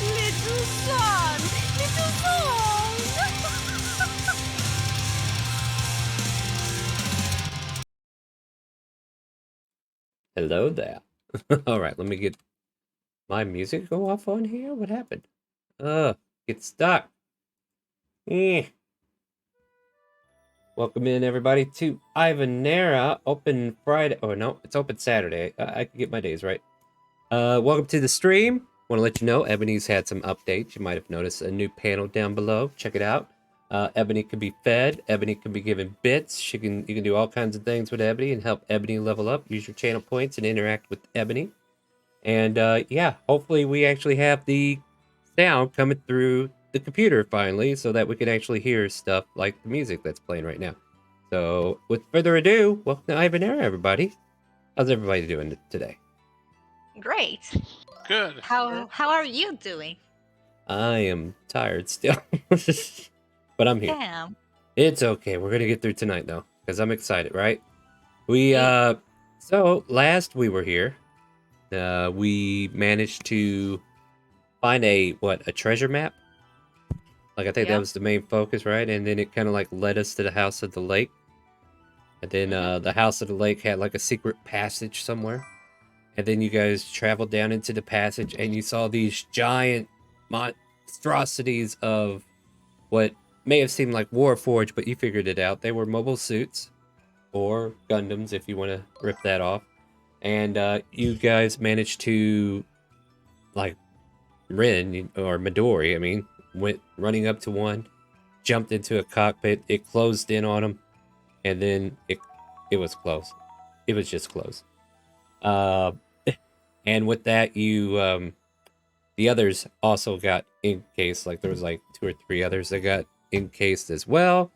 Little son! Little son! Hello there. All right, let me get my music go off on here. What happened? Get stuck. Eh. Welcome in, everybody, to Ivanerra Open Friday. Oh, no, it's Open Saturday. I can get my days right. Welcome to the stream. Want to let you know, Ebony's had some updates. You might have noticed a new panel down below. Check it out. Ebony can be fed. Ebony can be given bits. You can do all kinds of things with Ebony and help Ebony level up. Use your channel points and interact with Ebony. And yeah, hopefully we actually have the sound coming through the computer finally, so that we can actually hear stuff like the music that's playing right now. So with further ado, welcome to Ivanerra, everybody. How's everybody doing today? Great. Good. How are you doing? I am tired still, but I'm here. Damn. It's okay. We're gonna get through tonight though, because I'm excited, right? We Yeah. so last we were here, we managed to find a treasure map. Like I think Yeah. that was the main focus, right? And then it kind of like led us to the house of the lake. And then the house of the lake had like a secret passage somewhere. And then you guys traveled down into the passage and you saw these giant monstrosities of what may have seemed like Warforged, but you figured it out. They were mobile suits or Gundams if you want to rip that off. And you guys managed to, like, Rin or Midori, I mean, went running up to one, jumped into a cockpit, it closed in on him, and then it was closed. It was just closed. And with that, you the others also got encased. Like there was like 2 or 3 others that got encased as well.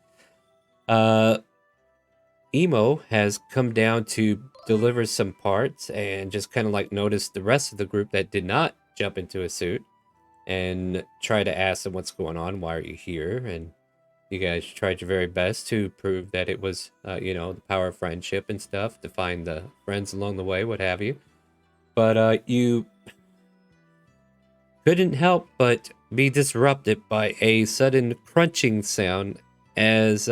Emo has come down to deliver some parts and just kind of like noticed the rest of the group that did not jump into a suit and try to ask them what's going on, why are you here? And you guys tried your very best to prove that it was, you know, the power of friendship and stuff, to find the friends along the way, what have you. But you couldn't help but be disrupted by a sudden crunching sound as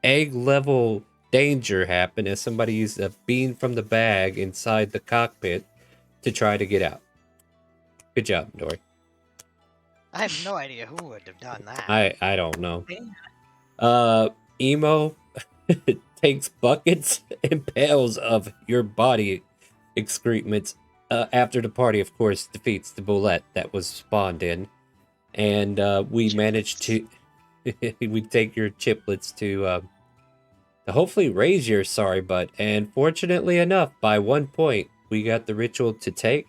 egg level danger happened as somebody used a bean from the bag inside the cockpit to try to get out. Good job, Dory. I have no idea who would have done that. I don't know. Emo takes buckets and pails of your body excrements after the party, of course, defeats the bullet that was spawned in. And we managed to we take your chiplets to hopefully raise your sorry butt. And fortunately enough, by 1 point, we got the ritual to take,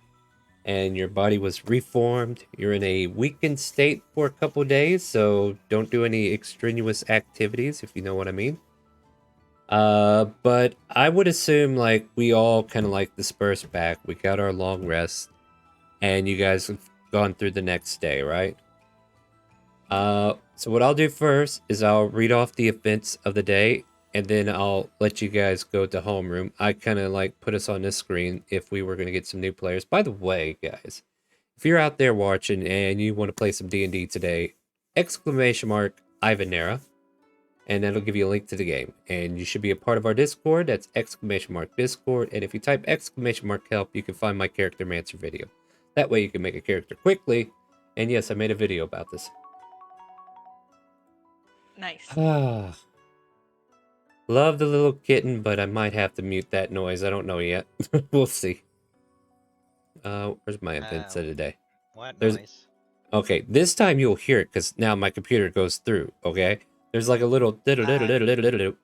and your body was reformed. You're in a weakened state for a couple days, so don't do any extraneous activities, if you know what I mean. But I would assume like we all kind of like dispersed back. We got our long rest, and you guys gone through the next day, right? So what I'll do first is I'll read off the events of the day, and then I'll let you guys go to homeroom. I kind of like put us on this screen if we were going to get some new players. By the way, guys, if you're out there watching and you want to play some D&D today, exclamation mark Ivanerra, and that'll give you a link to the game. And you should be a part of our Discord. That's exclamation mark Discord. And if you type exclamation mark help, you can find my character Mancer video. That way you can make a character quickly. And yes, I made a video about this. Nice. Love the little kitten, but I might have to mute that noise. I don't know yet. We'll see. Where's my events of the day? What There's... noise? Okay, this time you'll hear it because now my computer goes through, okay? There's like a little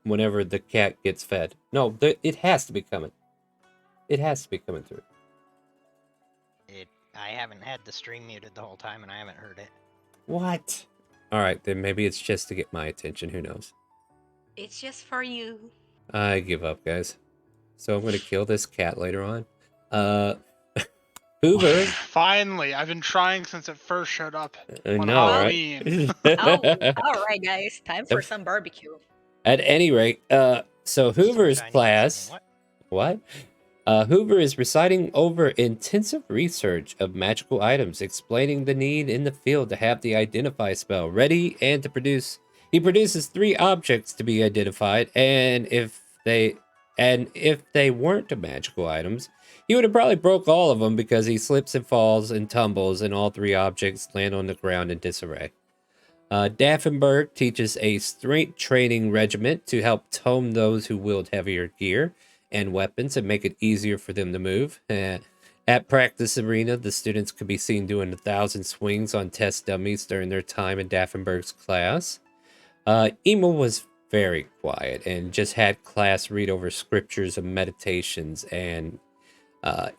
whenever the cat gets fed. No, it has to be coming. It has to be coming through. I haven't had the stream muted the whole time and I haven't heard it. What? Alright, then maybe it's just to get my attention. Who knows? It's just for you. I give up, guys. So I'm going to kill this cat later on. Hoover. Finally, I've been trying since it first showed up on No, Halloween. right? Oh, all right, guys. Time for some barbecue. At any rate, so Hoover's Chinese class... what? What? Hoover is reciting over intensive research of magical items, explaining the need in the field to have the identify spell ready and to produce. He produces 3 objects to be identified, and if they weren't magical items, he would have probably broke all of them because he slips and falls and tumbles, and all 3 objects land on the ground in disarray. Daffenberg teaches a strength training regiment to help tome those who wield heavier gear and weapons and make it easier for them to move. At practice arena, the students could be seen doing 1,000 swings on test dummies during their time in Daffenberg's class. Emil was very quiet and just had class read over scriptures and meditations and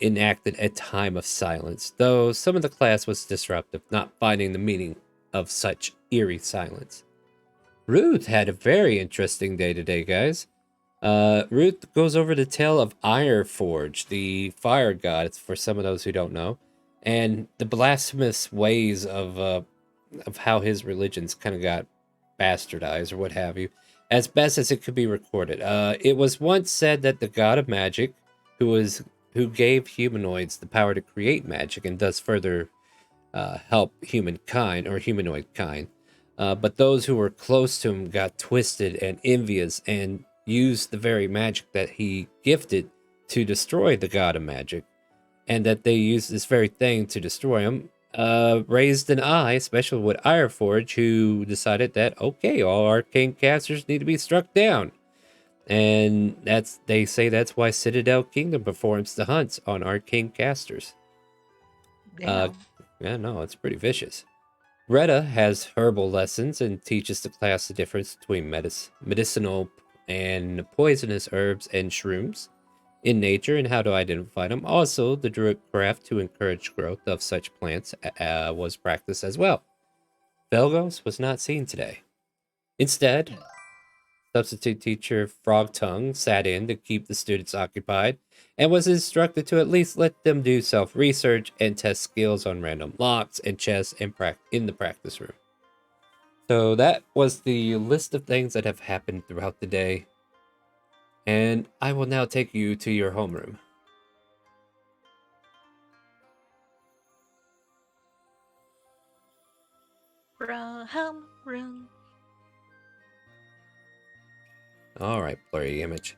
enacted a time of silence, though some of the class was disruptive, not finding the meaning of such eerie silence. Ruth had a very interesting day today, guys. Ruth goes over the tale of Ironforge, the fire god, for some of those who don't know, and the blasphemous ways of how his religions kind of got bastardized or what have you, as best as it could be recorded. It was once said that the god of magic, who gave humanoids the power to create magic and thus further help humankind or humanoid kind, but those who were close to him got twisted and envious and used the very magic that he gifted to destroy the god of magic, and that they used this very thing to destroy him, raised an eye, especially with Ironforge, who decided that, okay, all arcane casters need to be struck down. And they say that's why Citadel Kingdom performs the hunts on arcane casters. Damn. Yeah, no, it's pretty vicious. Retta has herbal lessons and teaches the class the difference between medicinal and poisonous herbs and shrooms in nature and how to identify them. Also, the druid craft to encourage growth of such plants was practiced as well. Velgos was not seen today. Instead, substitute teacher Frogtongue sat in to keep the students occupied and was instructed to at least let them do self-research and test skills on random locks and chests in the practice room. So that was the list of things that have happened throughout the day. And I will now take you to your homeroom. Room. Alright, blurry image.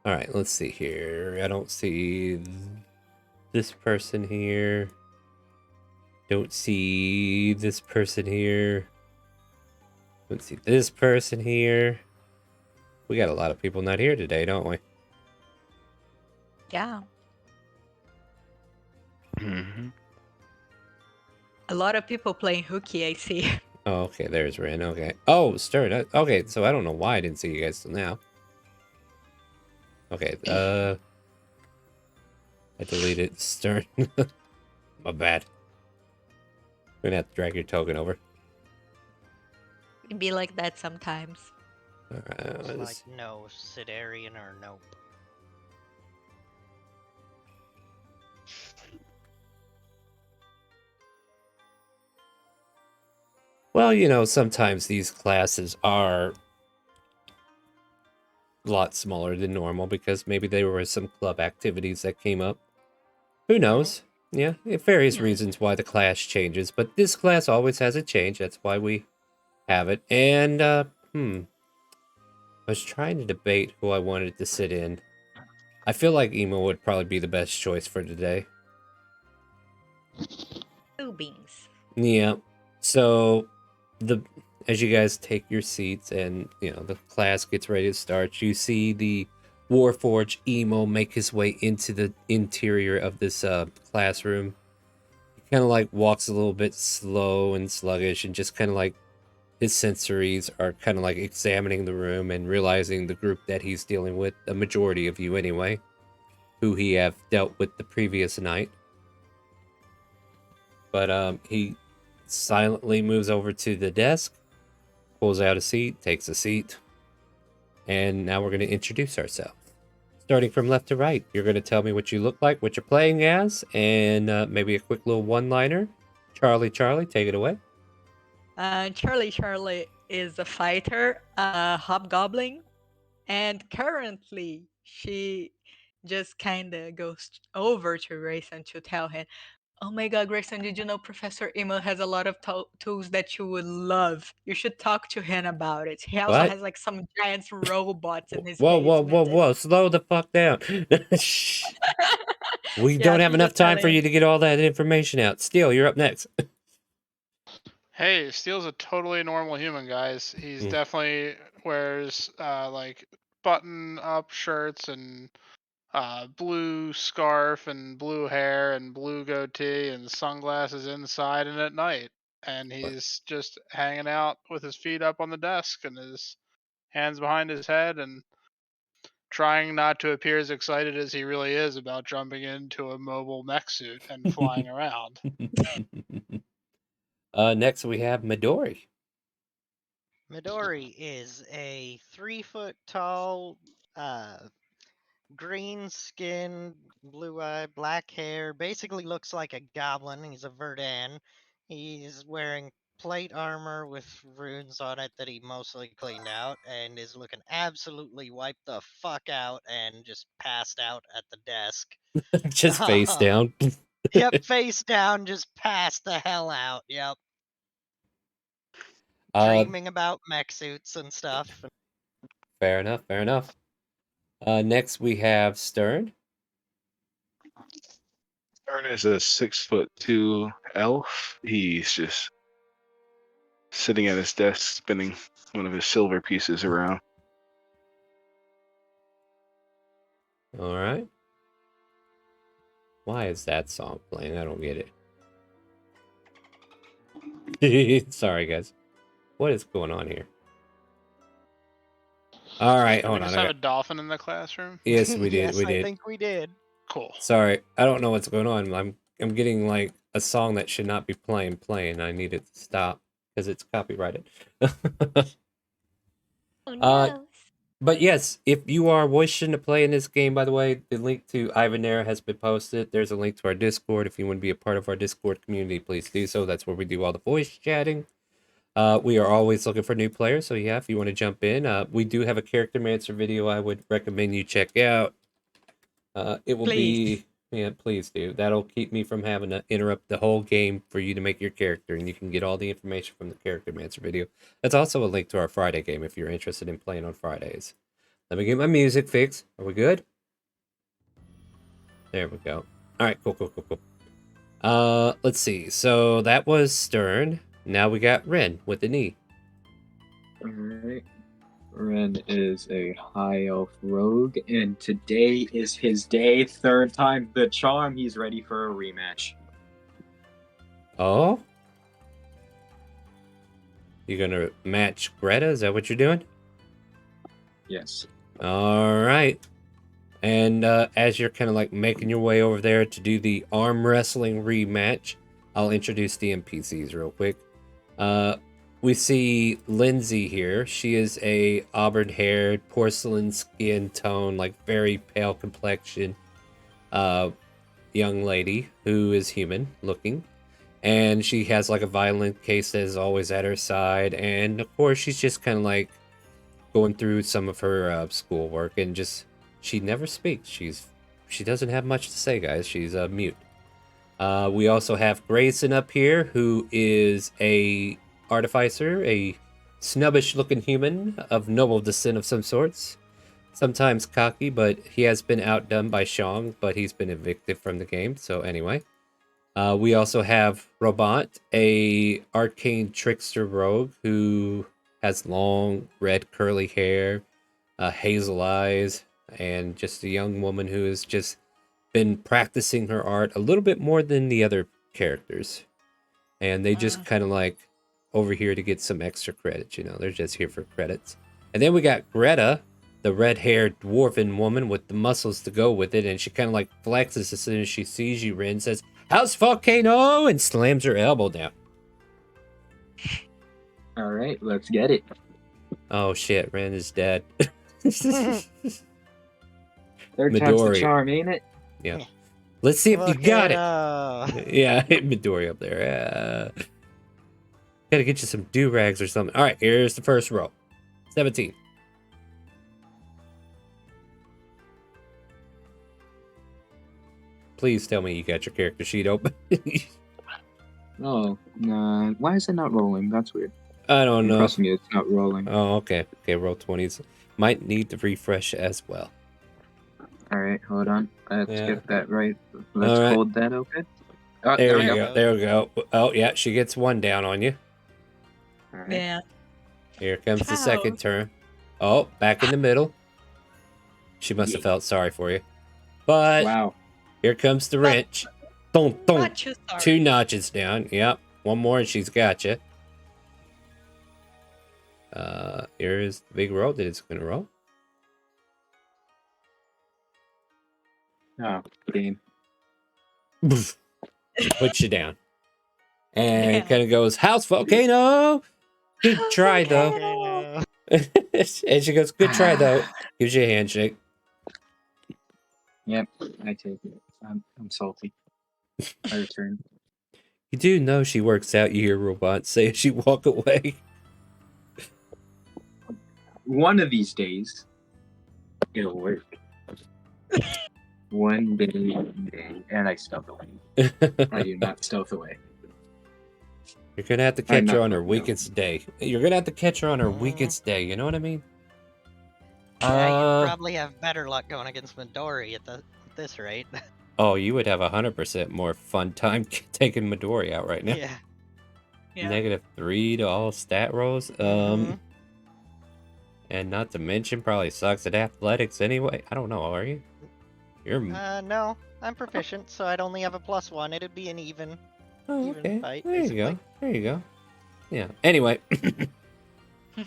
Alright, let's see here. I don't see this person here. Don't see this person here. Don't see this person here. We got a lot of people not here today, don't we? Yeah. Mm-hmm. A lot of people playing hooky, I see. Oh, okay, there's Rin. Okay. Oh, Stern. Okay, so I don't know why I didn't see you guys till now. Okay, I deleted Stern. My bad. I'm gonna have to drag your token over. It be like that sometimes. It's Alright, like no Sidarian or nope. Well, you know, sometimes these classes are a lot smaller than normal because maybe there were some club activities that came up. Who knows? Yeah, various Yeah. reasons why the class changes, but this class always has a change. That's why we have it. And, I was trying to debate who I wanted to sit in. I feel like Emo would probably be the best choice for today. Two beans. Yeah. So, as you guys take your seats and, you know, the class gets ready to start, you see the Warforged Emo make his way into the interior of this classroom. He kind of like walks a little bit slow and sluggish and just kind of like his sensories are kind of like examining the room and realizing the group that he's dealing with, a majority of you anyway, who he have dealt with the previous night. But he silently moves over to the desk, pulls out a seat, takes a seat, and now we're going to introduce ourselves. Starting from left to right, you're going to tell me what you look like, what you're playing as, and maybe a quick little one-liner. Charlie, take it away. Charlie is a fighter, a hobgoblin, and currently she just kind of goes over to Grayson to tell him, "Oh my God, Grayson, did you know Professor Emo has a lot of tools that you would love? You should talk to him about it. He also What? has like some giant robots in his Whoa, basement." whoa. Slow the fuck down. Shh. We Yeah, don't have she's enough just time for telling. you to get all that information out. Steel, you're up next. Hey, Steel's a totally normal human, guys. He's Hmm. definitely wears like button-up shirts and blue scarf and blue hair and blue goatee and sunglasses inside and at night. And he's just hanging out with his feet up on the desk and his hands behind his head and trying not to appear as excited as he really is about jumping into a mobile mech suit and flying around. Next we have Midori. Midori is a 3 foot tall, uh, green skin, blue eye, black hair, basically looks like a goblin. He's a Verdan. He's wearing plate armor with runes on it that he mostly cleaned out and is looking absolutely wiped the fuck out and just passed out at the desk. Just face down. Yep, face down, just passed the hell out. Yep. Uh, Dreaming about mech suits and stuff. fair enough. Next we have Stern. Ern is a 6'2" elf. He's just sitting at his desk spinning one of his silver pieces around. All right. Why is that song playing? I don't get it. Sorry, guys. What is going on here? All right, Did we hold just on. have a dolphin in the classroom? Yes, we did. Yes, We I did. think we did. Cool. Sorry, I don't know what's going on. I'm getting like a song that should not be playing. I need it to stop because it's copyrighted. Oh uh, no. but yes, if you are wishing to play in this game, by the way, the link to Ivanerra has been posted. There's a link to our Discord. If you want to be a part of our Discord community, please do so. That's where we do all the voice chatting. We are always looking for new players, so yeah, if you want to jump in, we do have a Character Mancer video I would recommend you check out. It will Please. be, yeah, please do. That'll keep me from having to interrupt the whole game for you to make your character, and you can get all the information from the Character Mancer video. That's also a link to our Friday game if you're interested in playing on Fridays. Let me get my music fixed. Are we good? There we go. All right, cool. Let's see. So that was Stern. Now we got Ren with the knee. Alright. Ren is a high elf rogue, and today is his day. Third time the charm. He's ready for a rematch. Oh? You gonna match Greta? Is that what you're doing? Yes. All right. And as you're kind of like making your way over there to do the arm wrestling rematch, I'll introduce the NPCs real quick. We see Lindsay here. She is a auburn-haired, porcelain skin tone, like very pale complexion, young lady who is human looking. And she has like a violin case that is always at her side. And of course, she's just kind of like going through some of her schoolwork, and just she never speaks. She doesn't have much to say, guys. She's mute. We also have Grayson up here, who is a artificer, a snubbish-looking human of noble descent of some sorts. Sometimes cocky, but he has been outdone by Shang, but he's been evicted from the game. So anyway, we also have Robot, a arcane trickster rogue who has long red curly hair, hazel eyes, and just a young woman who has just been practicing her art a little bit more than the other characters. And they just kind of like over here to get some extra credits, you know, they're just here for credits. And then we got Greta, the red-haired dwarven woman with the muscles to go with it, and she kind of like flexes as soon as she sees you, Rin, says, "How's Volcano?" and slams her elbow down. All right, let's get it. Oh shit, Rin is dead. Third time's the Midori. charm, ain't it? Yeah. Let's see if you got it. Volcano. Yeah, Midori up there. Gotta get you some do-rags or something. All right, here's the first roll. 17. Please tell me you got your character sheet open. Oh, nah. Why is it not rolling? That's weird. I don't know. Trust me, it's not rolling. Oh, okay. Okay, roll 20s. Might need to refresh as well. All right, hold on. Let's Yeah. get that right. Let's All right. hold that open. Oh, There we we go. go. There we go. Oh, yeah, she gets one down on you. All right. Yeah. Here comes the Ciao. second turn. Oh, back in the middle. She must have felt sorry for you. But Wow. here comes the wrench. Thunk, thunk. Not too sorry. 2 notches down. Yep. One more and she's got you. Here's the big roll that it's going to roll. Oh, game. Puts you down. And Damn. kind of goes, "House Volcano! Good try, though." Volcano. And she goes, "Good try, though." Gives you a handshake. Yep, I take it. I'm salty. I return. You do know she works out, you hear Robot say as you walk away. One of these days, it'll work. One day, and I stealth away. I do not stealth away. You're gonna have to I'm catch her not on her fucking weakest day. You're gonna have to catch her on her weakest day, you know what I mean? Yeah, you'd probably have better luck going against Midori at this rate. Oh, you would have 100% more fun time taking Midori out right now. Yeah. Yeah. -3 to all stat rolls. Mhm. And not to mention, probably sucks at athletics anyway. I don't know, are you? You're. No, I'm proficient, so I'd only have a +1. It'd be an even. Oh, even okay. fight, There you go. basically. There you go. Yeah. Anyway.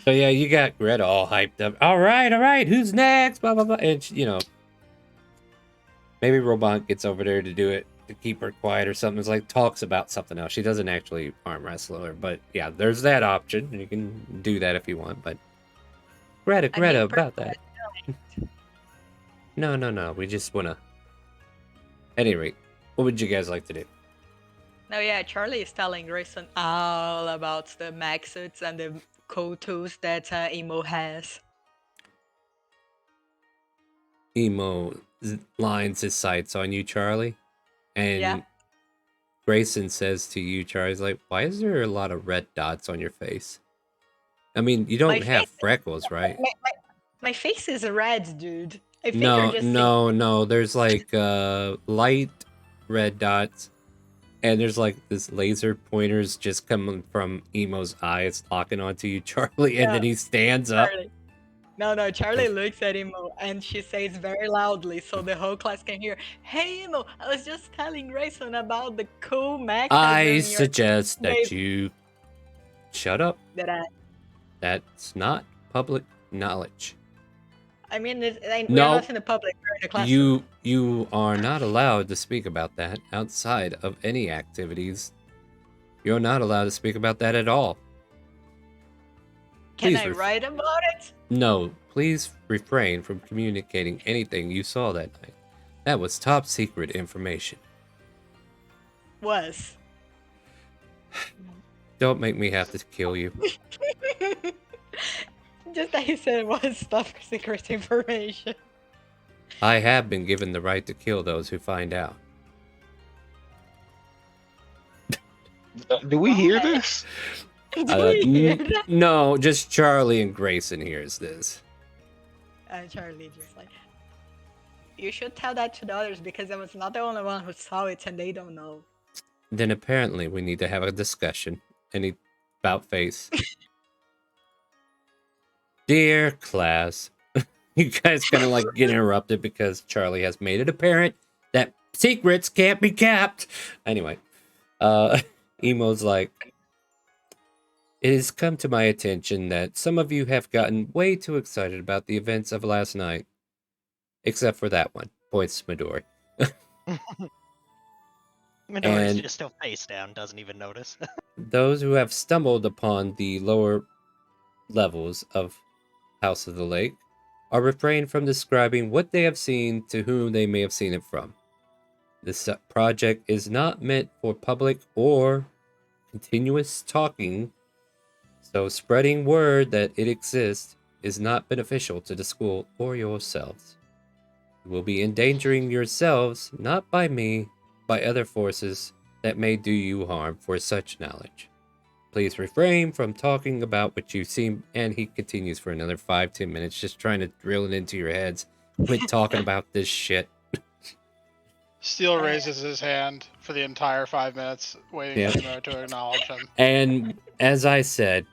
So yeah, you got Greta all hyped up. All right. Who's next? Blah blah blah. And you know, maybe Robot gets over there to do it to keep her quiet or something. It's like talks about something else. She doesn't actually arm wrestle her, but yeah, there's that option. You can do that if you want. But Greta, I mean, about that. No. We just wanna. At any rate, what would you guys like to do? No, yeah, Charlie is telling Grayson all about the mech suits and the cool tools that Emo has. Emo lines his sights on you, Charlie, and Yeah. Grayson says to you, Charlie's like, "Why is there a lot of red dots on your face? I mean, you don't My have face- freckles, right?" My face is red, dude. I think you're just No. There's like light red dots, and there's like this laser pointers just coming from Emo's eyes, locking onto you, Charlie, and then Yeah. he stands up. Charlie. No, Charlie looks at Emo and she says very loudly so the whole class can hear, "Hey Emo, I was just telling Grayson about the cool mech I suggest that Babe. you shut up. that That's not public knowledge. I mean, we're No. not in the public, we're in the classroom. You are not allowed to speak about that outside of any activities. You're not allowed to speak about that at all. Can please I write about it? No, please refrain from communicating anything you saw that night. That was top secret information. Was. Don't make me have to kill you. Just that he said it was stuff secret information. I have been given the right to kill those who find out. Do we hear this? Do you hear that? No, just Charlie and Grayson hears this. And Charlie just like, you should tell that to the others because I was not the only one who saw it and they don't know. Then apparently we need to have a discussion. And he about face. Dear class, you guys kind of like get interrupted because Charlie has made it apparent that secrets can't be kept. Anyway, Emo's like, it has come to my attention that some of you have gotten way too excited about the events of last night. Except for that one, points to Midori. Midori's And- just still face down, doesn't even notice. Those who have stumbled upon the lower levels of House of the Lake are refrained from describing what they have seen to whom they may have seen it from. This project is not meant for public or continuous talking, so spreading word that it exists is not beneficial to the school or yourselves. You will be endangering yourselves, not by me, by other forces that may do you harm for such knowledge. Please refrain from talking about what you've seen. And he continues for another 5-10 minutes, just trying to drill it into your heads. Quit talking about this shit. Steel raises his hand for the entire 5 minutes, waiting Yep. for Emo to acknowledge him. And as I said,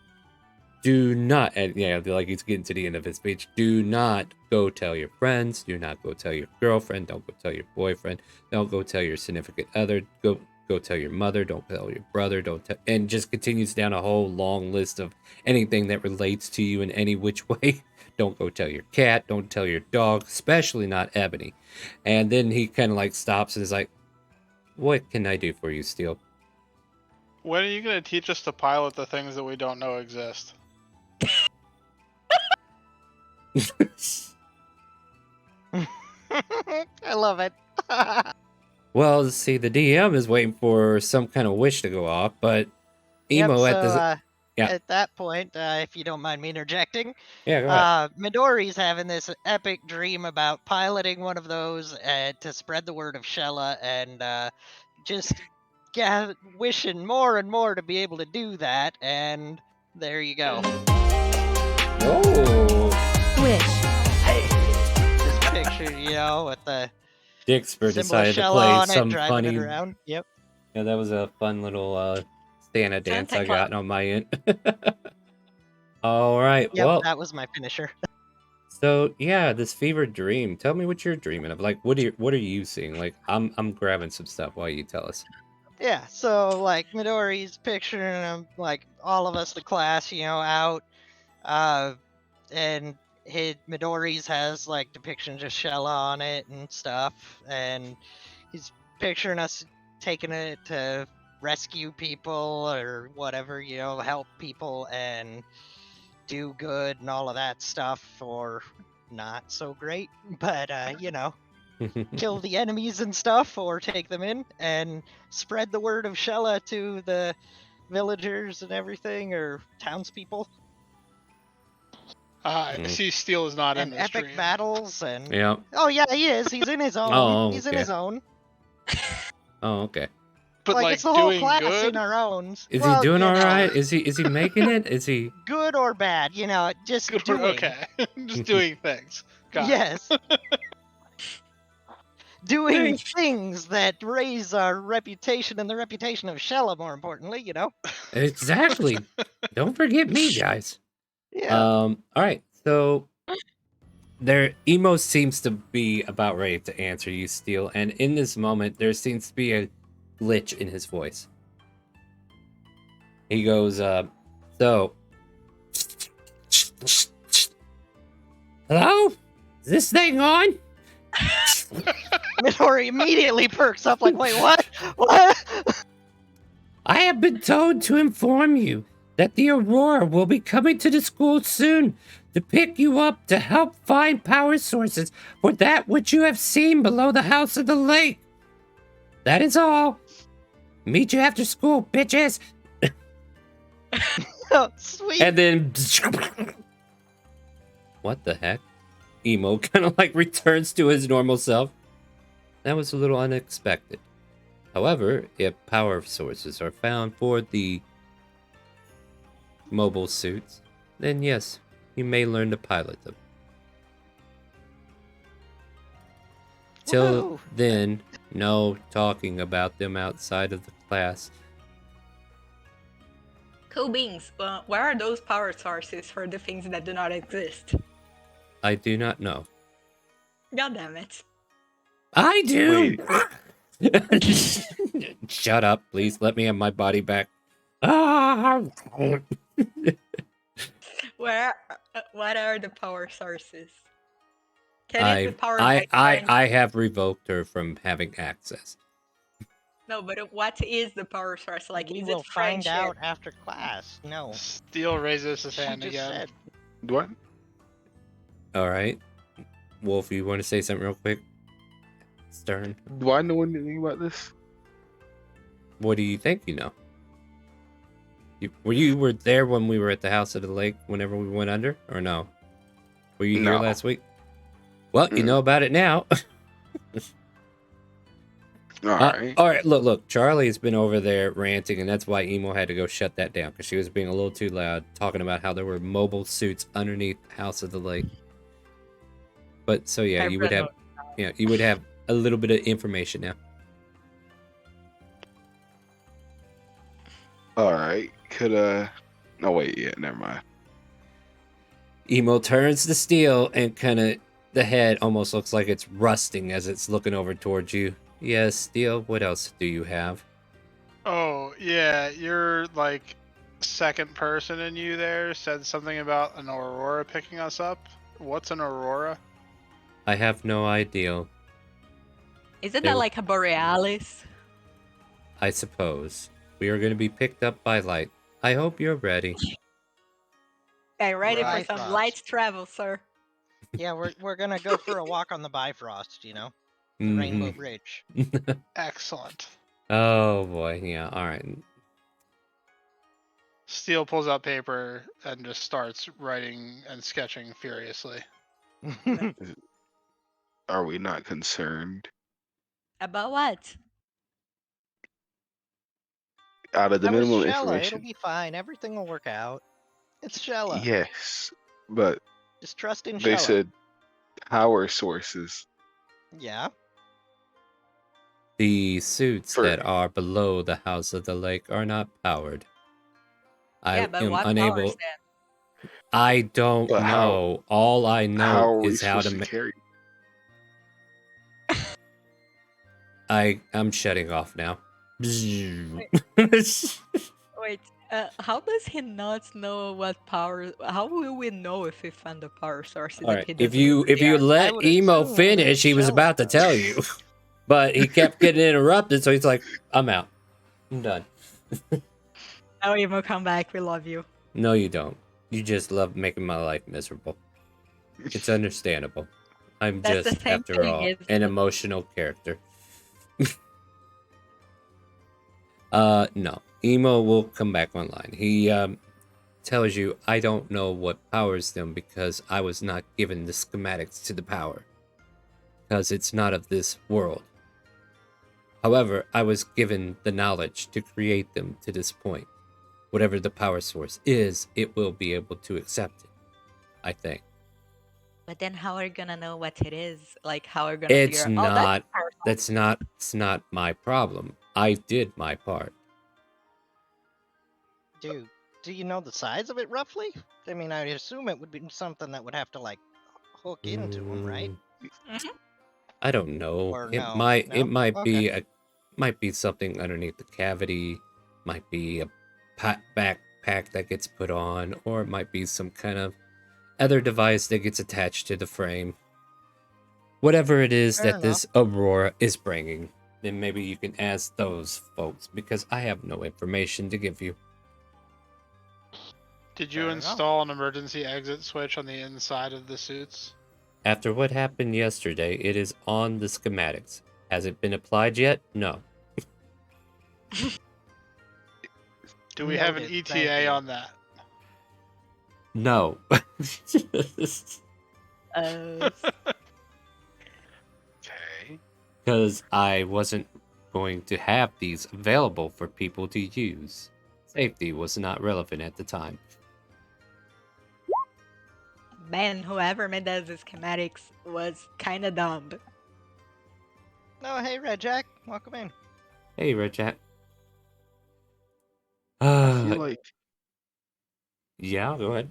do not, and yeah, like he's getting to the end of his speech, do not go tell your friends, do not go tell your girlfriend, don't go tell your boyfriend, don't go tell your significant other, go tell your mother, don't tell your brother, don't tell, and just continues down a whole long list of anything that relates to you in any which way. Don't go tell your cat, don't tell your dog, especially not Ebony. And then he kind of like stops and is like, what can I do for you, Steel? When are you going to teach us to pilot the things that we don't know exist? I love it. Well, see, the DM is waiting for some kind of wish to go off, but Emo Yep, at this... so, yeah. At that point, if you don't mind me interjecting, Yeah, go ahead. Midori's having this epic dream about piloting one of those to spread the word of Shella and just wishing more and more to be able to do that, and there you go. Oh, Wish. This picture, with the Dixper symbol of decided to Shella play on some it, driving funny... it around. Yep. Yeah, that was a fun little Santa dance Santa I got on my end. All right, Yep, well, that was my finisher. so yeah, this fevered dream. Tell me what you're dreaming of. Like, what are you seeing? Like, I'm grabbing some stuff while you tell us. Yeah, so like Midori's picturing like all of us, the class, out, and Midori's has like depictions of Shella on it and stuff, and he's picturing us taking it to rescue people or whatever, help people and do good and all of that stuff, or not so great, but kill the enemies and stuff, or take them in and spread the word of Shella to the villagers and everything, or townspeople, I see Steel is not in and this epic dream. battles. And Yeah. oh yeah, he is. He's in his own. Oh, He's in okay. his own. Oh, okay. But like it's the whole doing class good? in our own. Is Well, he doing you all know, right? Is he making it? Is he? good or bad? Just Good doing. okay. Just doing things. Got it. Yes. Doing Doing- things that raise our reputation and the reputation of Shella, more importantly, Exactly. Don't forget me, guys. Yeah. All right. So Emo seems to be about ready to answer you, Steel, and in this moment there seems to be a glitch in his voice. He goes, so hello? Is this thing on? Midori immediately perks up like, wait, what? What? I have been told to inform you that the Aurora will be coming to the school soon to pick you up to help find power sources for that which you have seen below the House of the Lake. That is all. Meet you after school, bitches. Oh, sweet. And then what the heck? Emo kind of like returns to his normal self. That was a little unexpected. However, if power sources are found for the mobile suits, then yes, you may learn to pilot them. Till Woohoo. then, no talking about them outside of the class. Cool beans. Where are those power sources for the things that do not exist? I do not know. God damn it. I do! Wait. Shut up, please. Let me have my body back. Ah! What are the power sources? Can it be powered by I have revoked her from having access. No, but what is the power source? Like, We is will it find friendship? out after class. No. Steel raises his She hand just again. said. What? All right, Wolf, you want to say something real quick? Stern, Do I know anything about this? what do you think you know? You were there when we were at the house of the lake whenever we went under, or no? Were you here No. last week? Well, you know about it now. Alright. All right, look. Charlie's been over there ranting, and that's why Emo had to go shut that down, because she was being a little too loud, talking about how there were mobile suits underneath the House of the Lake. But so yeah, you would have a little bit of information now. Alright. Could no wait, yeah, never mind. Emo turns to steel, and kind of the head almost looks like it's rusting as it's looking over towards you. Yes, Steel, what else do you have? Oh, yeah, you're like second person in you there said something about an aurora picking us up. What's an aurora? I have no idea. Isn't They- that like a borealis? I suppose. We are going to be picked up by light. I hope you're ready. Okay, ready for Right, some Ross. light travel, sir. Yeah, we're gonna go for a walk on the Bifrost, you know? The Rainbow Bridge. Excellent. Oh boy, yeah, alright. Steel pulls out paper and just starts writing and sketching furiously. Are we not concerned? About what? Out of the That was minimum Shella. It'll information. be fine. Everything will work out. It's Shella. Yes. But Just trust in they Shella. said power sources. Yeah. The suits For- that are below the House of the Lake are not powered. I Yeah, but am what unable. powers then? I don't But how- know. All I How know are we is how supposed to. to carry? I'm shutting off now. Wait, how does he not know what power? How will we know if we find the power sources All if right, he if doesn't? you I let would Emo assume finish, he was Shella about to does. tell you, but he kept getting interrupted, so he's like, "I'm out. I'm done." Oh, Emo, come back. We love you. No, you don't. You just love making my life miserable. It's understandable. I'm That's the just, same after thing, all, isn't an it? emotional character. No. Emo will come back online. He tells you, I don't know what powers them because I was not given the schematics to the power. Because it's not of this world. However, I was given the knowledge to create them to this point. Whatever the power source is, it will be able to accept it. I think. But then how are we gonna know what it is? Like, how are we gonna It's figure out? not. Oh, that's It's not my problem. I did my part. Dude, do you know the size of it roughly? I mean, I'd assume it would be something that would have to, like, hook into them, right? Mhm. I don't know. Or It no? might. No? It might Okay. be might be something underneath the cavity. Might be a backpack that gets put on, or it might be some kind of other device that gets attached to the frame. Whatever it is Fair that this Aurora is bringing, then maybe you can ask those folks because I have no information to give you. Did you Fair enough. install an emergency exit switch on the inside of the suits? After what happened yesterday, it is on the schematics. Has it been applied yet? No. Do we have an Noted, thank ETA you. on that? No. Uh, Okay. Because I wasn't going to have these available for people to use. Safety was not relevant at the time. man, whoever made those schematics was kind of dumb. No, hey, Red Jack, welcome in. Hey, Red Chat. I feel like. Yeah, go ahead.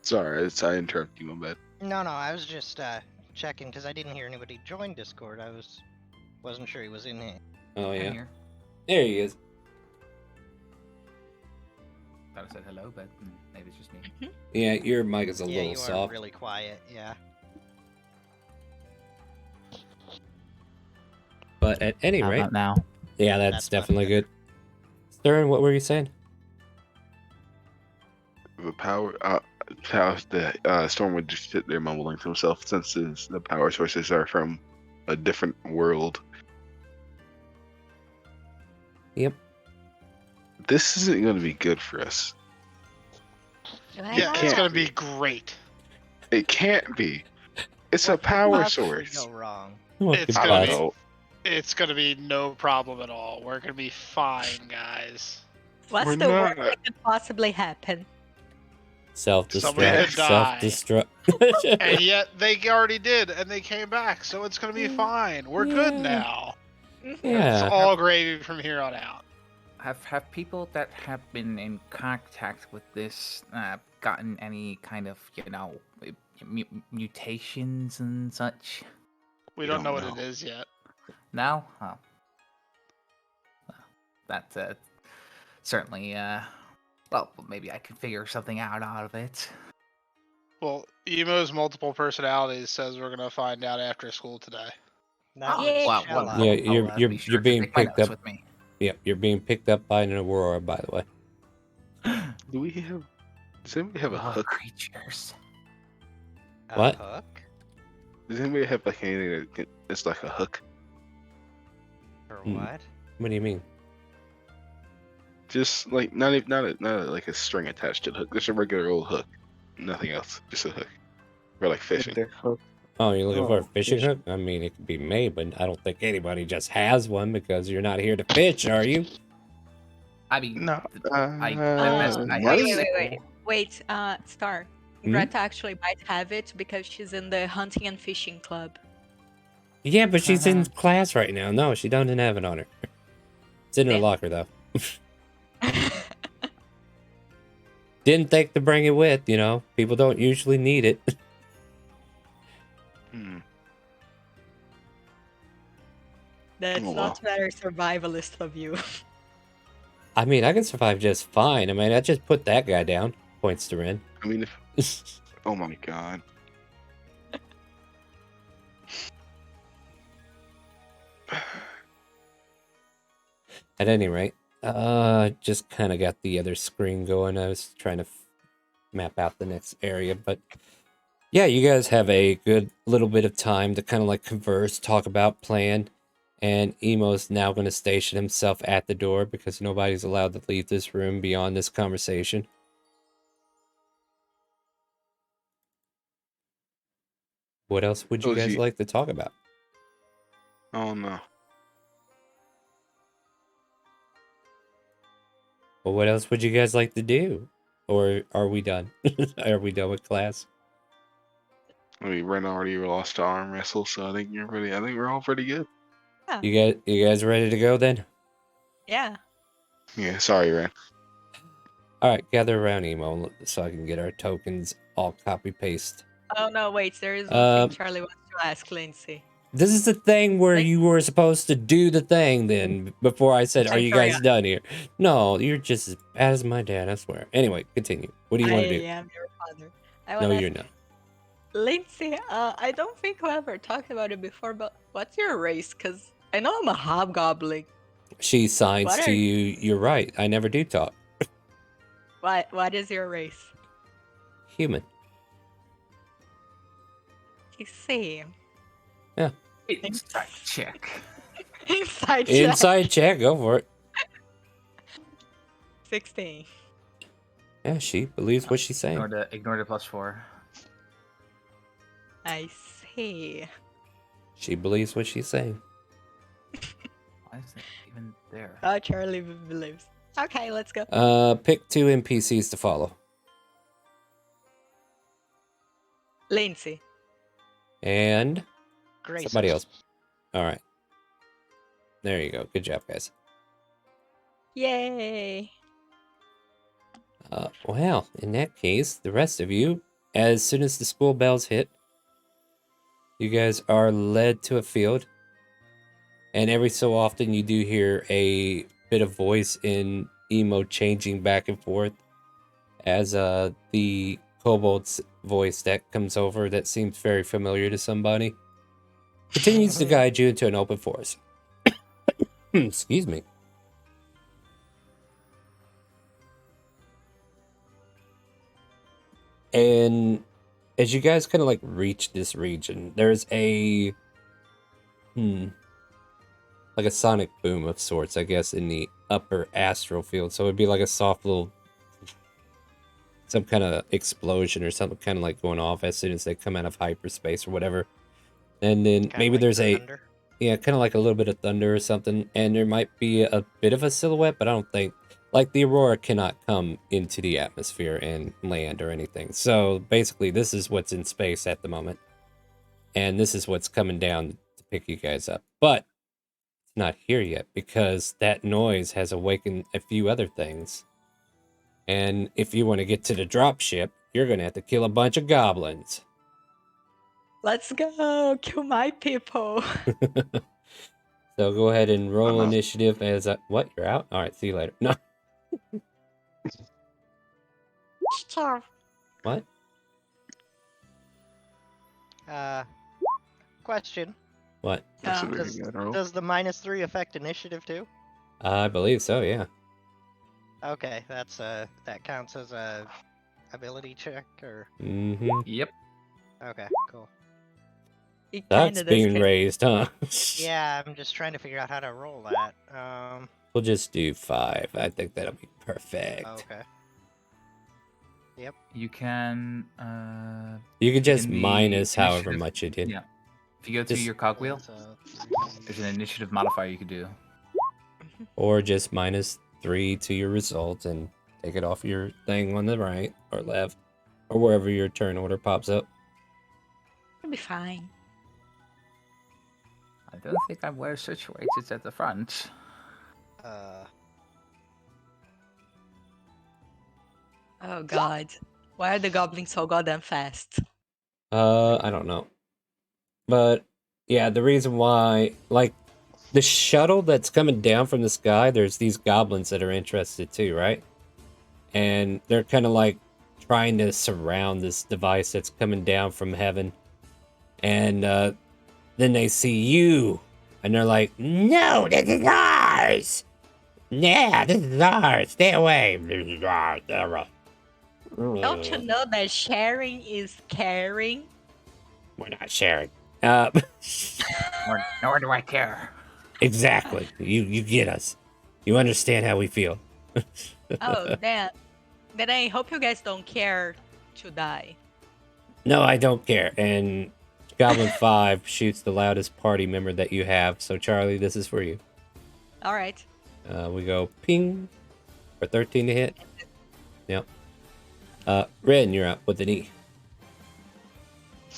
Sorry, I interrupted you, my bad. No, I was just checking because I didn't hear anybody join Discord. Wasn't sure he was in here. Oh, I'm yeah. here. There he is. Thought I said hello, but maybe it's just me. Yeah, your mic is a Yeah, little you soft. are really quiet. Yeah. But at any How rate, about now? yeah, that's That's much definitely better. good. Stern, what were you saying? The power. The Storm would just sit there mumbling to himself since the power sources are from a different world. Yep. This isn't going to be good for us. Why Yeah, not? it's gonna be great. It can't be. It's What a could power possibly source. go wrong? What It's could I gonna don't be- possibly- know. It's gonna be no problem at all. We're gonna be fine, guys. What's We're the worst not. that could possibly happen? Somebody Self-destruct. could die. Self-destruct. And yet they already did, and they came back, so it's gonna be fine. We're good Yeah. now. It's Yeah. all gravy from here on out. Have people that have been in contact with this gotten any kind of mutations and such? We We don't know don't what it know. is yet. No. Oh. Well, that's certainly well, maybe I could figure something out of it. Well, Emo's multiple personalities says we're gonna find out after school today. That Oh, was well, Shella. Yeah, I'll you're be sure to being take my picked notes up. with me. Yep, you're being picked up by an Aurora, by the way. Do we have? Does anybody have a Oh, hook? creatures. A What? hook? Does anybody have like anything that's like a hook? For Hmm. what? What do you mean? Just like not like a string attached to the hook. Just a regular old hook. Nothing else. Just a hook. Or like fishing. Oh, you're looking for a Oh, fishing fish. hook? I mean, it could be made, but I don't think anybody just has one because you're not here to fish, are you? I mean, No. I Wait, Star. Hmm? Greta actually might have it because she's in the hunting and fishing club. Yeah, but she's in class right now. No, she doesn't have it on her. It's in her Yeah. locker, though. Didn't think to bring it with, you know. People don't usually need it. That's Oh, not very survivalist of you. I mean, I can survive just fine. I mean, I just put that guy down. Points to Ren. I mean, if, oh my god. At any rate, just kind of got the other screen going. I was trying to map out the next area, but yeah, you guys have a good little bit of time to kind of like converse, talk about plan, and Emo's now going to station himself at the door because nobody's allowed to leave this room beyond this conversation. What else would you Oh, guys gee. like to talk about? Oh no. Well, what else would you guys like to do? Or are we done? Are we done with class? I mean, Ren already lost to arm wrestle, so I think we're all pretty good. Yeah. You guys ready to go then? Yeah. Yeah, sorry, Ren. All right, gather around, Emo, so I can get our tokens all copy paste. Oh no, wait, there is one thing Charlie wants to ask Lindsay. This is the thing where Like- you were supposed to do the thing then before I said, "Are you Sorry, guys done here?" No, you're just as bad as my dad, I swear. Anyway, continue. What do you want to do? I am your father. I No, wanna you're ask not. Lindsay, I don't think we ever talked about it before, but what's your race? Because I know I'm a hobgoblin. She signs What to are- you. You're right. I never do talk. What is your race? Human. You see. Inside check. Inside check. Inside check. Go for it. 16. Yeah, she believes what she's saying. Ignore the +4. I see. She believes what she's saying. Why is it even there? Oh, Charlie believes. Okay, let's go. Pick 2 NPCs to follow. Lindsay. And Grayson. somebody else. All right. There you go. Good job, guys. Yay. Well, in that case, the rest of you, as soon as the school bells hit, you guys are led to a field. And every so often you do hear a bit of voice in emo changing back and forth as the kobold's voice that comes over that seems very familiar to somebody continues to guide you into an open forest. Excuse me. And as you guys kind of like reach this region, there's a like a sonic boom of sorts, I guess, in the upper astral field. So it'd be like a soft little, some kind of explosion or something kind of like going off as soon as they come out of hyperspace or whatever. And then Kinda maybe like there's a, thunder. yeah, kind of like a little bit of thunder or something. And there might be a bit of a silhouette, but I don't think, like the aurora cannot come into the atmosphere and land or anything. So basically this is what's in space at the moment. And this is what's coming down to pick you guys up. But it's not here yet because that noise has awakened a few other things. And if you want to get to the dropship, you're going to have to kill a bunch of goblins. Let's go. Kill my people. So go ahead and roll I'm out. initiative as a... What? You're out? All right, see you later. No. What? Question. What? That's a Um, very Does, good roll. does the -3 affect initiative too? I believe so, yeah. Okay, that's that counts as a ability check or Mm-hmm. Yep. okay, cool. It That's kinda does being count. raised, huh? Yeah, I'm just trying to figure out how to roll that. We'll just do 5. I think that'll be perfect. Okay. You can. You can just in the minus however initiative- much you did. Yeah. If you go to Just- your cogwheel, That's, there's an initiative modifier you can do. Or just -3 to your result and take it off your thing on the right or left or wherever your turn order pops up. It'll be fine. I don't think I'm well situated at the front. Oh god. Why are the goblins so goddamn fast? I don't know. But yeah, the reason why, like, the shuttle that's coming down from the sky, there's these goblins that are interested too, right? And they're kind of like trying to surround this device that's coming down from heaven. And then they see you, and they're like, "No, this is ours! Yeah, this is ours! Stay away! This is ours!" Don't you know that sharing is caring? We're not sharing. Nor do I care. Exactly. You get us. You understand how we feel. Oh, damn. Then I hope you guys don't care to die. No, I don't care. And Goblin 5 shoots the loudest party member that you have. So, Charlie, this is for you. Alright. We go ping for 13 to hit. Yep. Ren, you're up with an E.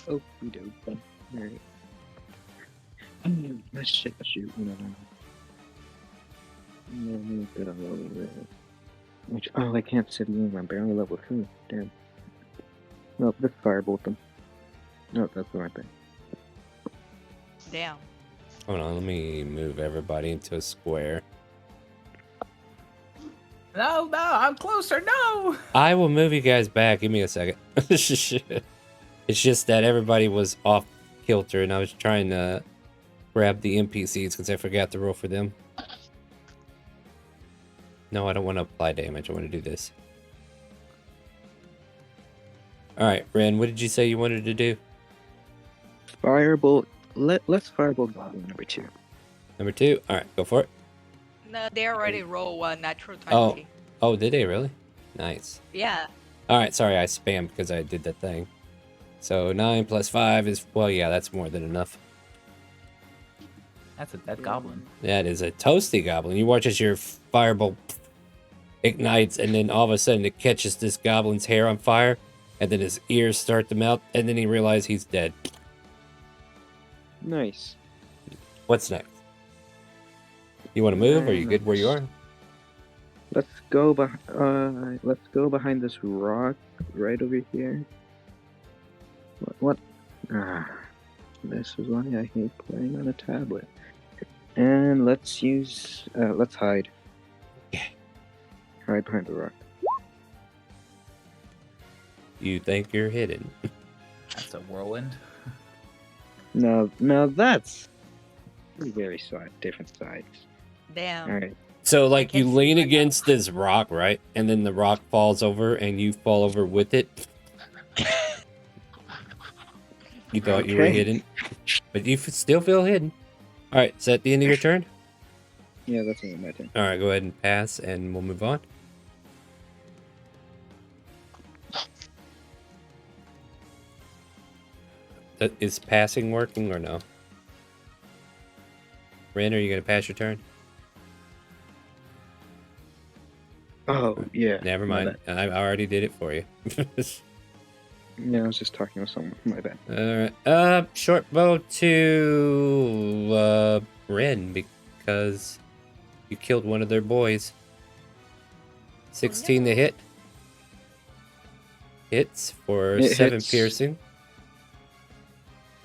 Oh, we do. Alright. Let's shoot. Which, oh, I can't see the aim. I'm barely level 2. Damn. Nope, let's firebolt them. No, that's the right thing. Damn. Hold on, let me move everybody into a square. No, I'm closer. No. I will move you guys back. Give me a second. It's just that everybody was off kilter, and I was trying to grab the NPCs because I forgot to roll for them. No, I don't want to apply damage. I want to do this. Alright, Ren, what did you say you wanted to do? Firebolt. Let's firebolt goblin number 2. Number 2? Alright, go for it. No, they already roll a natural 20. Oh. Oh, did they really? Nice. Yeah. All right, sorry, I spammed because I did that thing. So 9 plus 5 is, well, yeah, that's more than enough. That's a dead goblin. That is a toasty goblin. You watch as your fireball ignites, and then all of a sudden it catches this goblin's hair on fire, and then his ears start to melt, and then he realizes he's dead. Nice. What's next? You want to move, or are you good where you are? Let's go behind this rock right over here. What? Ah, this is why I hate playing on a tablet. And let's hide. Yeah. Hide behind the rock. You think you're hidden. That's a whirlwind. Now that's very different sides. Damn. All right. So, like, can't you see lean right now. against this rock, right? And then the rock falls over, and you fall over with it. You thought you were Okay. hidden, but you still feel hidden. All right, is that the end of your turn? Yeah, that's my turn. All right, go ahead and pass, and we'll move on. Is passing working or no? Ren, are you going to pass your turn? Oh yeah. Never my mind. bad. I already did it for you. Yeah, I was just talking with someone. My bad. Alright. Short bow to Ren because you killed one of their boys. 16 to hit. Hits for It 7 hits. piercing.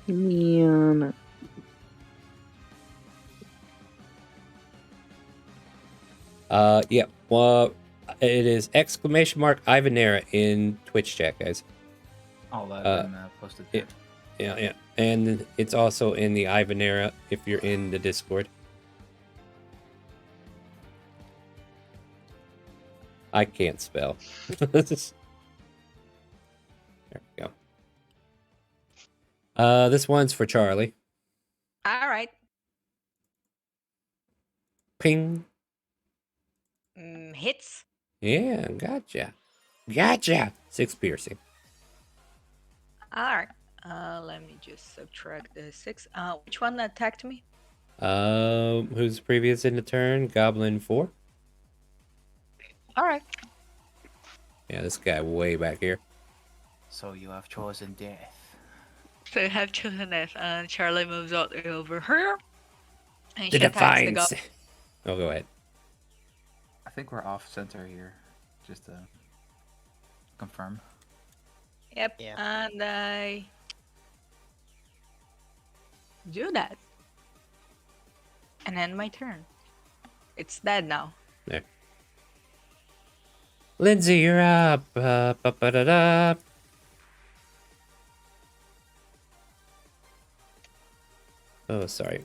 Man. Yeah. Well, it is exclamation mark Ivanerra in Twitch chat, guys. All that been posted. Yeah. And it's also in the Ivanerra if you're in the Discord. I can't spell. There we go. This one's for Charlie. All right. Ping. Hits. Yeah, gotcha. 6 piercing. All right. Let me just subtract the 6. Which one attacked me? Who's previous in the turn? Goblin 4. All right. Yeah, this guy way back here. So you have chosen death. So you have chosen this, and Charlie moves out over here, and The she attacks the Defiance. goblin. Oh, go ahead. I think we're off center here. Just to confirm. Yep. Yeah. And I do that, and end my turn. It's dead now. There. Lindsay, you're up. Ba-ba-da-da. Oh, sorry.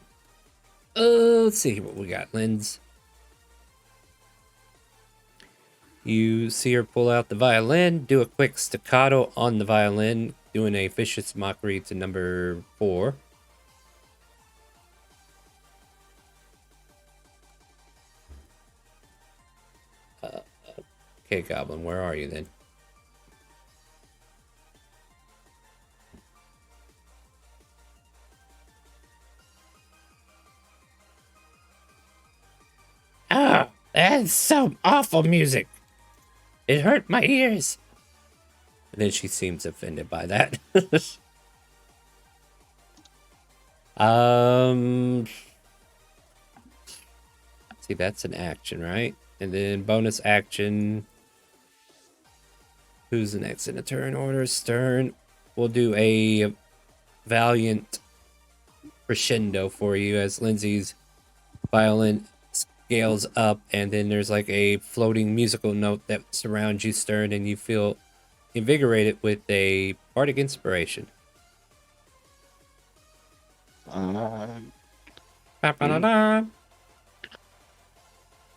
Let's see what we got, Linz. You see her pull out the violin, do a quick staccato on the violin, doing a vicious mockery to number 4. Okay, Goblin, where are you then? Ah, that's some awful music. It hurt my ears. And then she seems offended by that. See, that's an action, right? And then bonus action. Who's the next in the turn order? Stern. We'll do a Valiant crescendo for you as Lindsay's violin scales up, and then there's like a floating musical note that surrounds you, Stern, and you feel invigorated with a bardic inspiration. Ba-ba-da-da.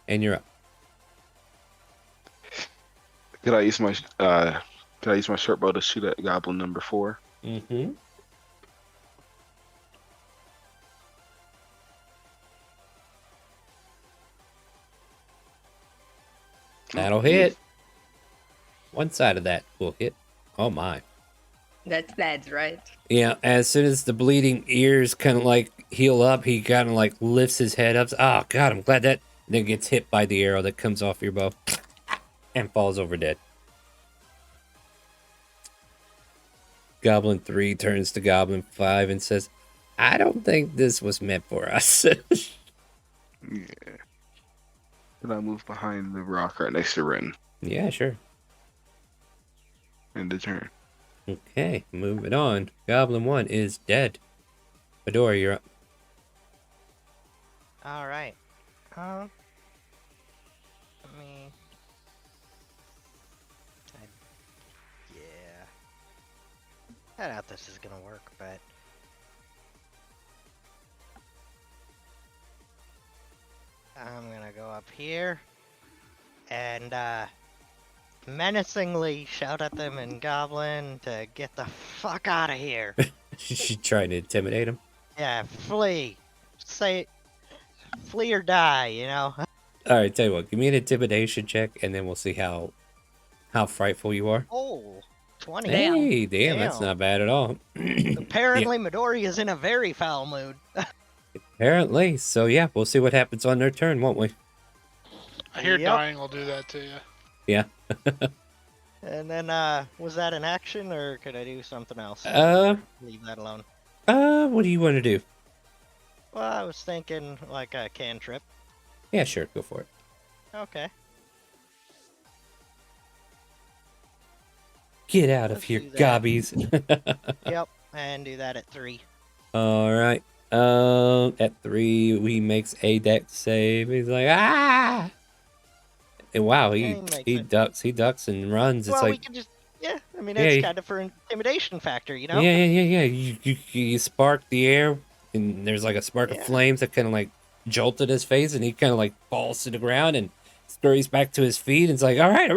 And you're up. Could I use my short bow to shoot at goblin number 4? Mm-hmm. That'll hit. One side of that will hit. Oh my. That's bad, right? Yeah, as soon as the bleeding ears kind of like heal up, he kind of like lifts his head up. Oh god, I'm glad that. Then gets hit by the arrow that comes off your bow and falls over dead. Goblin 3 turns to Goblin 5 and says, I don't think this was meant for us. Yeah. Then I move behind the rock right next to Ren. Yeah, sure. End the turn. Okay, moving on. Goblin 1 is dead. Fedora, you're up. All right. Let me. Yeah. I doubt this is gonna work, but. I'm gonna go up here and menacingly shout at them in Goblin to get the fuck out of here. She tried to intimidate him. Yeah, flee. Say, flee or die, you know? All right, tell you what, give me an intimidation check, and then we'll see how frightful you are. Oh, 20. Hey, damn, that's not bad at all. Apparently, Midori is in a very foul mood. Apparently, so yeah, we'll see what happens on their turn, won't we? I hear Yep. dying will do that to you. Yeah. And then, was that an action, or could I do something else? Leave that alone. What do you want to do? Well, I was thinking, like, a cantrip. Yeah, sure, go for it. Okay. Get out of Let's here, do that. gobbies. Yep, and do that at 3. All right. At 3, he makes a dex save. He's like, ah! And wow, Yeah, he he makes he ducks and runs. It's Well, we like, can just, yeah, I mean, Yeah, it's you- kind of for intimidation factor, you know? yeah. You spark the air, and there's like a spark of Yeah. flames that kind of like jolted his face, and he kind of like falls to the ground and scurries back to his feet. And it's like, all right.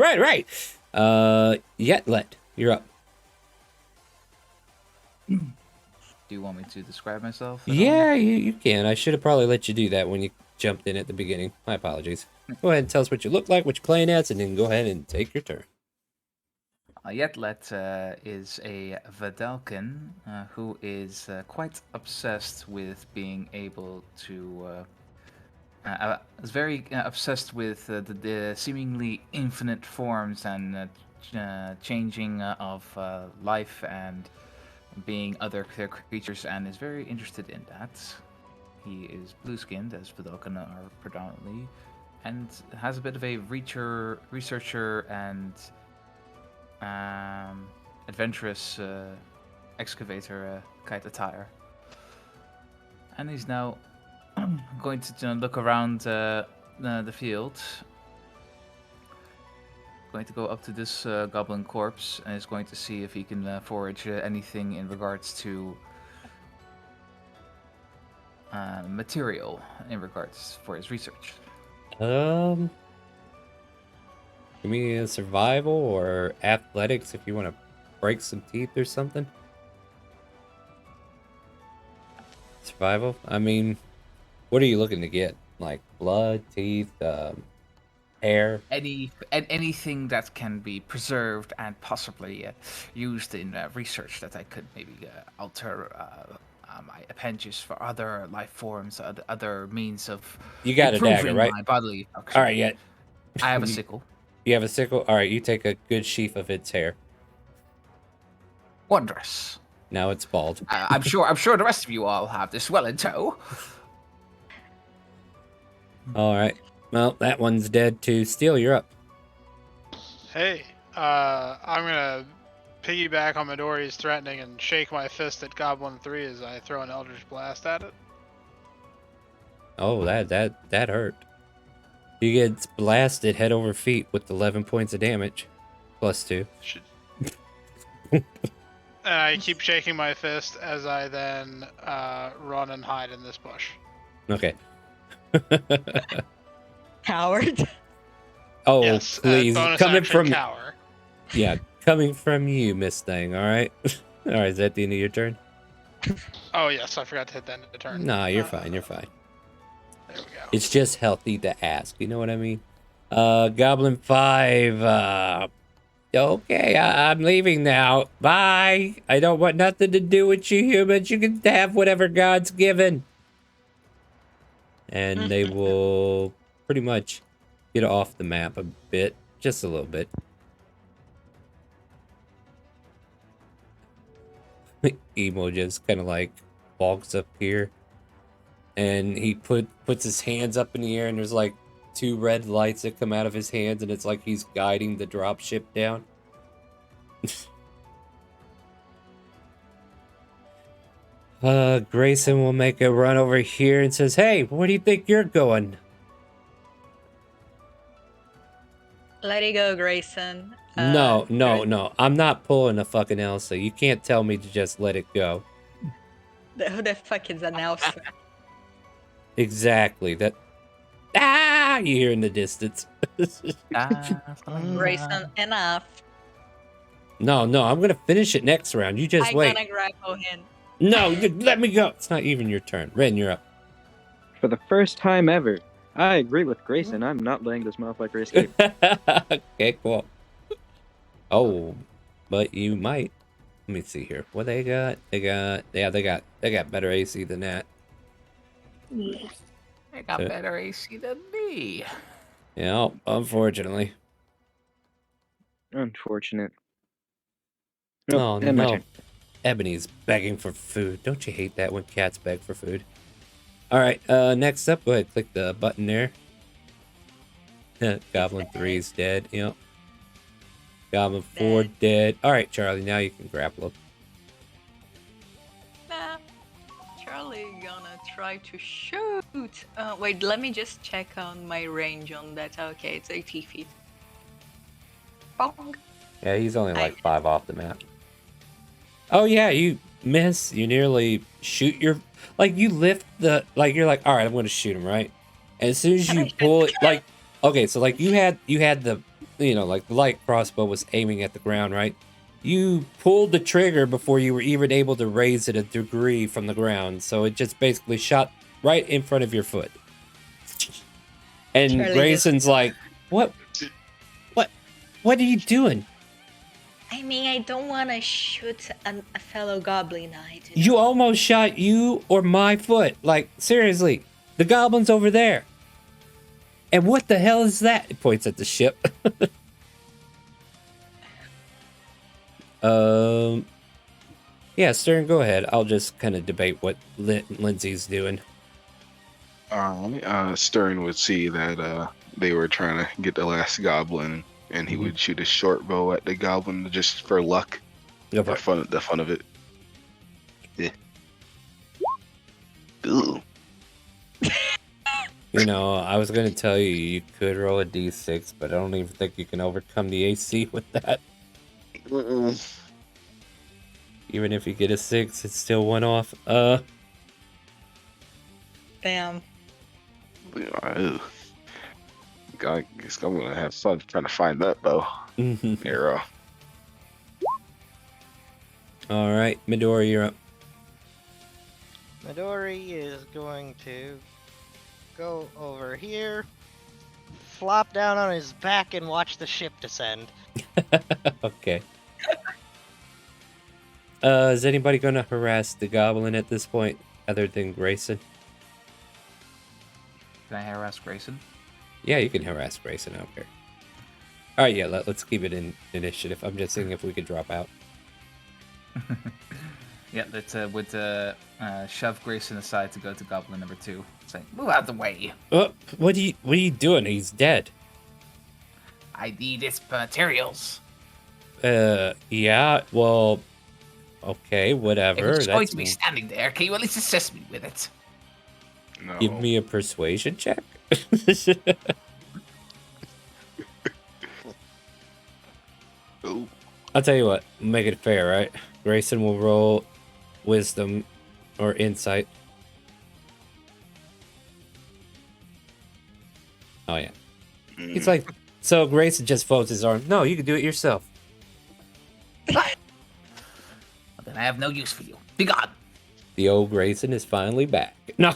Yetlet, you're up. Do you want me to describe myself? at all? Yeah, you can. I should have probably let you do that when you jumped in at the beginning. My apologies. Go ahead and tell us what you look like, what you're playing as, and then go ahead and take your turn. Yetlet is a Vedalken who is quite obsessed with being able to. Is very obsessed with the seemingly infinite forms and changing of life and being other creatures, and is very interested in that. He is blue-skinned, as Vedalken are predominantly, and has a bit of a researcher and adventurous excavator kind of attire. And he's now going to look around the field. Going to go up to this goblin corpse and is going to see if he can forage anything in regards to material in regards for his research. Give me a survival or athletics if you want to break some teeth or something. Survival? I mean, what are you looking to get? Like blood, teeth, hair? Anything that can be preserved and possibly used in research that I could maybe alter my appendages for other life forms, other means of You got a dagger, improving right? my bodily function. All right, yeah. I have a sickle. You have a sickle? All right, you take a good sheaf of its hair. Wondrous. Now it's bald. I'm sure the rest of you all have this well in tow. All right. Well, that one's dead too. Steel, you're up. Hey, I'm gonna piggyback on Midori's threatening and shake my fist at Goblin 3 as I throw an Eldritch Blast at it. Oh, that hurt. You get blasted head over feet with 11 points of damage. +2. And I keep shaking my fist as I then run and hide in this bush. Okay. Coward. Oh, Yes, please. bonus Coming action from cower. Yeah, coming from you, Miss Thing, all right? All right, is that the end of your turn? Oh yes, I forgot to hit the end of the turn. Nah, you're fine, you're fine. There we go. It's just healthy to ask, you know what I mean? Goblin 5. Okay, I'm leaving now. Bye. I don't want nothing to do with you humans. You can have whatever God's given. And they will pretty much get off the map a bit. Just a little bit. Emo just kind of like walks up here. And he puts his hands up in the air, and there's like 2 red lights that come out of his hands, and it's like he's guiding the dropship down. Grayson will make a run over here and says, "Hey, where do you think you're going?" Let it go, Grayson. No. I'm not pulling a fucking Elsa. You can't tell me to just let it go. Who the fuck is an Elsa? Exactly. That. Ah! You hear in the distance. Grayson, enough. No. I'm gonna finish it next round. You just I'm wait. gonna grapple him. No, let me go. It's not even your turn. Ren, you're up. For the first time ever, I agree with Grayson. I'm not letting this motherfucker escape. Okay, cool. Oh, but you might. Let me see here. What they got? They got better AC than that. They got better AC than me. Yeah, unfortunately. Unfortunate. Oh and my no. turn. Ebony's begging for food. Don't you hate that when cats beg for food? Alright, next up, go ahead, click the button there. Goblin 3's dead, yep. Goblin 4 dead. Alright, Charlie, now you can grapple him. Nah. Charlie gonna try to shoot. Wait, let me just check on my range on that. Okay, it's 80 feet. Bonk. Yeah, he's only like 5 off the map. Oh yeah, you miss. You nearly shoot your... Like, you lift the... Like, you're like, alright, I'm gonna shoot him, right? And as soon as you pull it... Like, okay, so like, you had the... You know, like, the light crossbow was aiming at the ground, right? You pulled the trigger before you were even able to raise it a degree from the ground. So it just basically shot right in front of your foot. And Charlie Grayson's like, What are you doing? I mean, I don't want to shoot a fellow goblin knight. You almost shot you or my foot. Like, seriously, the goblin's over there. And what the hell is that? It points at the ship. Yeah, Stern, go ahead. I'll just kind of debate what Lindsay's doing. Stern would see that they were trying to get the last goblin, and he would shoot a short bow at the goblin just for luck. Go The for it. fun of it. Yeah. Ooh. You know, I was going to tell you you could roll a d6, but I don't even think you can overcome the AC with that. Even if you get a 6, it's still 1 off. Damn. Ew. I guess I'm gonna have fun trying to find that bow. Arrow. All right, Midori, you're up. Midori is going to go over here, flop down on his back, and watch the ship descend. Okay. Is anybody gonna harass the goblin at this point, other than Grayson? Can I harass Grayson? Yeah, you can harass Grayson. I don't care. All right, yeah, let's keep it in initiative. I'm just seeing if we could drop out. Yeah, that would shove Grayson aside to go to Goblin number 2. Say, move out the way. What are you doing? He's dead. I need its materials. Yeah, well, okay, whatever. If it's going That's to be standing there, can you at least assist me with it? No. Give me a persuasion check. Ooh. I'll tell you what, make it fair, right? Grayson will roll wisdom or insight. Oh, yeah. He's like, so Grayson just folds his arm. No, you can do it yourself. Well, then I have no use for you. Be gone. The old Grayson is finally back. No.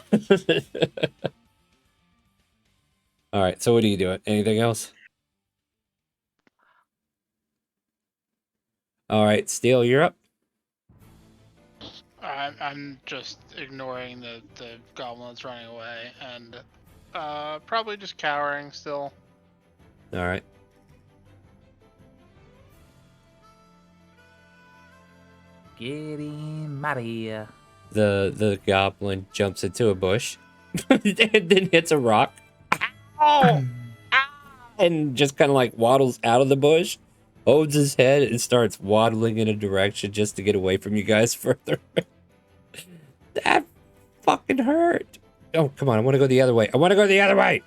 All right. So what are you doing? Anything else? All right, Steel, you're up. I'm just ignoring the goblin that's running away and probably just cowering still. All right. Getting out of here. The goblin jumps into a bush, and then hits a rock, ow! And just kind of like waddles out of the bush, holds his head, and starts waddling in a direction just to get away from you guys further. That fucking hurt. Oh, come on. I want to go the other way. I want to go the other way.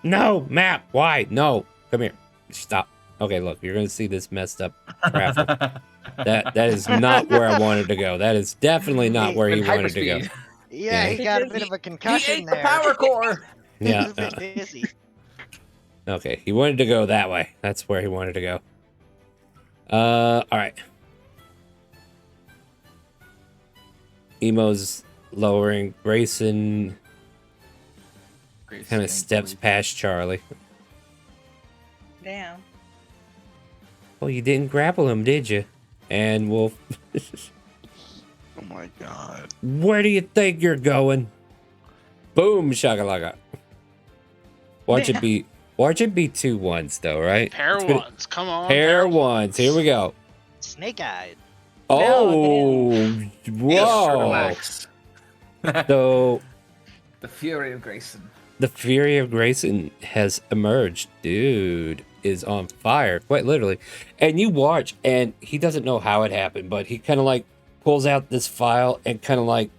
No, map. Why? No. Come here. Stop. Okay, look. You're going to see this messed up raffle. That is not where I wanted to go. That is definitely not where he With wanted to go. hyperspeed. Yeah, he He got a just- bit of a He concussion ate the there. power core. He Yeah. was a bit dizzy. Okay, he wanted to go that way. That's where he wanted to go. All right. Emo's lowering. Grayson kind of steps past Charlie. Damn. Oh, you didn't grapple him, did you? And Wolf, Oh my god. where do you think you're going? Boom, shakalaka. Watch it be 2 1s though, right? Pair It's gonna- ones, come on. Pair ones. Here we go. Snake eyed. Oh, whoa. Relax. So The Fury of Grayson. the Fury of Grayson has emerged. Dude is on fire, quite literally. And you watch, and he doesn't know how it happened, but he kind of like pulls out this file and kind of like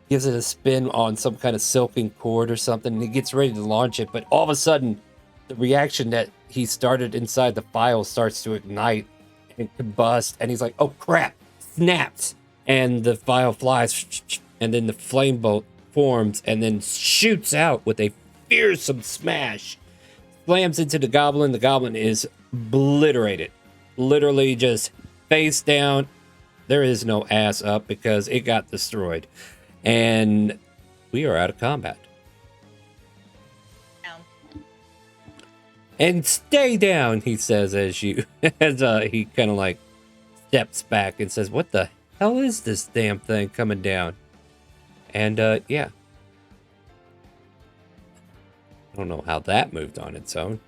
gives it a spin on some kind of silken cord or something, and he gets ready to launch it. But all of a sudden, the reaction that he started inside the file starts to ignite and combust, and he's like, oh crap, snaps. And the file flies, and then the flame bolt forms and then shoots out with a fearsome smash. Slams into the goblin. The goblin is obliterated. Literally just face down. There is no ass up because it got destroyed. And we are out of combat. Down. And stay down, he says as you as he kind of like steps back and says, what the hell is this damn thing coming down? And yeah. I don't know how that moved on its own.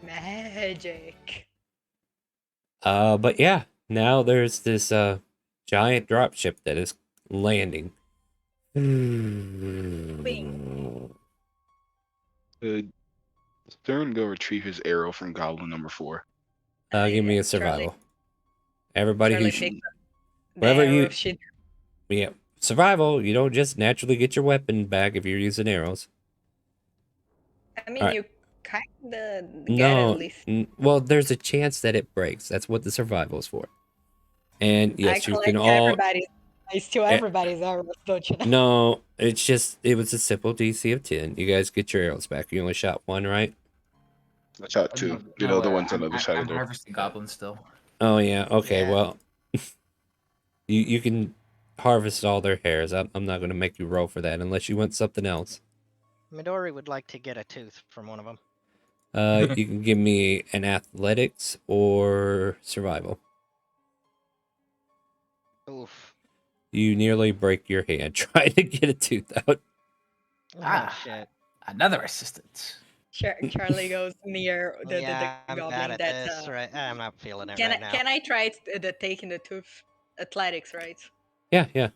Magic. But yeah, now there's this giant dropship that is landing. Stern go retrieve his arrow from goblin number 4. Give me a Charlie- survival. Everybody Charlie who takes the wherever arrow you- she- yeah, survival. You don't just naturally get your weapon back if you're using arrows. I mean, Alright. you kind of get No, at least. well, there's a chance that it breaks. That's what the survival is for. And yes, I you collect can all. everybody's. I steal everybody's arrows, don't you know? No, it's just it was a simple DC of 10. You guys get your arrows back. You only shot one, right? I shot 2. The other one's on the other side of I'm the door. harvesting goblins still. Oh yeah. Okay. Yeah. Well, you can harvest all their hairs. I'm not going to make you roll for that unless you want something else. Midori would like to get a tooth from one of them. You can give me an athletics or survival. Oof. You nearly break your hand trying to get a tooth out. Oh, Ah. shit. Another assistant. Charlie goes near the Yeah, I'm goblin bad at that. this. Right, I'm not feeling it Can right I now. can I try the taking the tooth athletics, right? Yeah, yeah.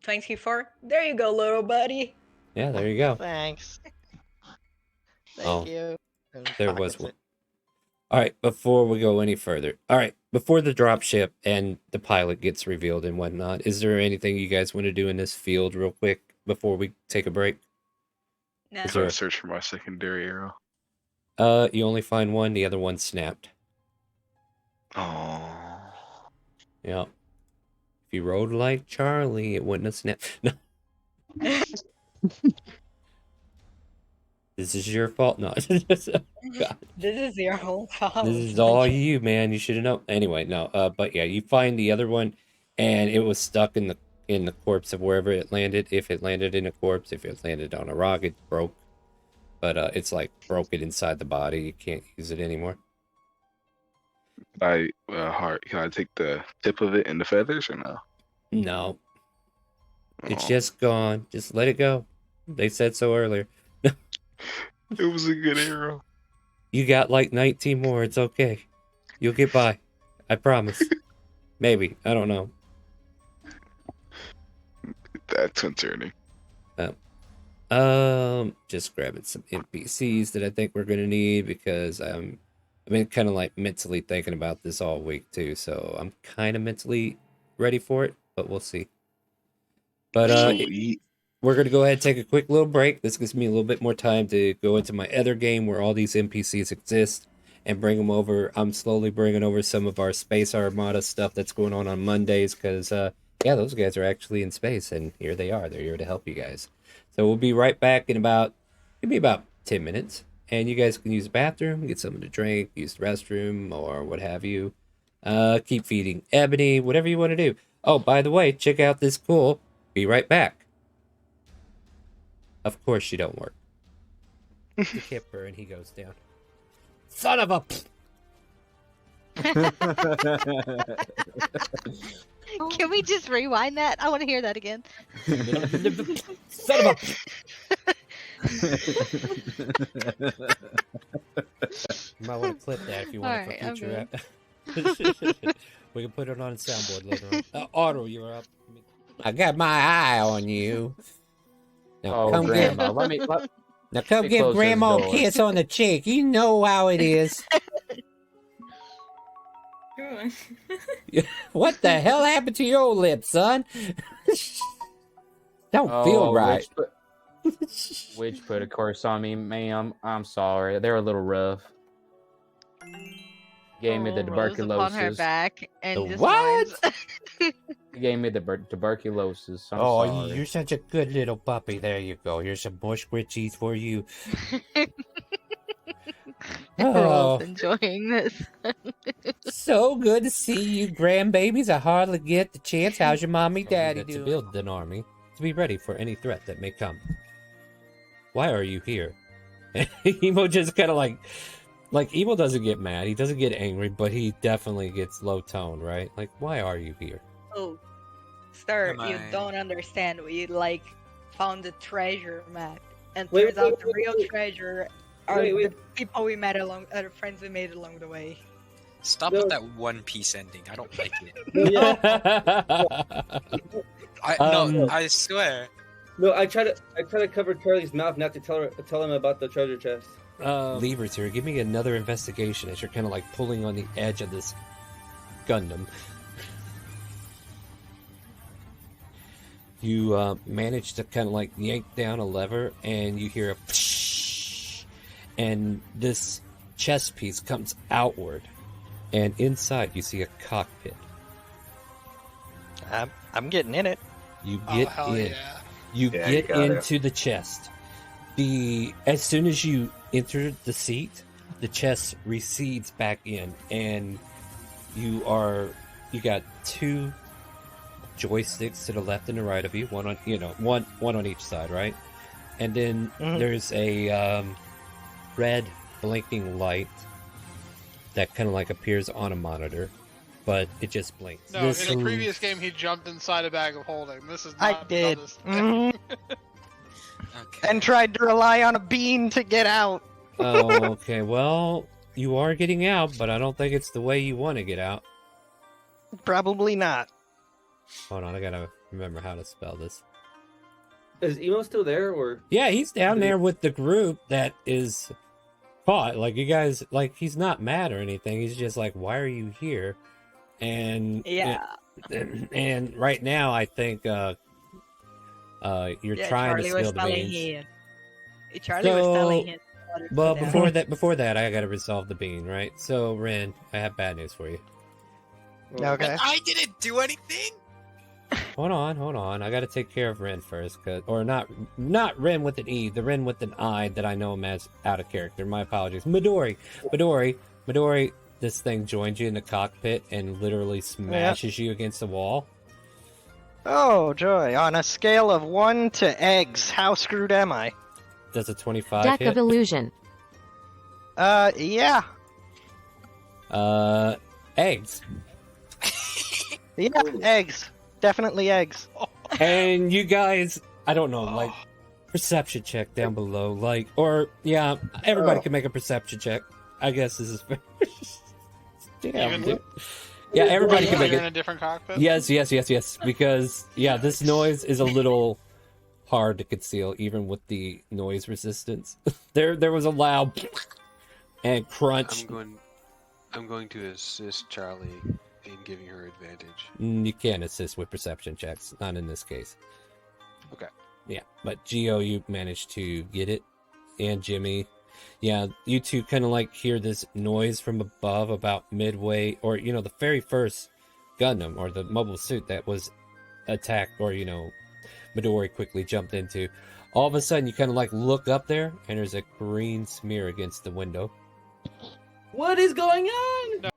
24. There you go, little buddy. Yeah, there you go. Thanks. Thank Oh, you. And there pockets was it. one. All right, before we go any further. All right, before the dropship and the pilot gets revealed and whatnot, is there anything you guys want to do in this field real quick before we take a break? No. Is So I there- search for my secondary arrow. You only find one, the other one snapped. Oh. Yeah. If you rode like Charlie, it wouldn't have snapped. No. This is your fault. No. God. This is your whole fault. This is all you, man. You should have known. Anyway, no. But yeah, you find the other one, and it was stuck in the in the corpse of wherever it landed. If it landed in a corpse, if it landed on a rock, it broke. But it's like broken inside the body. You can't use it anymore. Heart. Can I take the tip of it and the feathers or no? No, it's Oh, just gone. Just let it go. They said so earlier. it was a good arrow. You got like 19 more. It's okay. You'll get by. I promise. Maybe. I don't know. That's concerning. Just grabbing some NPCs that I think we're gonna need because I've been kind of like mentally thinking about this all week too, so I'm kind of mentally ready for it, but we'll see. But Sweet. we're gonna go ahead and take a quick little break. This gives me a little bit more time to go into my other game where all these NPCs exist and bring them over. I'm slowly bringing over some of our Space Armada stuff that's going on Mondays because yeah, those guys are actually in space and here they are. They're here to help you guys. So we'll be right back in about 10 minutes. And you guys can use the bathroom, get something to drink, use the restroom, or what have you. Keep feeding Ebony, whatever you want to do. Oh, by the way, check out this cool. Be right back. Of course you don't work. The kipper and he goes down. Son of a... Can we just rewind that? I want to hear that again. Son of a... You might want to clip that if you want it for future. We can put it on a soundboard later on. Otto, you're up. I got my eye on you. Now come Grandma, now come give close Grandma this a door. kiss on the cheek. You know how it is. What the hell happened to your lips, son? Don't feel right. Witch put a curse on me, ma'am. I'm sorry. They're a little rough. Gave me the Rolls upon her tuberculosis. back and The just what? whines. He gave me the tuberculosis. I'm Oh, sorry. you're such a good little puppy. There you go. Here's some bush cheese for you. Rolls Oh, enjoying this. so good to see you, grandbabies. I hardly get the chance. How's your mommy, daddy doing? To build an army, to be ready for any threat that may come. Why are you here? Emo just kind of like Emo doesn't get mad. He doesn't get angry, but he definitely gets low tone, right? Like, why are you here? Oh, sir, Am you I- don't understand. We found the treasure map, and Wait, turns out wait, the wait, real wait. treasure are Wait. the people we met the friends we made along the way. Stop No. with that One Piece ending. I don't like it. No, No, I swear. no, I try to cover Charlie's mouth not to tell him about the treasure chest. Levers here, give me another investigation as you're kind of like pulling on the edge of this Gundam. You manage to kind of like yank down a lever and you hear a psh, and this chest piece comes outward, and inside you see a cockpit. I'm getting in it. You Oh, get hell in. yeah. You Yeah, you get got it. into the chest. As soon as you enter the seat, the chest recedes back in, and you got two joysticks to the left and the right of you, one on each side, right? And then there's a red blinking light that kind of like appears on a monitor, but it just blinks. No, in a previous game, he jumped inside a bag of holding. This is not I did. this. Mhm. Okay. And tried to rely on a bean to get out. Oh, okay. Well, you are getting out, but I don't think it's the way you want to get out. Probably not. Hold on, I gotta remember how to spell this. Is Emo still there, or Yeah, he's down there with the group that is caught. Like, you guys, like, he's not mad or anything. He's just like, why are you here? And Yeah. and right now, I think you're Yeah, trying Charlie to was spill the telling beans. him. Charlie was telling him. what to Well, do. before that, I gotta resolve the bean, right? So, Ren, I have bad news for you. Okay. I didn't do anything. Hold on. I gotta take care of Ren first, not Ren with an E, the Ren with an I that I know him as out of character. My apologies. Midori. This thing joins you in the cockpit and literally smashes you against the wall. Oh, joy. On a scale of 1 to eggs, how screwed am I? Does a 25 Deck hit? of Illusion. Yeah. Eggs. Yeah, eggs. Definitely eggs. And you guys, I don't know, like, perception check down below. Like, or, yeah, everybody can make a perception check. I guess this is fair. Damn, Even dude. Yeah, everybody can though make you're in it. a different cockpit? Yes. Because, yeah, this noise is a little hard to conceal, even with the noise resistance. There was a loud and crunch. I'm going to assist Charlie in giving her advantage. You can't assist with perception checks, not in this case. Okay. Yeah, but Geo, you managed to get it, and Jimmy. Yeah, you two kind of like hear this noise from above about midway, or, you know, the very first Gundam, or the mobile suit that was attacked, or, you know, Midori quickly jumped into. All of a sudden, you kind of like look up there, and there's a green smear against the window. What is going on? No.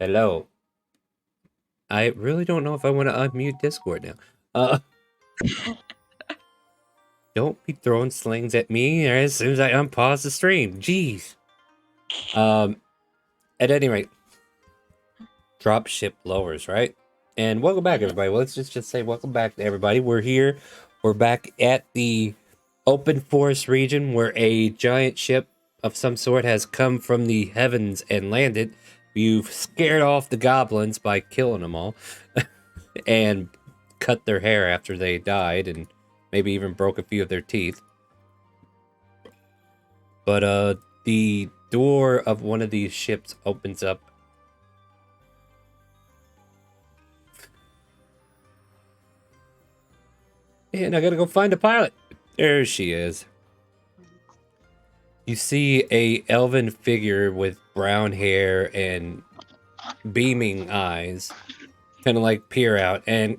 Hello. I really don't know if I want to unmute Discord now. Don't be throwing slings at me as soon as I unpause the stream. Jeez. At any rate, dropship lowers, right? And welcome back, everybody. Well, let's just say welcome back to everybody. We're here. We're back at the open forest region where a giant ship of some sort has come from the heavens and landed. You've scared off the goblins by killing them all and cut their hair after they died and maybe even broke a few of their teeth. But the door of one of these ships opens up. And I gotta go find a pilot. There she is. You see a elven figure with brown hair and beaming eyes kind of like peer out, and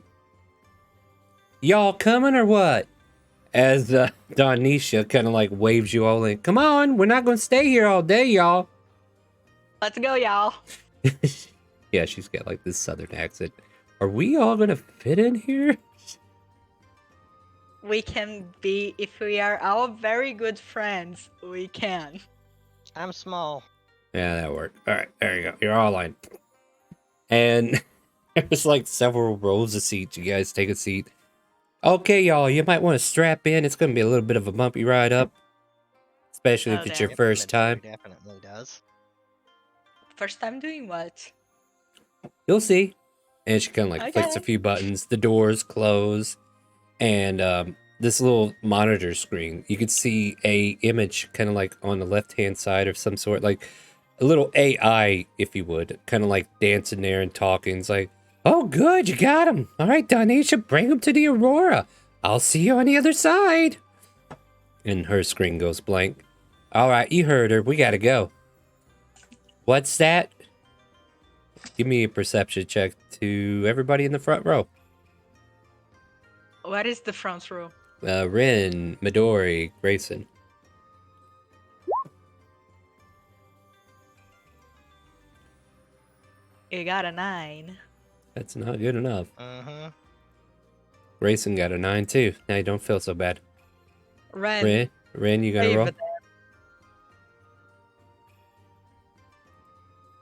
y'all coming or what? As Donisha kind of like waves you all in. Come on, we're not gonna stay here all day, y'all. Let's go, y'all. Yeah, she's got like this southern accent. Are we all gonna fit in here? We can be, if we are all very good friends, we can. I'm small. Yeah, that worked. All right, there you go. You're all lined. And there's like several rows of seats. You guys take a seat. Okay, y'all, you might want to strap in. It's going to be a little bit of a bumpy ride up. Especially if it's your first time. Definitely does. First time doing what? You'll see. And she kind of like flicks a few buttons. The doors close. And this little monitor screen, you could see a image kind of like on the left-hand side of some sort. Like a little AI, if you would. Kind of like dancing there and talking. It's like, oh, good, you got him. All right, Donisha, bring him to the Aurora. I'll see you on the other side. And her screen goes blank. All right, you heard her. We gotta go. What's that? Give me a perception check to everybody in the front row. What is the front row? Rin, Midori, Grayson. You got a 9. That's not good enough. Uh-huh. Grayson got a 9 too. Now you don't feel so bad. Ren, you gonna roll?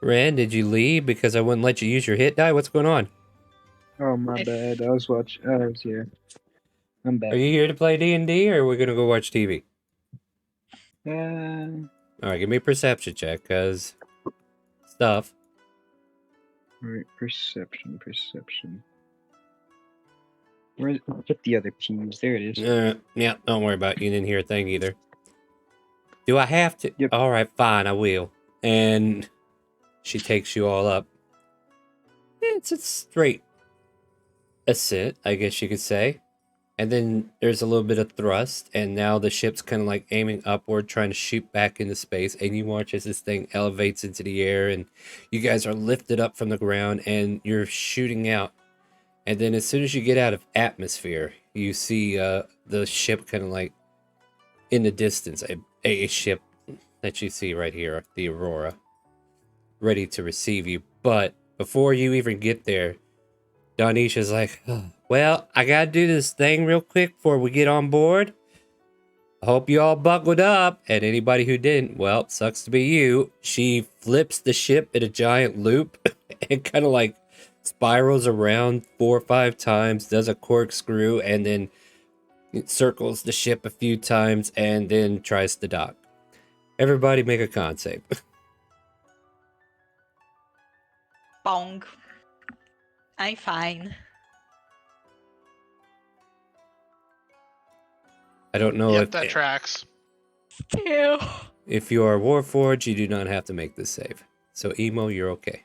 Ren, did you leave because I wouldn't let you use your hit die? What's going on? Oh, my bad. I was here. I'm back. Are you here to play D&D or are we gonna go watch TV? Alright, give me a perception check, cause stuff. Alright, perception. Get the other keys. There it is. Yeah, don't worry about it. You didn't hear a thing either. Do I have to? Yep. Alright, fine, I will. And she takes you all up. It's a straight ascent, I guess you could say. And then there's a little bit of thrust, and now the ship's kind of like aiming upward, trying to shoot back into space. And you watch as this thing elevates into the air, and you guys are lifted up from the ground, and you're shooting out. And then as soon as you get out of atmosphere, you see the ship kind of like in the distance, a ship that you see right here, the Aurora, ready to receive you. But before you even get there, Donisha's like, oh, well, I gotta do this thing real quick before we get on board. I hope you all buckled up. And anybody who didn't, well, sucks to be you. She flips the ship in a giant loop and kind of like spirals around 4 or 5 times, does a corkscrew, and then it circles the ship a few times and then tries to dock. Everybody make a con save. Bong. I'm fine. I don't know Yep, if that tracks. Still. If you are Warforged, you do not have to make this save. So Emo, you're okay.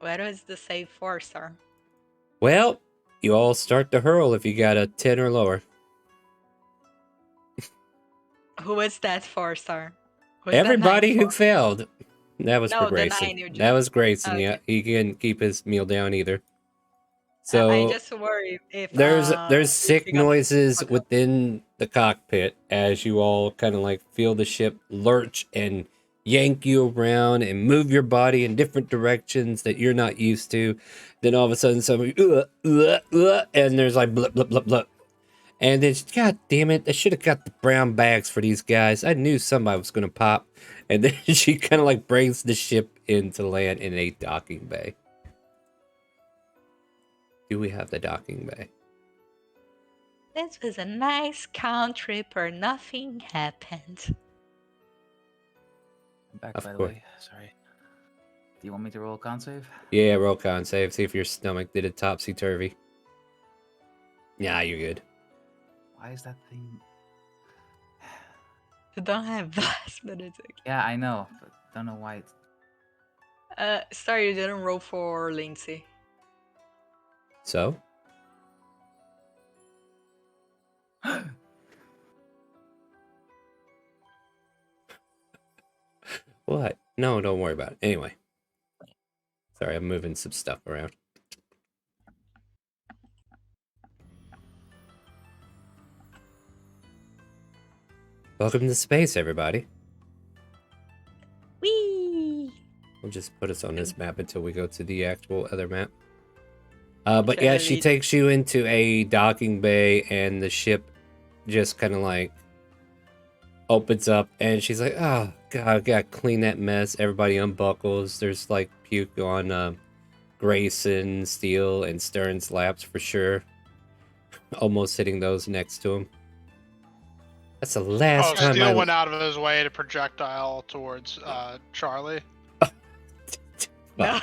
Where is the save for, sir? Well, you all start to hurl if you got a 10 or lower. Who is that for, sir? Everybody who failed. That was No, for the 9 Grayson. you That was Grayson, okay. yeah. He couldn't keep his meal down either. I So just worry if there's if sick you're gonna noises fuck up. within the cockpit as you all kind of like feel the ship lurch and yank you around and move your body in different directions that you're not used to. Then all of a sudden somebody and there's like blip blip blip blip. And then, God damn it, I should have got the brown bags for these guys. I knew somebody was gonna pop. And then she kind of like brings the ship into land in a docking bay. Do we have the docking bay? This was a nice country where nothing happened. I'm back, Of by the course. way. Sorry. Do you want me to roll con save? Yeah, roll con save. See if your stomach did a topsy-turvy. Yeah, you're good. Why is that thing... You don't have last minute. Yeah, I know, but don't know why it's... Sorry, you didn't roll for Lindsay. So? What? No, don't worry about it. Anyway. Sorry, I'm moving some stuff around. Welcome to space, everybody. Whee! We'll just put us on this map until we go to the actual other map. But yeah, she Charlie. takes you into a docking bay and the ship just kind of like opens up and she's like, oh god, I gotta clean that mess. Everybody unbuckles. There's like puke on Grayson, Steele, and Stern's laps for sure. Almost hitting those next to him. That's the last time Steele I went out of his way to projectile towards Charlie. Well,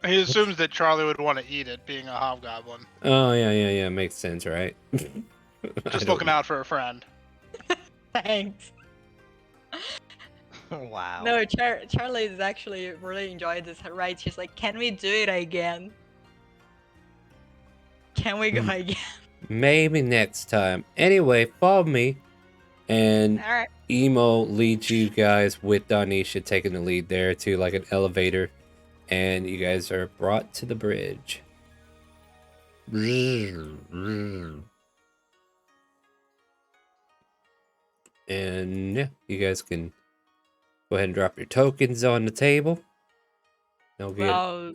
He assumes that Charlie would want to eat it, being a hobgoblin. oh yeah, makes sense, right? Just looking out for a friend. Thanks. Wow. No, Charlie is actually really enjoyed this ride. She's like, can we do it again? Can we go again? Maybe next time. Anyway, follow me, and Alright. Emo leads you guys with Donisha taking the lead there to like an elevator, and you guys are brought to the bridge. And yeah, you guys can go ahead and drop your tokens on the table. They'll get Well,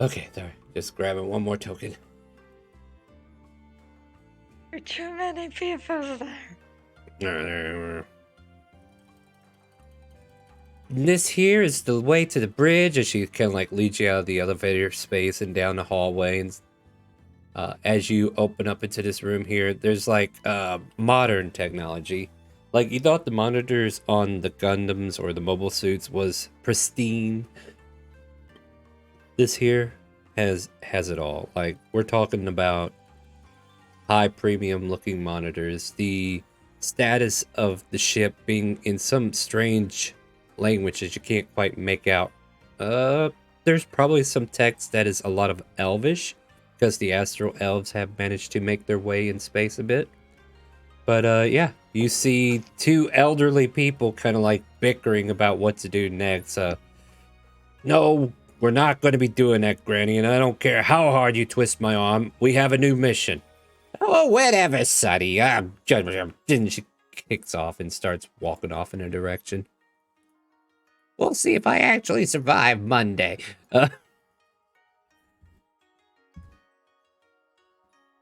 okay, there. Just grabbing one more token. there are too many people there. This here is the way to the bridge, as she kind of like leads you out of the elevator space and down the hallway. And as you open up into this room here, there's like modern technology. Like you thought the monitors on the Gundams or the mobile suits was pristine. This here has it all. Like we're talking about high premium looking monitors. The status of the ship being in some strange language that you can't quite make out. There's probably some text that is a lot of Elvish, because the Astral Elves have managed to make their way in space a bit. But yeah, you see two elderly people kind of like bickering about what to do next. No, we're not going to be doing that, Granny, and I don't care how hard you twist my arm. We have a new mission. Oh, whatever, Sonny. Then she kicks off and starts walking off in a direction. We'll see if I actually survive Monday.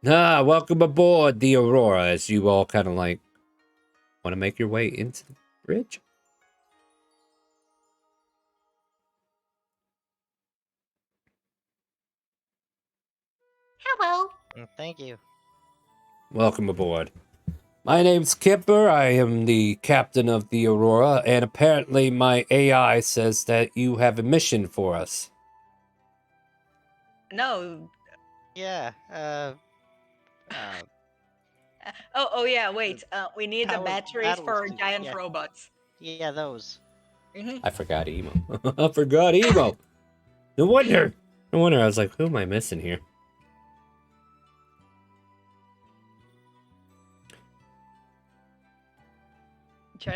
Welcome aboard the Aurora, as you all kind of like want to make your way into the bridge. Hello. Thank you. Welcome aboard. My name's Kipper. I am the captain of the Aurora, and apparently my AI says that you have a mission for us. No, Yeah. Oh yeah. Wait. We need the batteries for suit, giant yeah. robots. Yeah, those. I forgot emo. I forgot emo. No wonder. No wonder. I was like, who am I missing here?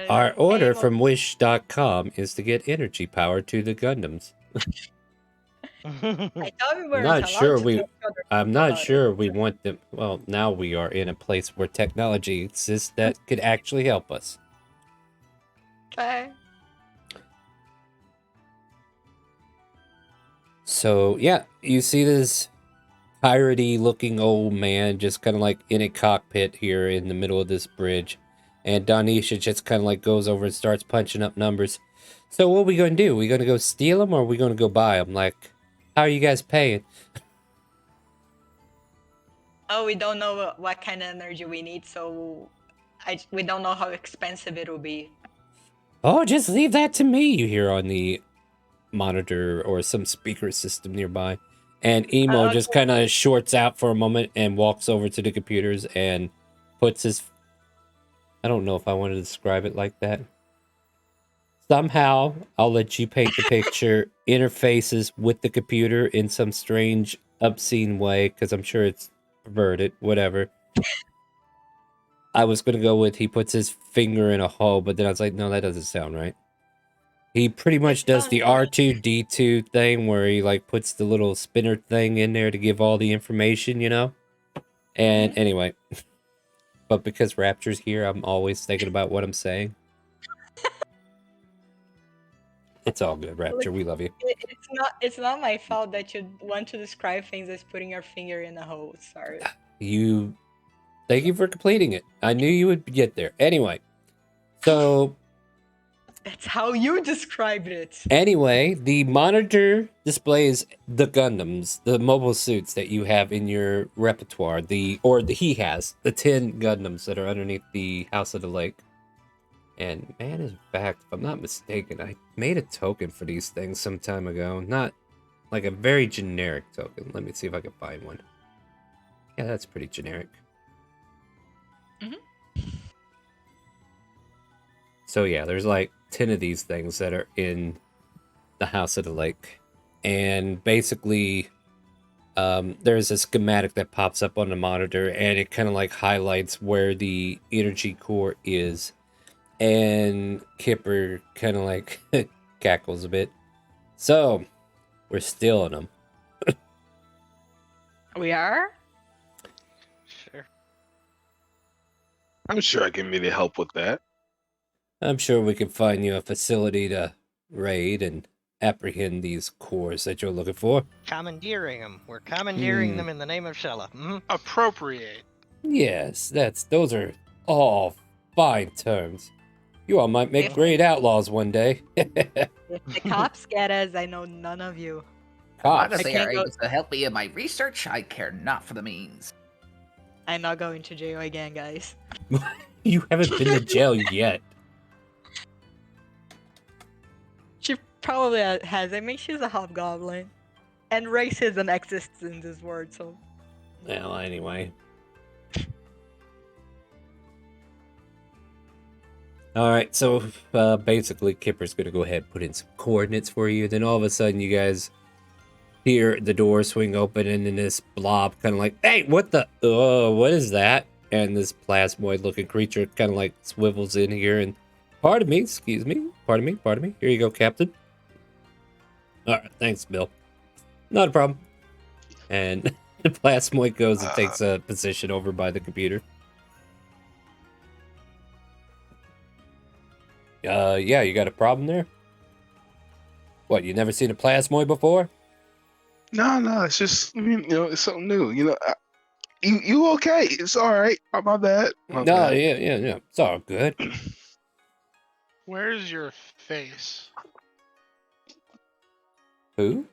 Our order from Wish.com is to get energy power to the Gundams. I thought we I'm weren't not allowed sure to tell each other I'm not about sure we want them. Well, now we are in a place where technology exists that could actually help us. Okay. So yeah, you see this piratey looking old man just kind of like in a cockpit here in the middle of this bridge, and Donisha just kind of like goes over and starts punching up numbers. So what are we gonna do? We gonna go steal them, or are we gonna go buy them? Like, how are you guys paying? Oh, we don't know what kind of energy we need, so we don't know how expensive it will be. Oh, just leave that to me. You hear on the monitor or some speaker system nearby. And Emo just kind of shorts out for a moment and walks over to the computers and puts his... I don't know if I want to describe it like that. Somehow, I'll let you paint the picture, interfaces with the computer in some strange, obscene way, because I'm sure it's perverted, whatever. I was going to go with he puts his finger in a hole, but then I was like, no, that doesn't sound right. He pretty much does the R2-D2 thing where he like puts the little spinner thing in there to give all the information, you know? And anyway, but because Rapture's here, I'm always thinking about what I'm saying. It's all good, Rapture. We love you. It's not my fault that you want to describe things as putting your finger in a hole. Sorry. Thank you for completing it. I knew you would get there. Anyway, so... That's how you described it. Anyway, the monitor displays the Gundams, the mobile suits that you have in your repertoire. He has the 10 Gundams that are underneath the House of the Lake. And man, in fact, if I'm not mistaken, I made a token for these things some time ago. Not like a very generic token. Let me see if I can find one. Yeah, that's pretty generic. So yeah, there's like 10 of these things that are in the House of the Lake. And basically, there's a schematic that pops up on the monitor, and it kind of like highlights where the energy core is. And Kipper kind of like cackles a bit. So, we're stealing them. We are? Sure. I'm sure I can maybe help with that. I'm sure we can find you a facility to raid and apprehend these cores that you're looking for. Commandeering them. We're commandeering them in the name of Shella. Mm-hmm. Appropriate. Yes, those are all fine terms. You all might make great outlaws one day. If the cops get us, I know none of you. Cops. As they are able to help me in my research, I care not for the means. I'm not going to jail again, guys. You haven't been to jail yet. She probably has. I mean, she's a hobgoblin. And racism exists in this world, so... Well, anyway. Alright, so basically Kipper's gonna go ahead and put in some coordinates for you. Then all of a sudden you guys hear the door swing open and then this blob kind of like, hey, what the... what is that? And this plasmoid-looking creature kind of like swivels in here and... Pardon me, excuse me. Pardon me. Here you go, Captain. Alright, thanks, Bill. Not a problem. And the plasmoid goes and takes a position over by the computer. Yeah, you got a problem there? What, you never seen a plasmoid before? No, it's just, it's something new. You okay? It's all right. My bad. My bad. Yeah. It's all good. Where's your face? Who?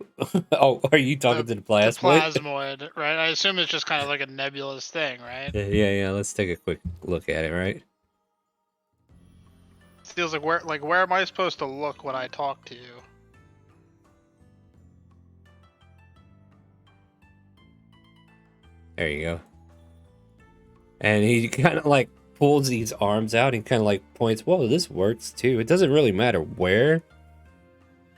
Oh, are you talking to the plasmoid? The plasmoid, right? I assume it's just kind of like a nebulous thing, right? Yeah. Let's take a quick look at it, right? Feels like where am I supposed to look when I talk to you? There you go. And he kind of like pulls these arms out and kind of like points, whoa, this works too. It doesn't really matter where,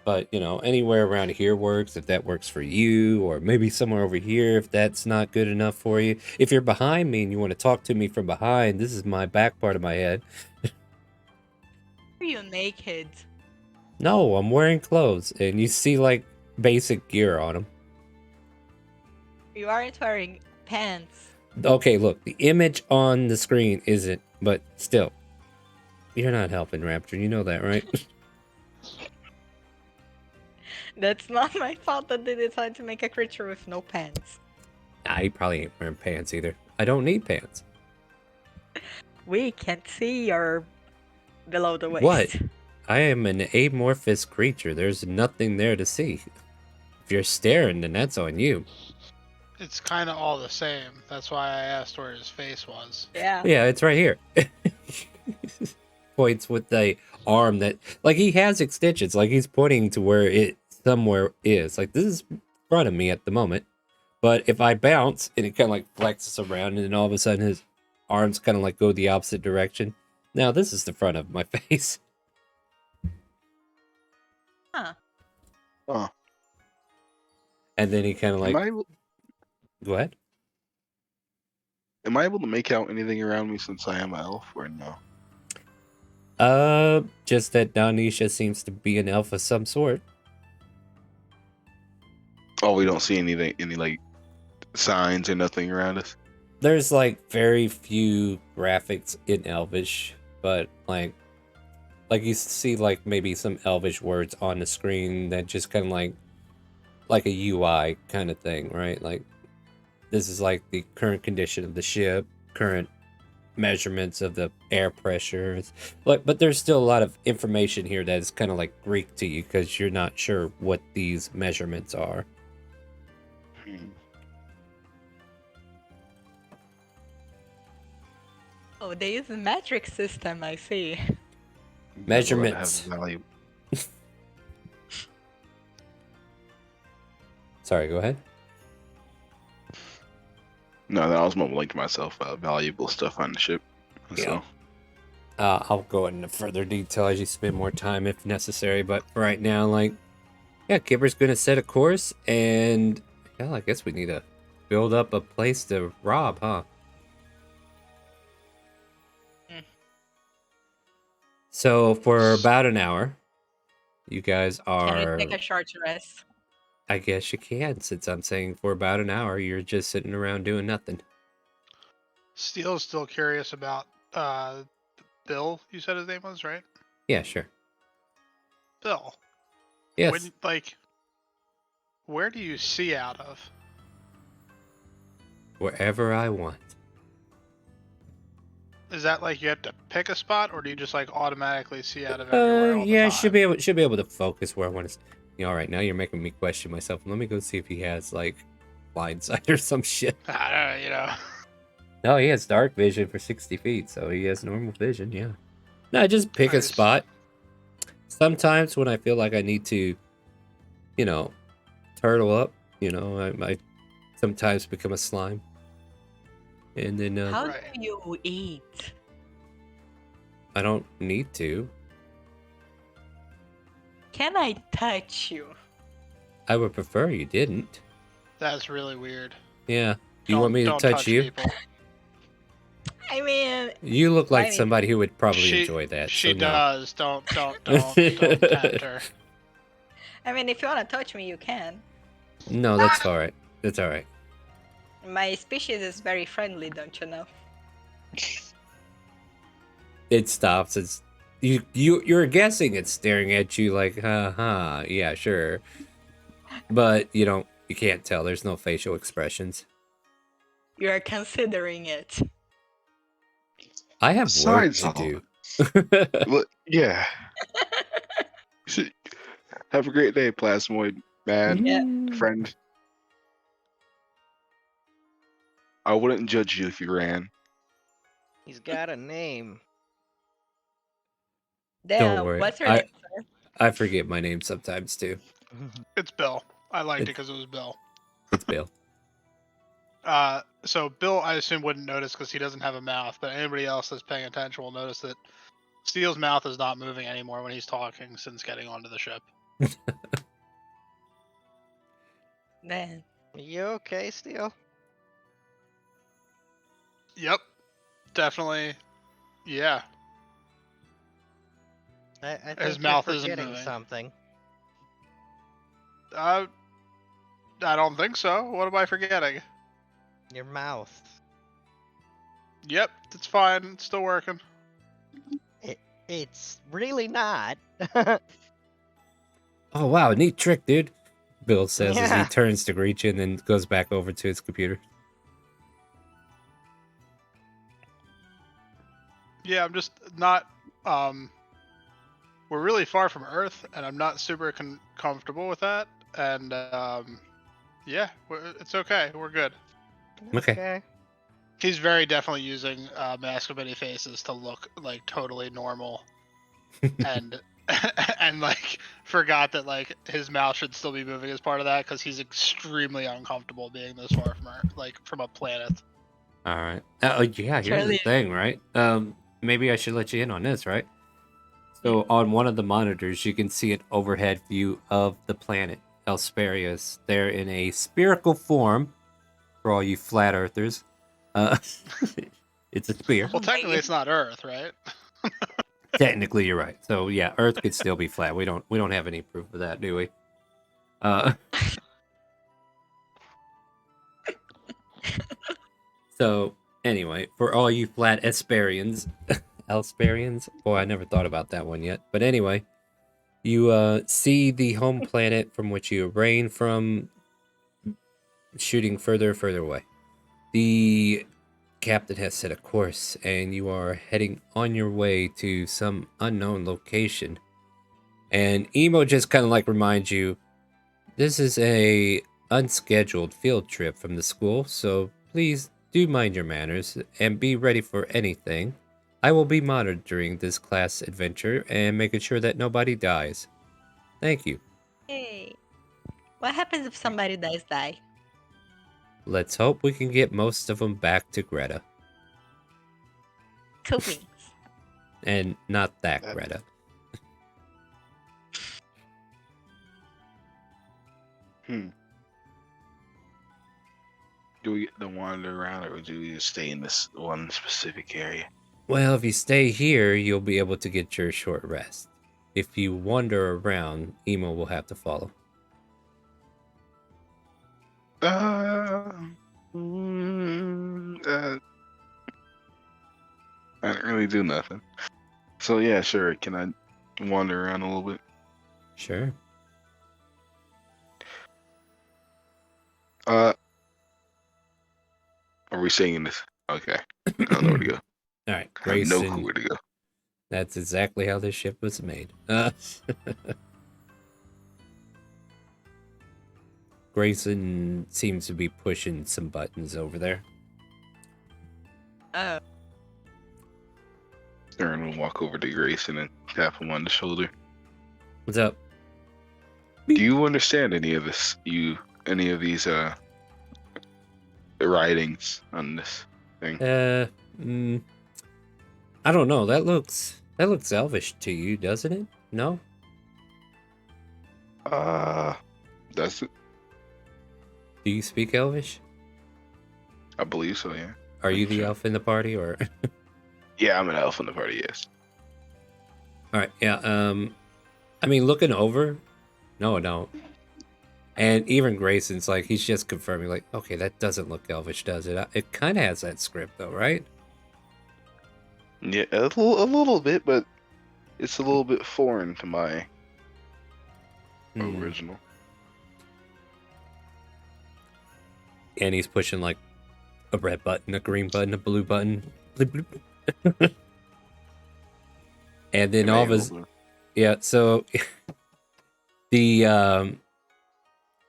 but you know, anywhere around here works if that works for you, or maybe somewhere over here if that's not good enough for you. If you're behind me and you want to talk to me from behind, this is my back part of my head. Are you naked? No, I'm wearing clothes, and you see like basic gear on them. You aren't wearing pants. Okay, look, the image on the screen isn't, but still. You're not helping, Raptor. You know that, right? That's not my fault that they decided to make a creature with no pants. He probably ain't wearing pants either. I don't need pants. We can't see your below the waist. What? I am an amorphous creature. There's nothing there to see. If you're staring, then that's on you. It's kind of all the same. That's why I asked where his face was. Yeah. Yeah, it's right here. Points with the arm that, like, he has extensions. Like, he's pointing to where it somewhere is. Like, this is in front of me at the moment. But if I bounce, and it kind of like flexes around, and then all of a sudden his arms kind of like go the opposite direction. Now, this is the front of my face. Huh. Oh. And then he kind of like... Go ahead. Am I able to make out anything around me since I am an elf, or no? Just that Donisha seems to be an elf of some sort. Oh, we don't see anything, any like signs or nothing around us. There's like very few graphics in Elvish, but like you see like maybe some Elvish words on the screen that just kind of like a UI kind of thing, right? Like this is like the current condition of the ship, current measurements of the air pressure. But there's still a lot of information here that is kind of like Greek to you because you're not sure what these measurements are. Oh, they use a metric system, I see. Measurements. Sorry, go ahead. No, that was more like myself. Valuable stuff on the ship. Yeah. So. I'll go into further detail as you spend more time if necessary. But for right now, like, yeah, Kipper's gonna set a course, and yeah, I guess we need to build up a place to rob, huh? So for about an hour, you guys are... Can you take a short rest? I guess you can, since I'm saying for about an hour, you're just sitting around doing nothing. Steele's still curious about Bill, you said his name was, right? Yeah, sure. Bill. Yes. Where do you see out of? Wherever I want. Is that like you have to pick a spot, or do you just like automatically see out of everywhere all the Yeah, time? should be able to focus where I want to. All right, now you're making me question myself. Let me go see if he has like blind sight or some shit. I don't know, you know. No, he has dark vision for 60 feet, so he has normal vision. Yeah. No, just pick a spot. Sometimes when I feel like I need to, you know, turtle up, you know, I sometimes become a slime. And then how do you eat? I don't need to. Can I touch you? I would prefer you didn't. That's really weird. Yeah. Do you want me to touch you? People. I mean, you look like somebody who would probably enjoy that. She so does. No. Don't tempt her. I mean, if you want to touch me, you can. No, that's all right. That's all right. My species is very friendly, don't you know? It stops. It's you're guessing it's staring at you like, haha, yeah, sure. But you can't tell. There's no facial expressions. You're considering it. I have work to do. Look, yeah. Have a great day, Plasmoid man, friend. I wouldn't judge you if you ran. He's got a name. Damn, Don't worry. what's your name, sir? I forget my name sometimes too. It's Bill. I liked it because it was Bill. It's Bill. So Bill, I assume, wouldn't notice because he doesn't have a mouth, but anybody else that's paying attention will notice that Steel's mouth is not moving anymore when he's talking since getting onto the ship. Man. You okay, Steel? Yep, definitely. Yeah. I think His you're mouth isn't forgetting moving. something. I don't think so. What am I forgetting? Your mouth. Yep, it's fine. It's still working. It's really not. Oh wow, neat trick, dude. Bill says as he Yeah. turns to greet you and then goes back over to his computer. Yeah, I'm just not. We're really far from Earth, and I'm not super comfortable with that. And yeah, it's okay. We're good. Okay. He's very definitely using Mask of Many Faces to look like totally normal, and and like forgot that like his mouth should still be moving as part of that because he's extremely uncomfortable being this far from Earth, like from a planet. All right. Oh yeah, here's the Charlie. thing, right? Maybe I should let you in on this, right? So on one of the monitors, you can see an overhead view of the planet Elsperius. They're in a spherical form for all you flat earthers. It's a spear. Well, technically, it's not Earth, right? Technically, you're right. So yeah, Earth could still be flat. We don't have any proof of that, do we? So anyway, for all you flat Esperians, Elsperians, boy, I never thought about that one yet. But anyway, you see the home planet from which you reign from, shooting further and further away. The captain has set a course, and you are heading on your way to some unknown location. And Emo just kind of like reminds you, this is a unscheduled field trip from the school, so please do mind your manners and be ready for anything. I will be monitoring this class adventure and making sure that nobody dies. Thank you. Hey. What happens if somebody die? Let's hope we can get most of them back to Greta. Cool beans. And not that Greta. Do we get to wander around, or do we just stay in this one specific area? Well, if you stay here, you'll be able to get your short rest. If you wander around, Emo will have to follow. I didn't really do nothing. So yeah, sure. Can I wander around a little bit? Sure. Are we singing this? Okay. I don't know where to go. All right, I have no Grayson. clue where to go. That's exactly how this ship was made. Grayson seems to be pushing some buttons over there. Oh. Aaron will walk over to Grayson and tap him on the shoulder. What's up? Do you understand any of this? Any of these writings on this thing? I don't know. That looks Elvish to you, doesn't it? No? Does it? Do you speak Elvish? I believe so, yeah. Are you the elf in the party, or? Yeah, I'm an elf in the party, yes. Alright, yeah, I mean, looking over, no, I don't. And even Grayson's like, he's just confirming, like, okay, that doesn't look Elvish, does it? It kind of has that script, though, right? Yeah, a little bit, but it's a little bit foreign to my original. And he's pushing, like, a red button, a green button, a blue button. Bloop, bloop. And then all of his... Yeah, so... the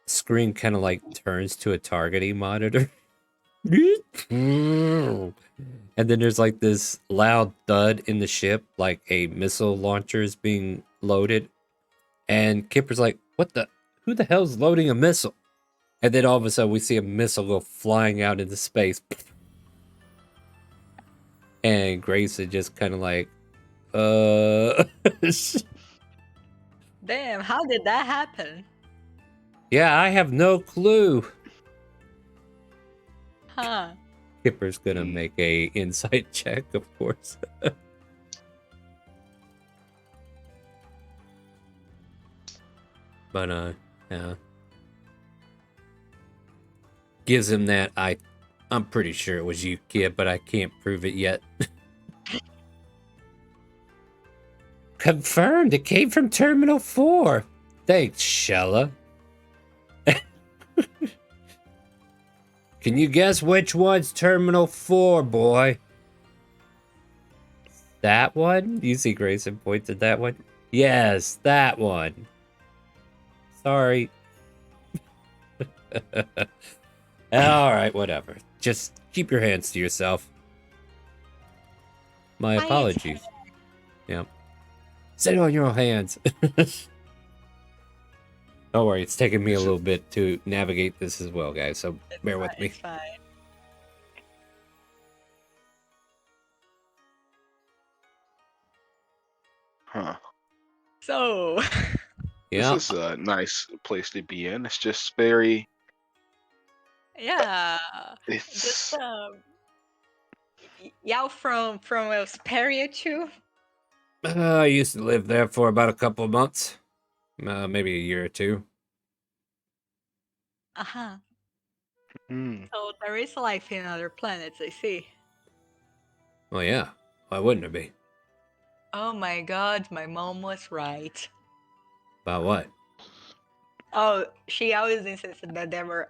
screen kind of, like, turns to a targeting monitor. And then there's, like, this loud thud in the ship, like a missile launcher is being loaded. And Kipper's like, what the... Who the hell's loading a missile? And then all of a sudden we see a missile go flying out into space. And Grayson just kind of like, Damn, how did that happen? yeah, I have no clue. Huh. Kipper's gonna make a insight check, of course. But yeah. Gives him that I'm pretty sure it was you, kid, but I can't prove it yet. Confirmed, it came from Terminal 4. Thanks, Shella. Can you guess which one's Terminal 4, boy? That one? You see Grayson points at that one? Yes, that one. Sorry. Alright, whatever. Just keep your hands to yourself. My apologies. Yep. Sit on your hands. Don't worry, it's taking me a little bit to navigate this as well, guys, so bear with me. It's fine. Huh. So, yeah. This is a nice place to be in. It's just very. yeah, It's just y'all from Elsperia too? I used to live there for about a couple of months. Maybe a year or two. Uh-huh. Mm. So there is life in other planets, I see. Well, yeah. Why wouldn't it be? Oh my god, my mom was right. About what? Oh, she always insisted that there were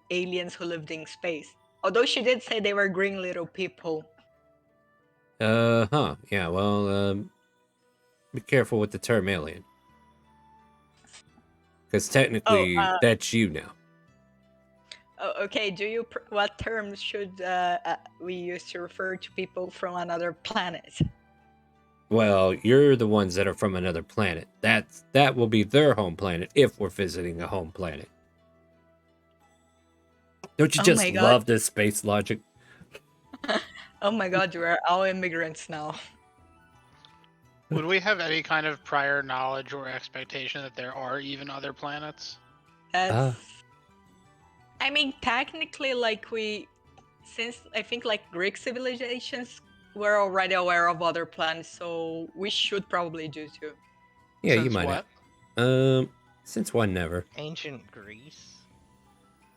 aliens who lived in space. Although she did say they were green little people. Huh. Yeah, well, be careful with the term alien. Because technically, that's you now. Oh, okay, what terms should we use to refer to people from another planet? Well, you're the ones that are from another planet. That will be their home planet if we're visiting a home planet. Don't you just love this space logic? Oh my god, you are all immigrants now. Would we have any kind of prior knowledge or expectation that there are even other planets? That's... I mean, technically, since I think like Greek civilizations were already aware of other planets, so we should probably do too. Yeah, Since you might what? have. Since when never. Ancient Greece.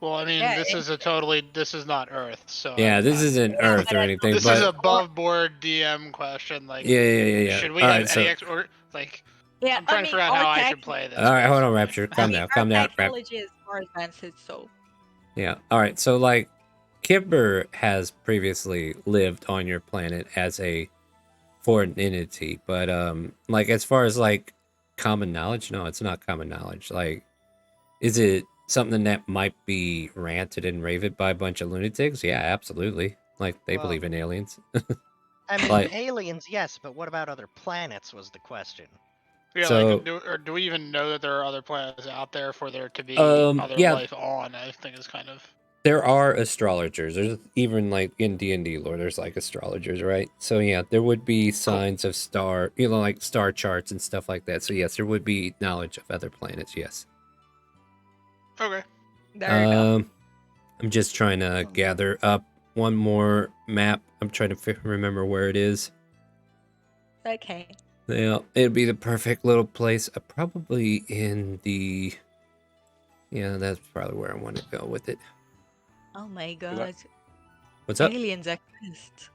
Well, I mean, Yeah, this is not Earth, so Yeah, this isn't Earth or anything. This but... is above board DM question. Like, yeah. Should we All have right, any or like? Yeah, I'm trying to figure out how I should play this. All right, hold on, Rapture. Calm down. Our technology is more advanced, so. Yeah. All right. So, like, Kipper has previously lived on your planet as a foreign entity, but like as far as like common knowledge, no, it's not common knowledge. Like, is it something that might be ranted and raved by a bunch of lunatics? Yeah, absolutely. Like, they believe in aliens. I mean, Like- aliens, yes, but what about other planets was the question. Yeah, So- like, do we even know that there are other planets out there for there to be other yeah. life on? I think is kind of. There are astrologers. There's even like in D&D lore, there's like astrologers, right? So yeah, there would be signs of like star charts and stuff like that. So yes, there would be knowledge of other planets. Yes. Okay. There you go. I'm just trying to gather up one more map. I'm trying to remember where it is. Okay. Yeah, it'd be the perfect little place. Probably in the. Yeah, that's probably where I want to go with it. Oh my god. What's up? Aliens exist.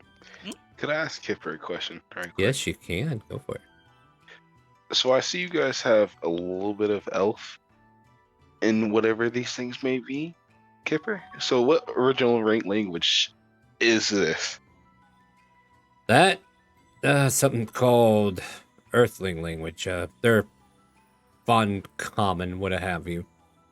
Could I ask Kipper a question? Yes, you can. Go for it. So I see you guys have a little bit of elf in whatever these things may be, Kipper. So what original language is this? That something called Earthling language. They're fun, common, what have you.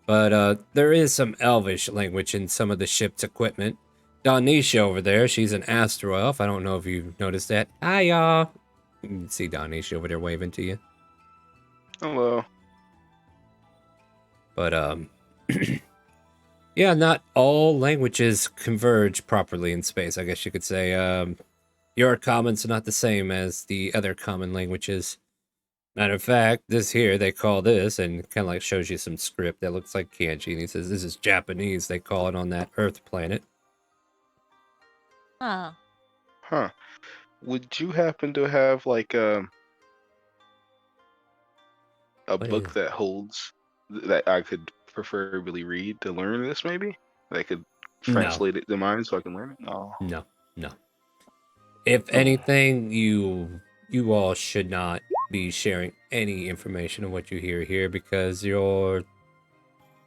But there is some Elvish language in some of the ship's equipment. Donisha over there, she's an Astro Elf. I don't know if you noticed that. Hi, y'all. You can see Donisha over there waving to you. Hello. But Yeah, not all languages converge properly in space, I guess you could say. Your common's not the same as the other common languages. Matter of fact, this here, they call this, and kind of like shows you some script that looks like kanji, and he says this is Japanese, they call it on that Earth planet. Huh. Huh. Would you happen to have like a What book is- that holds that I could preferably read to learn this? Maybe that could No, translate it to mine so I can learn it. No. no, no. If anything, you all should not be sharing any information of what you hear here because your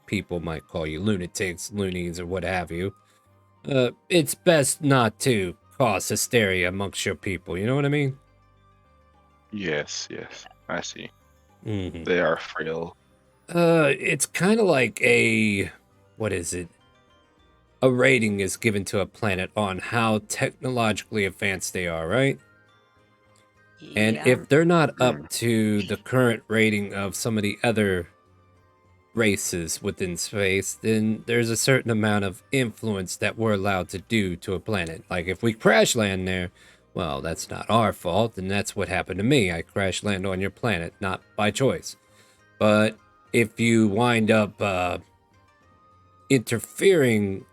people might call you lunatics, loonies, or what have you. It's best not to cause hysteria amongst your people, you know what I mean? Yes, yes, I see. Mm-hmm. They are frail. It's kind of like what is it? A rating is given to a planet on how technologically advanced they are, right? And Yeah. if they're not up to the current rating of some of the other races within space, then there's a certain amount of influence that we're allowed to do to a planet. Like if we crash land there, well, that's not our fault, and that's what happened to me. I crash land on your planet, not by choice. But if you wind up interfering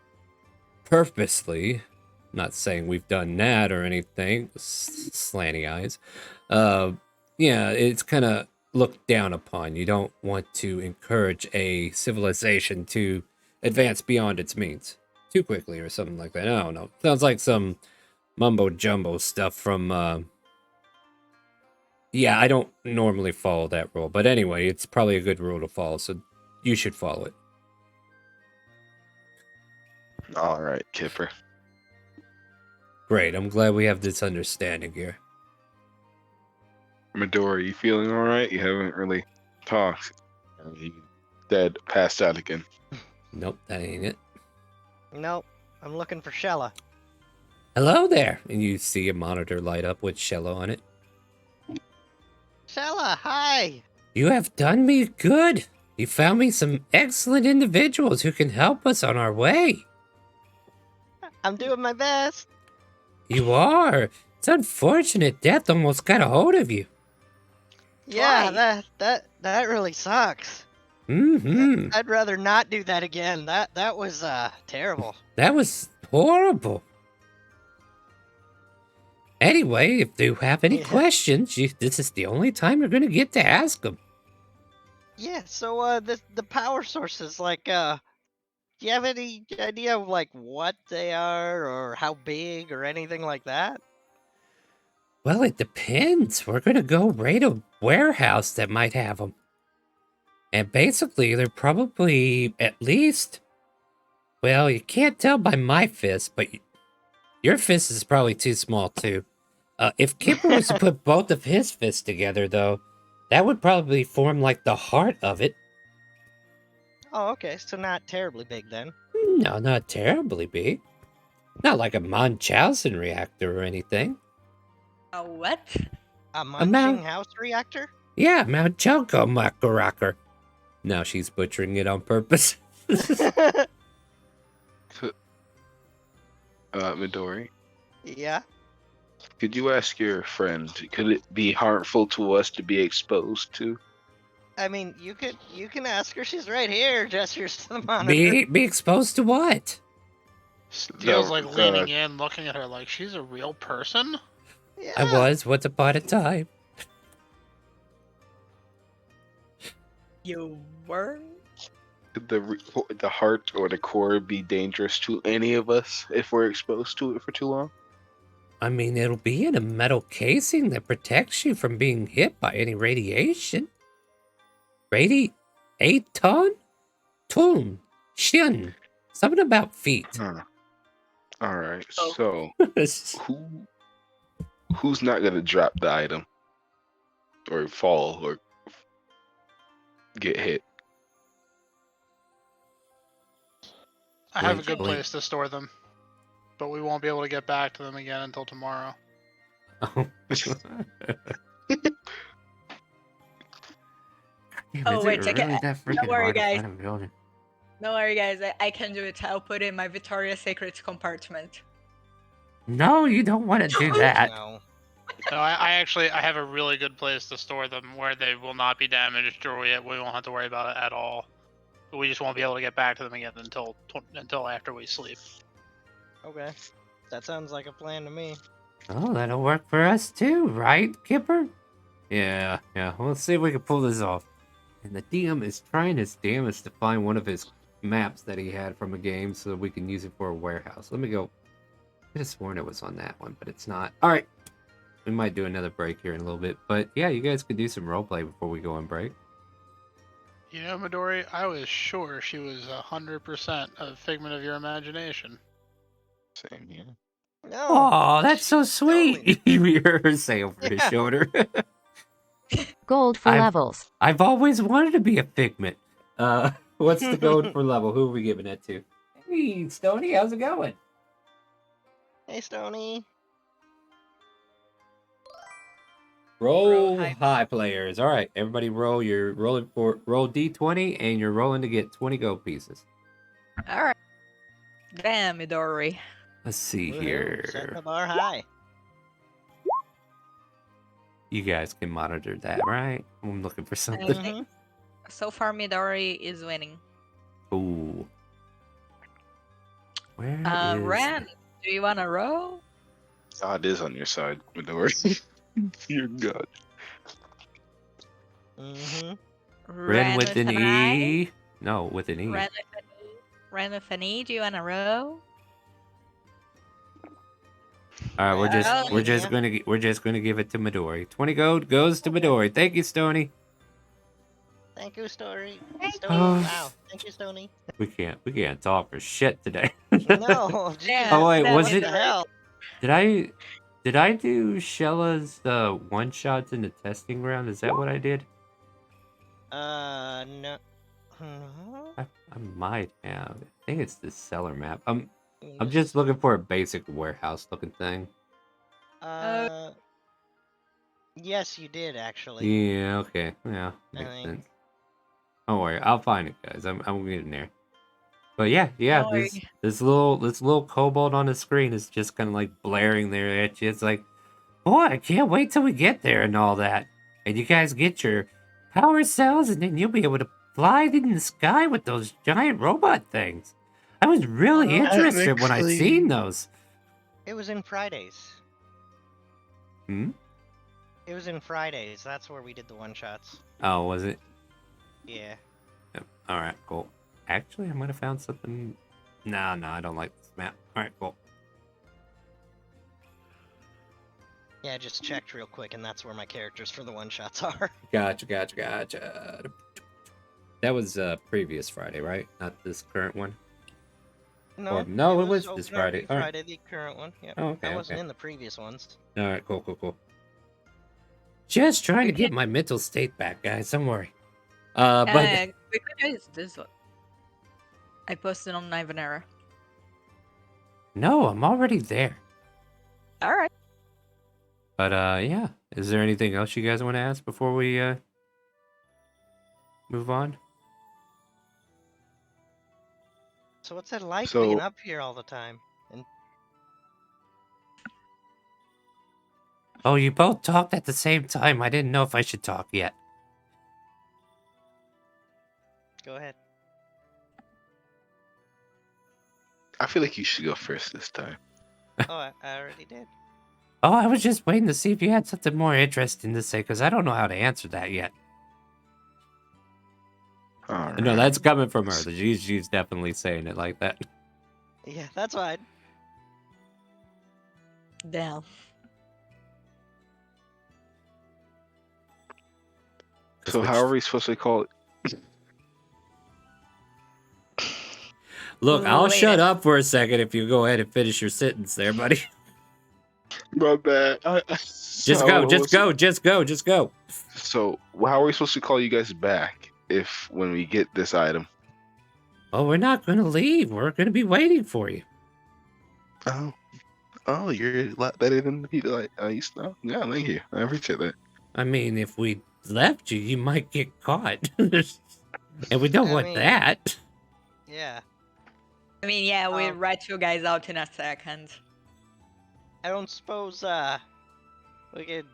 purposely, not saying we've done that or anything, slanty eyes, yeah, it's kind of looked down upon. You don't want to encourage a civilization to advance beyond its means too quickly or something like that. I don't know. Sounds like some mumbo jumbo stuff from. Yeah, I don't normally follow that rule, but anyway, it's probably a good rule to follow, so you should follow it. All right, Kipper. Great. I'm glad we have this understanding here. Midori, you feeling all right? You haven't really talked. You dead, passed out again. Nope, that ain't it. Nope. I'm looking for Shella. Hello there! And you see a monitor light up with Shello on it. Shella, hi! You have done me good. You found me some excellent individuals who can help us on our way. I'm doing my best. You are. It's unfortunate death almost got a hold of you. Yeah, that really sucks. Mm-hmm. I'd rather not do that again. That was terrible. That was horrible. Anyway, if you have any questions, this is the only time you're gonna get to ask them. Yeah, so the power sources, like do you have any idea of like what they are or how big or anything like that? Well, it depends. We're gonna go raid a warehouse that might have them. And basically, they're probably at least... Well, you can't tell by my fist, but your fist is probably too small, too. If Kipper was to put both of his fists together, though, that would probably form like the heart of it. Oh, okay, so not terribly big then. No, not terribly big. Not like a Munchausen reactor or anything. A what? A munching Mount- house reactor? Yeah, Mount Choco Makaraker. Now she's butchering it on purpose. Midori, Yeah. could you ask your friend, could it be harmful to us to be exposed to? I mean, you can ask her. She's right here. Gestures to the monitor. Be exposed to what? Steel's like leaning in, looking at her like she's a real person. Yeah. I was once upon a time. You were? Could the heart or the core be dangerous to any of us if we're exposed to it for too long? I mean, it'll be in a metal casing that protects you from being hit by any radiation. Ton? Tun. Shin. Something about feet. Huh. All right. So, who's not gonna drop the item or fall or get hit? I have a Blink, good blink. place to store them, but we won't be able to get back to them again until tomorrow. Oh, wait, check it. Don't worry, guys. Don't worry, guys. I can do it. I'll put it in my Victoria's Secret compartment. No, you don't want to do that. No. No, I have a really good place to store them where they will not be damaged, or we won't have to worry about it at all. But we just won't be able to get back to them again until after we sleep. Okay. That sounds like a plan to me. Oh, that'll work for us too, right, Kipper? Yeah. Let's see if we can pull this off. And the DM is trying his damnedest to find one of his maps that he had from a game so that we can use it for a warehouse. Let me go. I could have sworn it was on that one, but it's not. All right. We might do another break here in a little bit. But yeah, you guys could do some roleplay before we go on break. You know, Midori, I was sure she was 100% a figment of your imagination. Same here. No. Oh, that's so sweet. You hear her say over his shoulder. Gold for levels. I've always wanted to be a figment. What's the gold for level? Who are we giving that to? Hey, Stony, how's it going? Hey, Stony. Roll high, players. All right, everybody roll. You're rolling for roll D20 and you're rolling to get 20 gold pieces. All right. Damn, Midori. Let's see Woohoo, here. Setting the bar high. You guys can monitor that, right? I'm looking for something. Mm-hmm. So far, Midori is winning. Ooh. Where is... Ren, do you want to roll? God is on your side, Midori. Dear God. Mm-hmm. Ren with an E? No, with an E. Ren with an E, do you want to roll? All right, we're just gonna give it to Midori. 20 gold goes to Midori. Thank you, Stony. Thank you, Stony. Oh. Wow. Thank you, Stony. We can't talk for shit today. No. Geez, Oh wait, was what it? the hell? Did I do Shella's one shots in the testing ground? Is that what I did? No. I might have. I think it's the cellar map. I'm just looking for a basic warehouse looking thing. Yes, you did actually. Yeah. Okay. Yeah. I Makes think. sense. Don't worry, I'll find it, guys. I'm getting there. But yeah. Don't This little kobold on the screen is just kind of like blaring there at you. It's like, boy, I can't wait till we get there and all that. And you guys get your power cells, and then you'll be able to fly in the sky with those giant robot things. I was really interested when I seen those. It was in Fridays. Hmm? It was in Fridays. That's where we did the one shots. Oh, was it? Yeah. Yep. All right, cool. Actually, I might have found something. No, I don't like this map. All right, cool. Yeah, I just checked real quick, and that's where my characters for the one shots are. Gotcha. That was previous Friday, right? Not this current one. No, it was this Friday. All right. Friday, the current one. Yep. Oh, okay, I wasn't okay. in the previous ones. All right, cool. Just trying to get my mental state back, guys. Don't worry. But we could use this one. I posted on Ivanerra. no, I'm already there. All right. But yeah. Is there anything else you guys want to ask before we move on? So what's it like being up here all the time? And Oh, you both talked at the same time. I didn't know if I should talk yet. go ahead. I feel like you should go first this time. Oh, I already did. Oh, I was just waiting to see if you had something more interesting to say, because I don't know how to answer that yet. All No, right. that's coming from her. She's definitely saying it like that. Yeah, that's fine. Damn. So how are we supposed to call it? Look, I'll shut up for a second if you go ahead and finish your sentence there, buddy. My bad. Just go. So how are we supposed to call you guys back when we get this item? Oh, we're not going to leave. We're going to be waiting for you. Oh, you're a lot better than the people I used to know. Yeah, thank you. I appreciate that. I mean, if we left you, you might get caught. And we don't want that. Yeah. I mean, yeah, we'll rat you guys out in a second. I don't suppose we could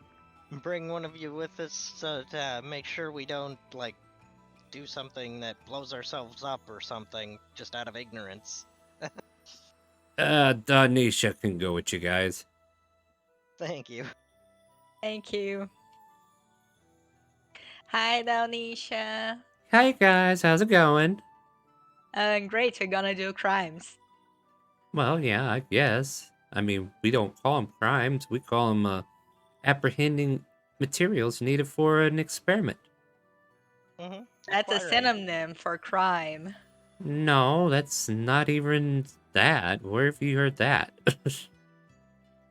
bring one of you with us to make sure we don't like do something that blows ourselves up or something just out of ignorance. Danisha can go with you guys. Thank you. Thank you. Hi, Downisha. Hi guys, how's it going? Great, we're gonna do crimes. Well, yeah, I guess. I mean, we don't call them crimes. We call them apprehending materials needed for an experiment. Mm-hmm. That's a synonym for crime. No, that's not even that. Where have you heard that?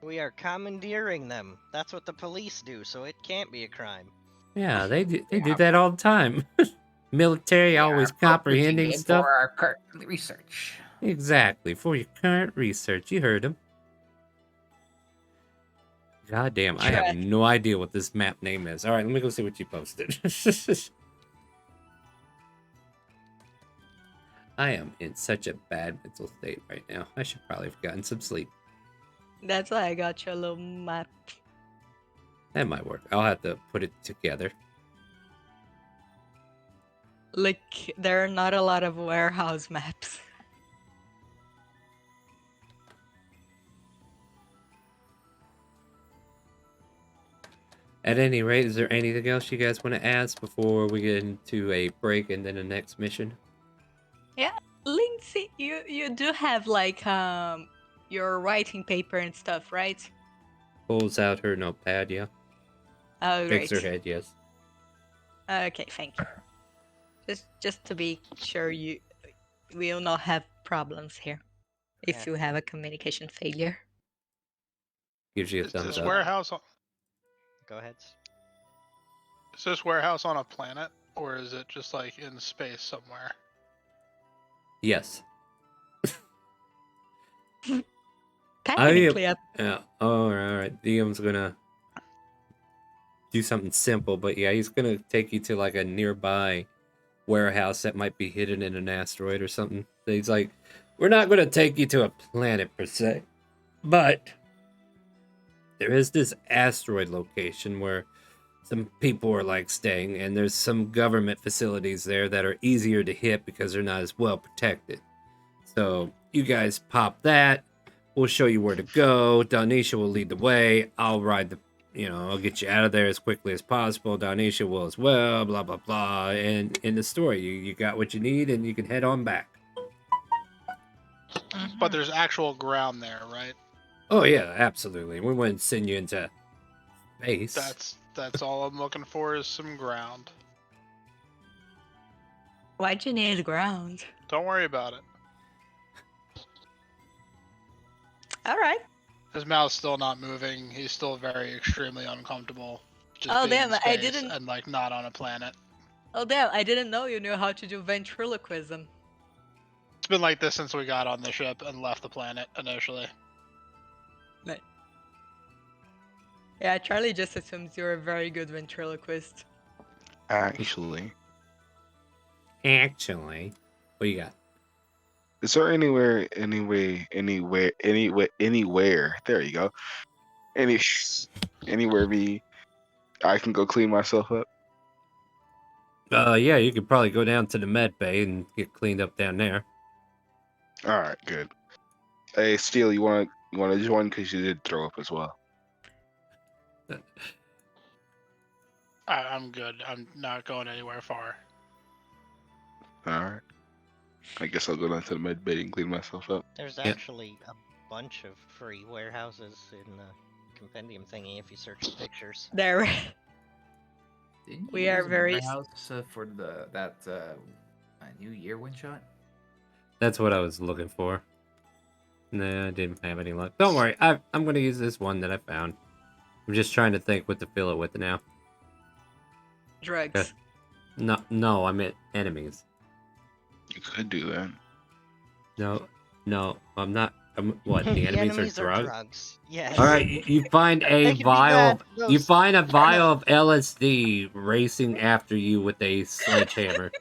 We are commandeering them. That's what the police do, so it can't be a crime. Yeah, they do that all the time. Military always comprehending stuff. For our current research. Exactly, for your current research. You heard him. God damn, I have no idea what this map name is. All right, let me go see what you posted. I am in such a bad mental state right now. I should probably have gotten some sleep. That's why I got your little map. That might work. I'll have to put it together. Like, there are not a lot of warehouse maps. At any rate, is there anything else you guys want to ask before we get into a break and then the next mission? Yeah, Lindsay, you do have like your writing paper and stuff, right? Pulls out her notepad, yeah. Oh, Shakes great. her head, yes. Okay, thank you. Just to be sure you will not have problems here if you have a communication failure. Gives you a Is thumbs this up. warehouse on? Go ahead. Is this warehouse on a planet, or is it just like in space somewhere? Yes. Technically, yeah. All right. DM's gonna do something simple, but yeah, he's gonna take you to like a nearby warehouse that might be hidden in an asteroid or something. So he's like, we're not gonna take you to a planet per se, but there is this asteroid location where some people are like staying, and there's some government facilities there that are easier to hit because they're not as well protected. So you guys pop that. We'll show you where to go. Danisha will lead the way. I'll ride the, I'll get you out of there as quickly as possible. Danisha will as well, blah, blah, blah. And in the story, you got what you need and you can head on back. But there's actual ground there, right? Oh, yeah, absolutely. We wouldn't send you into space. That's all I'm looking for is some ground. Why'd you need ground? Don't worry about it. All right. His mouth's still not moving. He's still very extremely uncomfortable. Just Oh, being damn, in I space didn't- and like not on a planet. Oh damn, I didn't know you knew how to do ventriloquism. It's been like this since we got on the ship and left the planet initially. Yeah, Charlie just assumes you're a very good ventriloquist. Actually. What you got? Is there anywhere, there you go. Anywhere I can go clean myself up? Yeah, you could probably go down to the med bay and get cleaned up down there. All right, good. Hey, Steel, you want to join because you did throw up as well. I'm good. I'm not going anywhere far. All right. I guess I'll go down to the med bay and clean myself up. There's actually a bunch of free warehouses in the compendium thingy if you search the pictures. There. We are very warehouse for that New Year one shot. That's what I was looking for. Nah, I didn't have any luck. Don't worry, I'm going to use this one that I found. I'm just trying to think what to fill it with now. Drugs. No, I meant enemies. You could do that. No, I'm not. What? The enemies are drugs. Yes. All right, you find a vial. You find a vial of LSD racing after you with a sledgehammer.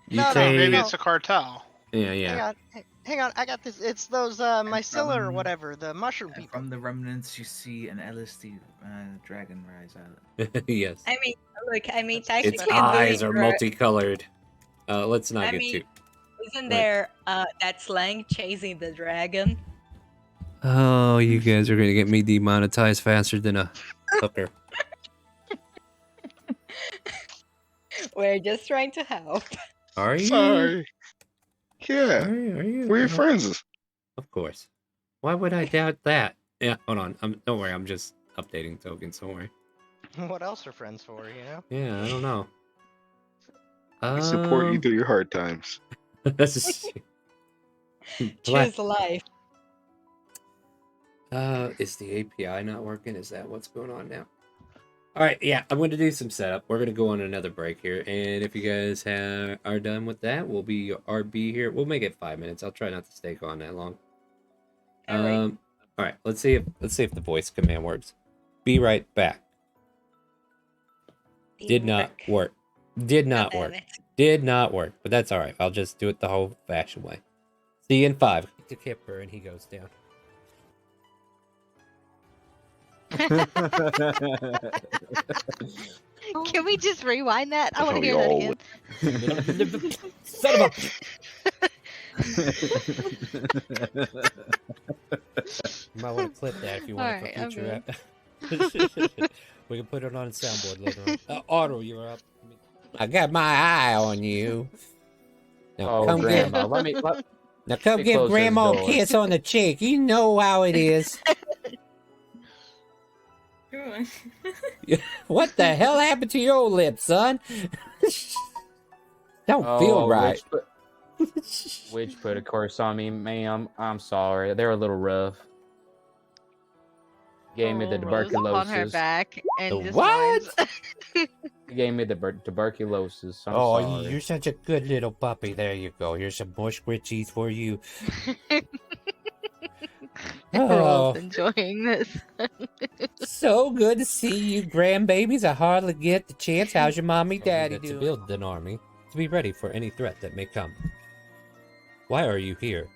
Maybe it's a cartel. Yeah. Hang on, I got this. It's those mycella or from- whatever, the mushroom And people. from the remnants, you see an LSD dragon rise out. Yes. I mean, look, I mean, Its technically, eyes are multicolored. Let's not I get mean, too. isn't Right. there that slang chasing the dragon? Oh, you guys are gonna get me demonetized faster than a hooker. We're just trying to help. Are you? Sorry. Yeah. Are you? We're friends. Of course. Why would I doubt that? Yeah, hold on. Don't worry. I'm just updating tokens. Don't worry. What else are friends for, you know? Yeah, I don't know. We support you through your hard times. Choose life. Is the API not working? Is that what's going on now? All right, yeah, I'm going to do some setup. We're going to go on another break here, and if you guys are done with that, we'll be RB here. We'll make it 5 minutes. I'll try not to stay on that long. All right. Let's see if the voice command works. Be right back. Did not work. Did not work. Did not work. But that's all right. I'll just do it the whole fashioned way. See you in 5. To Kipper, and he goes down. Can we just rewind that? I want to hear that again. Son of You might want to clip that if you want Alright, it I'm for future. We can put it on a soundboard later on. Otto, you're up. I got my eye on you. Now come Grandma, now come me give close this Grandma a door. kiss on the cheek. You know how it is. What the hell happened to your lips, son? Don't feel right. Witch put a curse on me, ma'am. I'm sorry. They're a little rough. Gave me the Rolls on her tuberculosis. back and The just what? whines. Gave me the tuberculosis. I'm Oh, sorry. you're such a good little puppy. There you go. Here's some bush cheese for you. Rolls enjoying this. So good to see you, grandbabies. I hardly get the chance. How's your mommy, daddy doing? To build an army, to be ready for any threat that may come. Why are you here?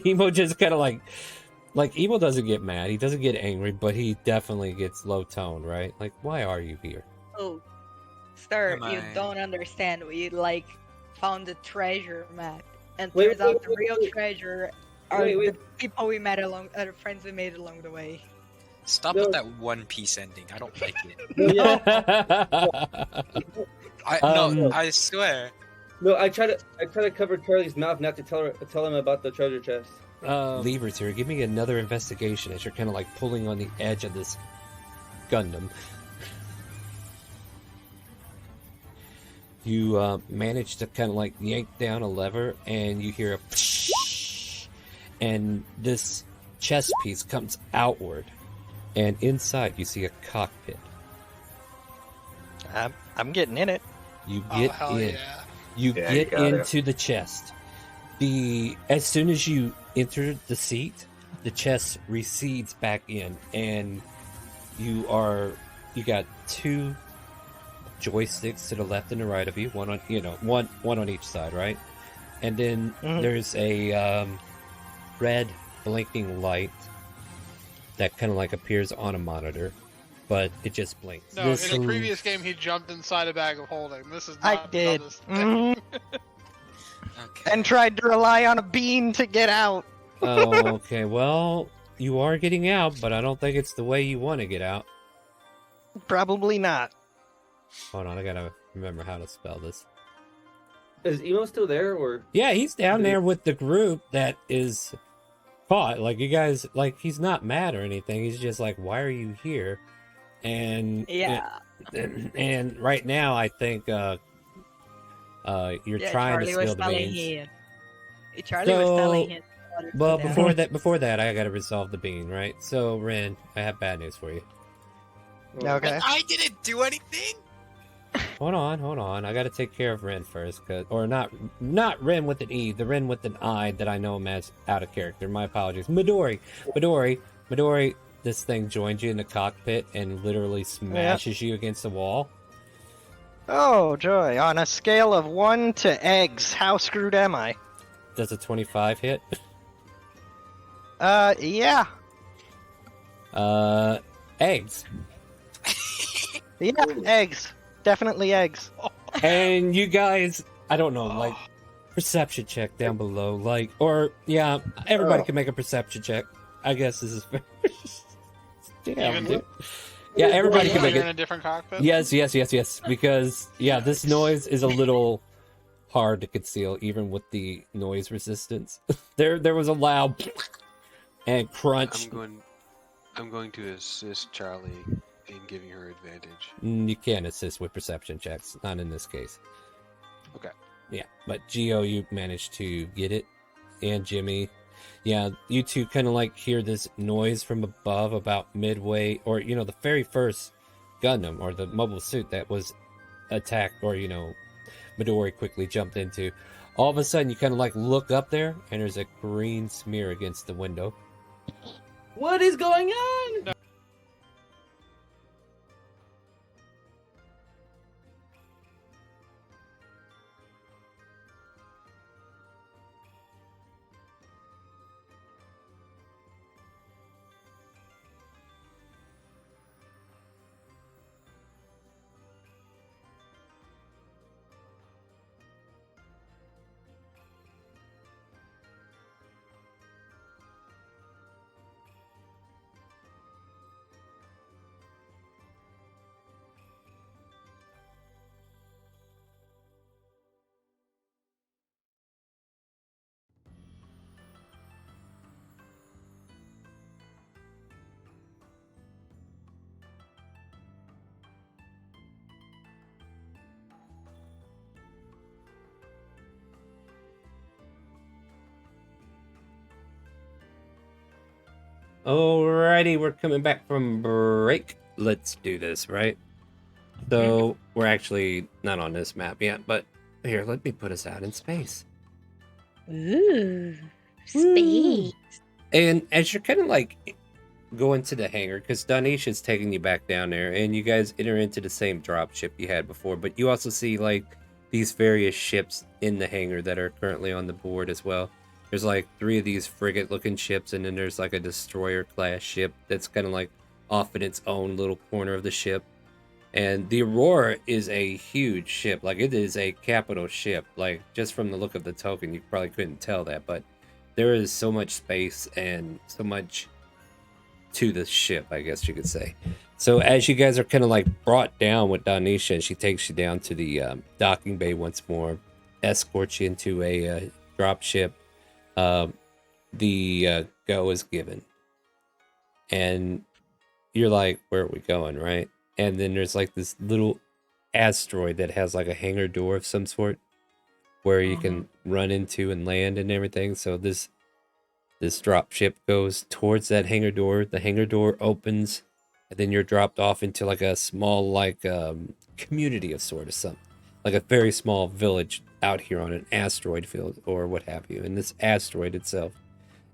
Emo just kind of like Emo doesn't get mad. He doesn't get angry, but he definitely gets low tone, right? Like, why are you here? Oh, sir, Am you I- don't understand. We found the treasure map, and Wait, turns out wait, the wait, real wait. treasure are the people we met the friends we made along the way. Stop No. with that One Piece ending. I don't like it. No. I swear. No, I try to cover Charlie's mouth not to tell him about the treasure chest. Levers here, give me another investigation as you're kind of like pulling on the edge of this Gundam. You manage to kind of like yank down a lever, and you hear a psh, and this chest piece comes outward, and inside you see a cockpit. I'm getting in it. You Oh, get hell in. yeah. You Yeah, you get got it. into the chest. As soon as you enter the seat, the chest recedes back in, and you got 2 joysticks to the left and the right of you, one on each side, right? And then there's a red blinking light that kind of like appears on a monitor, but it just blinks. No, in a previous game, he jumped inside a bag of holding. This is I not did. this. And tried to rely on a bean to get out. Oh, okay. Well, you are getting out, but I don't think it's the way you want to get out. Probably not. Hold on, I gotta remember how to spell this. Is Emo still there, or? Yeah, he's down there with the group that is caught. Like, you guys, like, he's not mad or anything. He's just like, why are you here? And Yeah. and right now, I think you're trying Charlie to was spill the telling beans. him. Charlie was telling him. Well, before that, I gotta resolve the bean, right? So, Ren, I have bad news for you. Okay. I didn't do anything. Hold on. I gotta take care of Ren first, or not Ren with an E, the Ren with an I that I know him as out of character. My apologies. Midori. This thing joins you in the cockpit and literally smashes you against the wall. Oh, joy. On a scale of 1 to eggs, how screwed am I? Does a 25 hit? Yeah. Eggs. Yeah, eggs. Definitely eggs. And you guys, I don't know, like, perception check down below. Like, or, yeah, everybody can make a perception check. I guess this is fair. Damn, Even dude. Yeah, everybody can make you're in a it. different cockpit? Yes. Because, yeah, this noise is a little hard to conceal, even with the noise resistance. There was a loud and crunch. I'm going to assist Charlie in giving her advantage. You can't assist with perception checks, not in this case. Okay. Yeah, but Geo, you managed to get it, and Jimmy. Yeah, you two kind of like hear this noise from above about midway, or, you know, the very first Gundam, or the mobile suit that was attacked, or, you know, Midori quickly jumped into. All of a sudden, you kind of like look up there, and there's a green smear against the window. What is going on? No. Alrighty, we're coming back from break. Let's do this, right? So, we're actually not on this map yet, but here, let me put us out in space. Ooh, space. And as you're kind of like going to the hangar, because Danish is taking you back down there, and you guys enter into the same drop ship you had before, but you also see like these various ships in the hangar that are currently on the board as well. There's like 3 of these frigate-looking ships, and then there's like a destroyer-class ship that's kind of like off in its own little corner of the ship. And the Aurora is a huge ship. Like, it is a capital ship. Like, just from the look of the token, you probably couldn't tell that, but there is so much space and so much to the ship, I guess you could say. So as you guys are kind of like brought down with Danisha, she takes you down to the docking bay once more, escorts you into a drop ship. The go is given, and you're like, where are we going, right? And then there's like this little asteroid that has like a hangar door of some sort where you can run into and land and everything. So this drop ship goes towards that hangar door. The hangar door opens, and then you're dropped off into like a small like community of sort of something, like a very small village out here on an asteroid field or what have you, in this asteroid itself.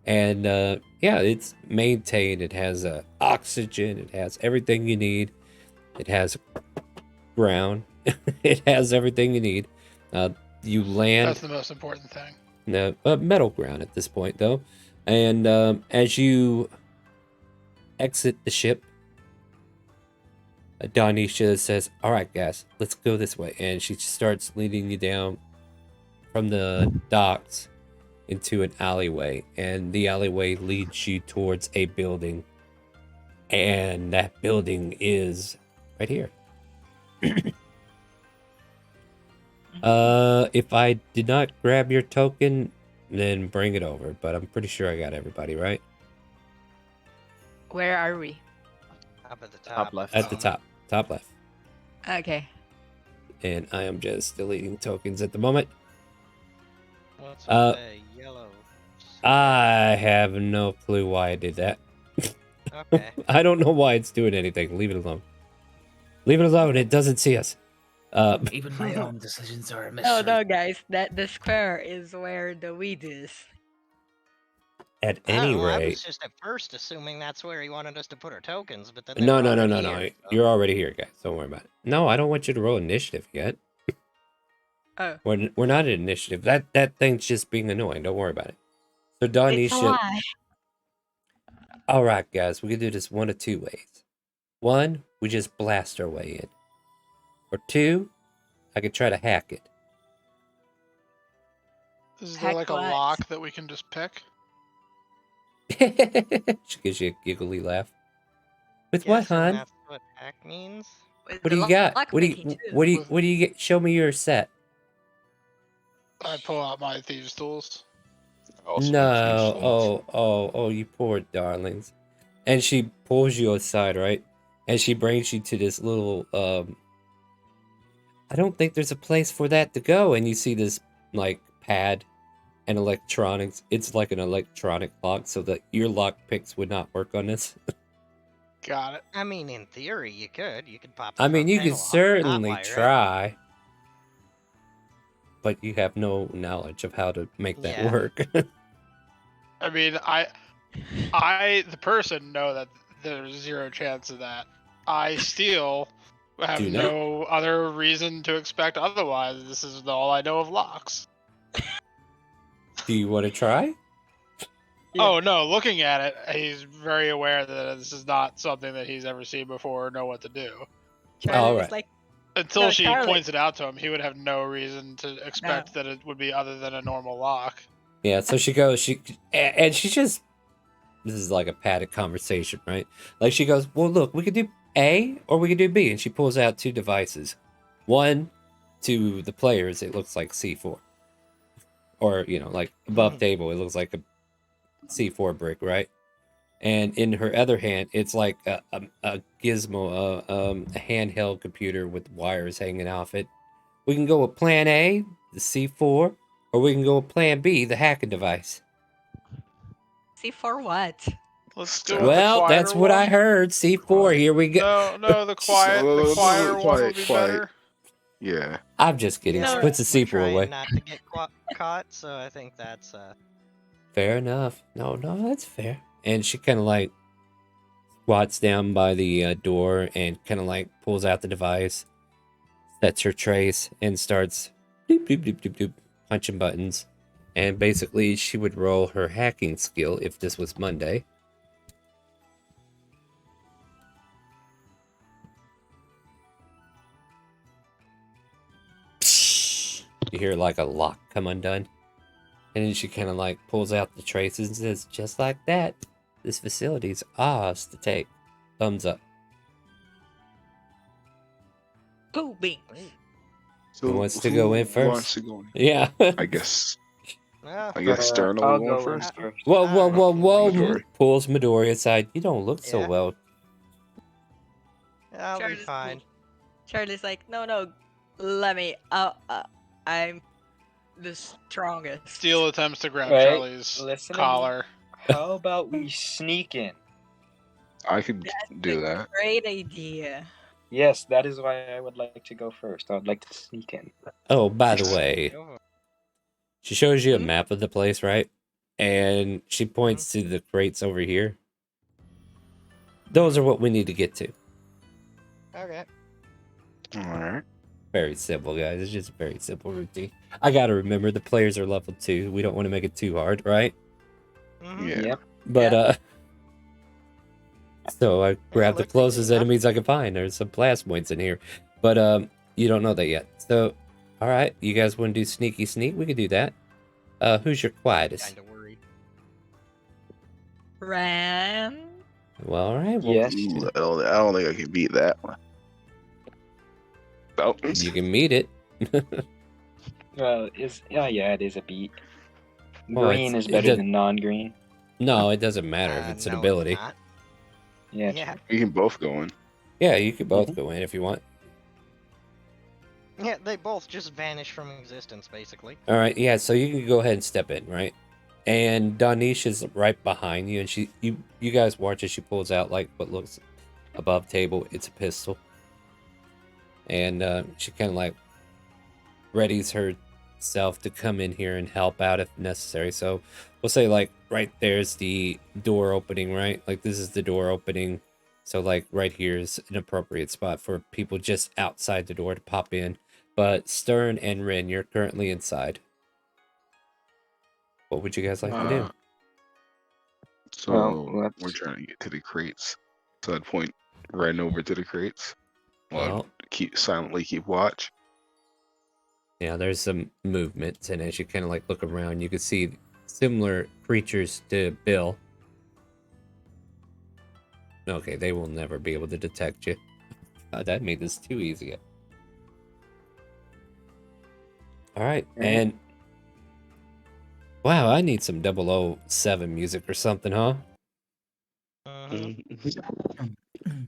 And yeah, it's maintained. It has oxygen. It has everything you need. It has ground. It has everything you need. You land. That's the most important thing. No, metal ground at this point, though. And as you exit the ship, Danisha says, "All right, guys, let's go this way." And she starts leading you down from the docks into an alleyway. And the alleyway leads you towards a building. And that building is right here. If I did not grab your token, then bring it over. But I'm pretty sure I got everybody, right? Where are we? Up at the Top left. At the top. Top left. Okay. And I am just deleting tokens at the moment. What's with the yellow? I have no clue why I did that. Okay. I don't know why it's doing anything. Leave it alone. Leave it alone. It doesn't see us. Even my own decisions are a mystery. No, guys. That the square is where the weed is. At any I rate, was just at first assuming that's where he wanted us to put our tokens, but then no. they were already here, so- You're already here, guys. Don't worry about it. No, I don't want you to roll initiative yet. Oh, We're not in initiative. That thing's just being annoying. Don't worry about it. So it's a Donisha. lie. All right, guys, we can do this one of two ways. One, we just blast our way in. Or two, I could try to hack it. Is there Heck like a what? lock that we can just pick? She gives you a giggly laugh. With what, Guessing hon? that's what hack means. With What the do you got? lock What do you picking too. what do you get? Show me your set. I pull out my thieves' tools. No, oh, you poor darlings. And she pulls you aside, right? And she brings you to this little I don't think there's a place for that to go. And you see this like pad and electronics. It's like an electronic lock, so that your lock picks would not work on this. Got it. I mean, in theory, you could. You could pop the I mean, front you could panel off, certainly hotwire it. try, but you have no knowledge of how to make that Yeah. work. I mean, the person, know that there's zero chance of that. I still have Do not. no other reason to expect otherwise. This is all I know of locks. Do you want to try? Oh no, looking at it, he's very aware that this is not something that he's ever seen before or know what to do. Charlie All was right. like, Until No, she Charlie. points it out to him, he would have no reason to expect that it would be other than a normal lock. Yeah, so she goes, and she just, this is like a padded conversation, right? Like she goes, well, look, we could do A or we could do B. And she pulls out two devices. One, to the players, it looks like C4. Or, like above table, it looks like a C4 brick, right? And in her other hand, it's like a gizmo, a handheld computer with wires hanging off it. We can go with plan A, the C4, or we can go with plan B, the hacking device. see for what? Let's do Well, the that's what I heard. C4, here we go. No, the quieter one would be better. Yeah. I'm just kidding. Yeah, She puts the we're C4 trying away. not to get caught, so I think that's Fair enough. No, that's fair. And she kind of like squats down by the door and kind of like pulls out the device, sets her trace, and starts doop, doop, doop, doop, doop, punching buttons. And basically, she would roll her hacking skill if this was Monday. You hear like a lock come undone. And then she kind of like pulls out the traces and says, just like that, this facility's ours to take. Thumbs up. Cool beans. So Who wants to go in who first? wants to go in? Yeah. I guess Stern I'll will go go first. in first. Whoa. Midori. Pulls Midori aside. You don't look so Yeah. well. I'll be Charlie's fine. Charlie's like, no, let me. I'm the strongest. Steele attempts to grab Right, Charlie's listen to me. collar. How about we sneak in? I could do that. Great idea. Yes, that is why I would like to go first. I would like to sneak in. Oh, by the way, she shows you a Hmm? map of the place, right? And she points to the crates over here. Those are what we need to get to. Okay. Alright. Very simple, guys. It's just a very simple routine. I gotta remember the players are level 2. We don't want to make it too hard, right? Yeah. Yep. But so I grabbed the looks closest easy enough. enemies I could find. There's some plasmoids in here. But you don't know that yet. So alright, you guys wanna do sneaky sneak? We could do that. Who's your quietest? Kinda worried. Ran. Well, alright. Well, Yes. Ooh, I don't think I can beat that one. Oh, you can meet it. Well, yeah, it is a beat. Well, Green it's- is it better does- than non-green. No, it doesn't matter if it's an No, ability. not. Yeah. Yeah. we can both go in. Yeah, you could both go in if you want. Yeah, they both just vanish from existence, basically. All right, yeah. So you can go ahead and step in, right? And Donish is right behind you, and you guys watch as she pulls out like what looks above table. It's a pistol, and she kind of like readies herself to come in here and help out if necessary. So we'll say like right there's the door opening, right? Like this is the door opening. So like right here is an appropriate spot for people just outside the door to pop in. but Stern and Rin, you're currently inside. What would you guys like to do? So we're trying to get to the crates. So I'd point Ren over to the crates. Well, silently keep watch. Yeah, there's some movement, and as you kind of like look around, you can see similar creatures to Bill. Okay, they will never be able to detect you. That made this too easy. All right, and wow, I need some 007 music or something, huh? I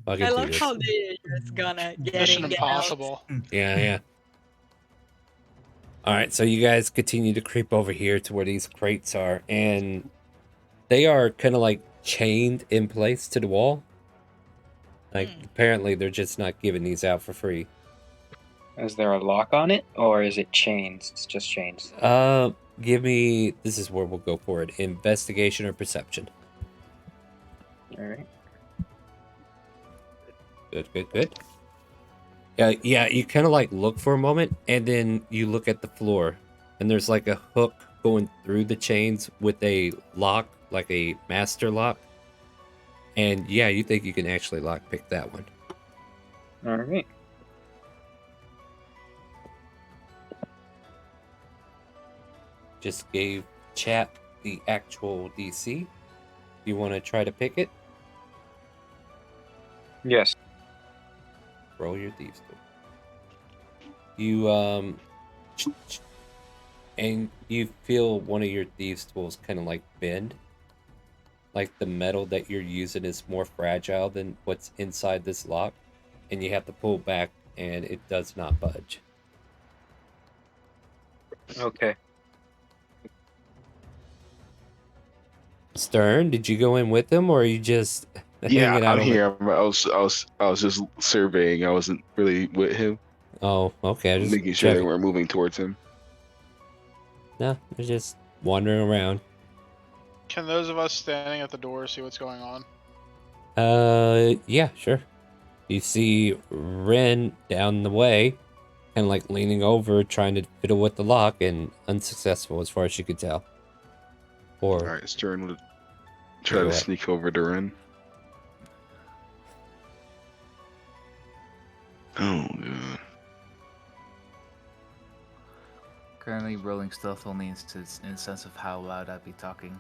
love how they're just gonna Mission get out. Impossible. Yeah. All right, so you guys continue to creep over here to where these crates are, and they are kind of like chained in place to the wall. Like, apparently they're just not giving these out for free. Is there a lock on it, or is it chains? It's just chains. Give me, this is where we'll go for it, investigation or perception. All right. Good. Yeah, you kind of like look for a moment, and then you look at the floor, and there's like a hook going through the chains with a lock, like a master lock. And yeah, you think you can actually lockpick that one. All right. Just gave chat the actual DC. You want to try to pick it? Yes. Roll your thieves tool. You and you feel one of your thieves tools kind of like bend. Like the metal that you're using is more fragile than what's inside this lock, and you have to pull back, and it does not budge. Okay. Stern, did you go in with them, or are you just hanging out I'm here. I was just surveying. I wasn't really with him. Oh, okay. Just making sure that we're moving towards him. No, they're just wandering around. Can those of us standing at the door see what's going on? Yeah, sure. You see Ren down the way, kind of like leaning over, trying to fiddle with the lock, and unsuccessful as far as you could tell. Or all right, Stern would try to sneak over to Ren. Oh god. Currently rolling stealth only in sense of how loud I'd be talking.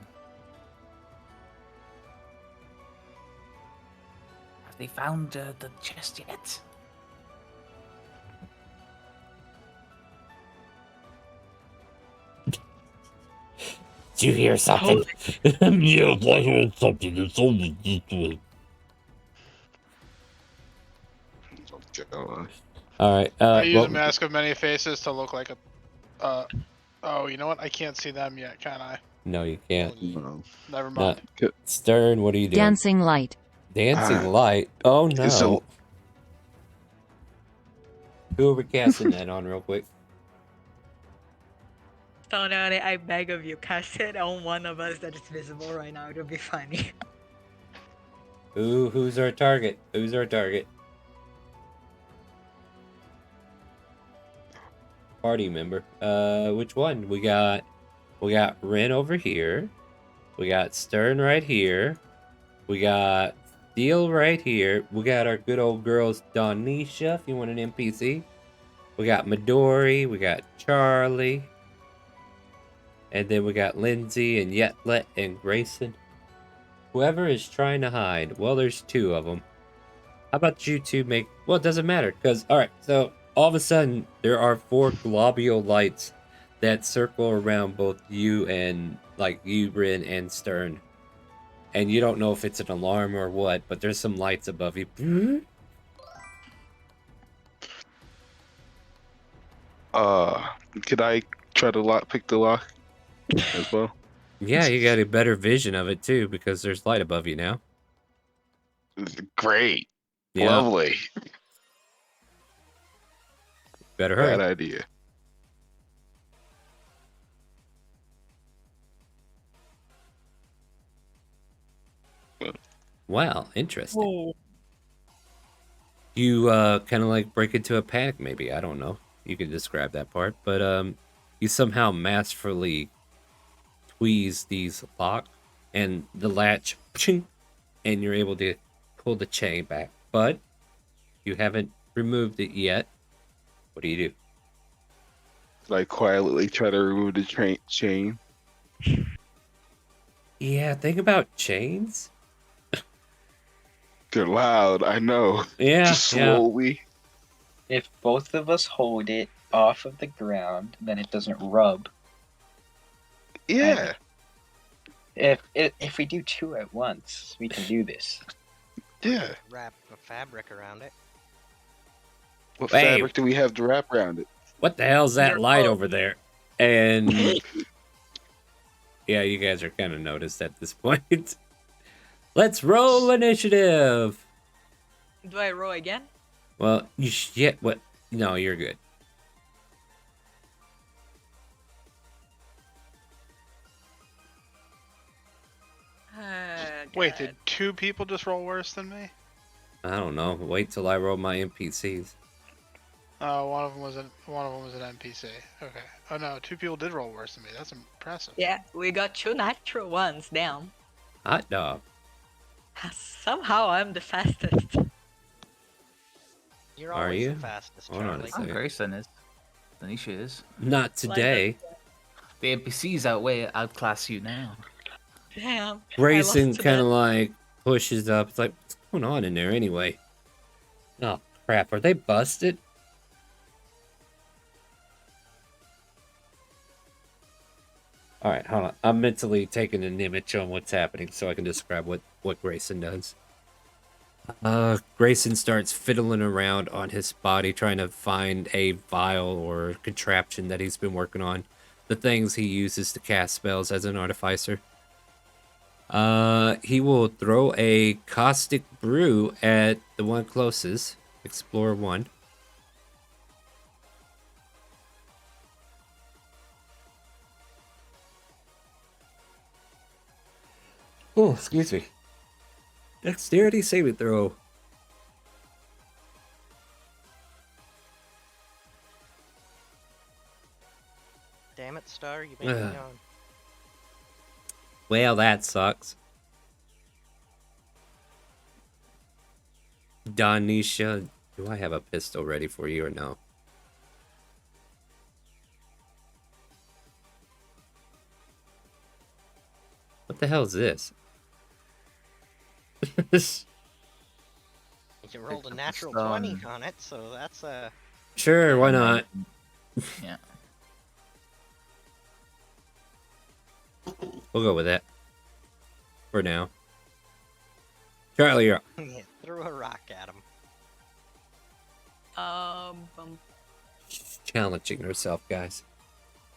Have they found the chest yet? Did you hear something? Yes, I heard something. It's only this way. All right. I use a mask of many faces to look like a. Oh, you know what? I can't see them yet, can I? No, you can't. Never mind. Stern, what are you doing? Dancing light. Dancing light? Oh no. Who are we casting that on real quick? Tonari, I beg of you, cast it on one of us that is visible right now. It'll be funny. Who's our target? Who's our target? Party member. Which one? We got Ren over here. We got Stern right here. We got Steel right here. We got our good old girls Donisha, if you want an NPC. We got Midori. We got Charlie. And then we got Lindsay and Yetlet and Grayson. Whoever is trying to hide. Well, there's two of them. How about you two make... Well, it doesn't matter. Because, alright, so all of a sudden, there are 4 globule lights that circle around both you and, like, you, Rin, and Stern. And you don't know if it's an alarm or what, but there's some lights above you. Could I try to pick the lock as well? Yeah, you got a better vision of it too, because there's light above you now. Great. Yeah. Lovely. Better hurry. Bad idea. Wow, interesting. Oh. You kind of like break into a panic, maybe. I don't know. you can describe that part, but you somehow masterfully squeeze these lock and the latch, and you're able to pull the chain back. But you haven't removed it yet. What do? Like quietly try to remove the chain. Yeah, think about chains. They're loud, I know. Yeah, Just slowly. If both of us hold it off of the ground, then it doesn't rub. Yeah. If we do two at once, we can do this. Yeah. Wrap a fabric around it. What Hey. fabric do we have to wrap around it? What the hell's that Your light boat. over there? And yeah, you guys are kind of noticed at this point. Let's roll initiative. Do I roll again? Well, yeah, what? No, you're good. Wait, did 2 people just roll worse than me? I don't know. Wait till I roll my NPCs. Oh, one of them was an NPC. Okay. Oh no, 2 people did roll worse than me. That's impressive. Yeah, we got 2 natural ones down. Hot dog. Somehow I'm the fastest. You're Are always you? the fastest, Hold on a Charlie. second. Grayson is. Tanisha is. Not today. The NPCs outclass you now. Damn. Grayson kind of like pushes up. It's like, what's going on in there anyway? Oh crap! Are they busted? All right, hold on. I'm mentally taking an image on what's happening so I can describe what Grayson does. Grayson starts fiddling around on his body, trying to find a vial or contraption that he's been working on. The things he uses to cast spells as an artificer. He will throw a caustic brew at the one closest. Explore 1. Oh, excuse me. Dexterity saving throw. Damn it, Star, you made me yawn. Well, that sucks. Donisha, do I have a pistol ready for you or no? What the hell is this? You rolled a natural 20 on it, so that's a... Sure, why not? Yeah. We'll go with that. For now. Charlie, you're up. Yeah, threw a rock at him. Challenging herself, guys.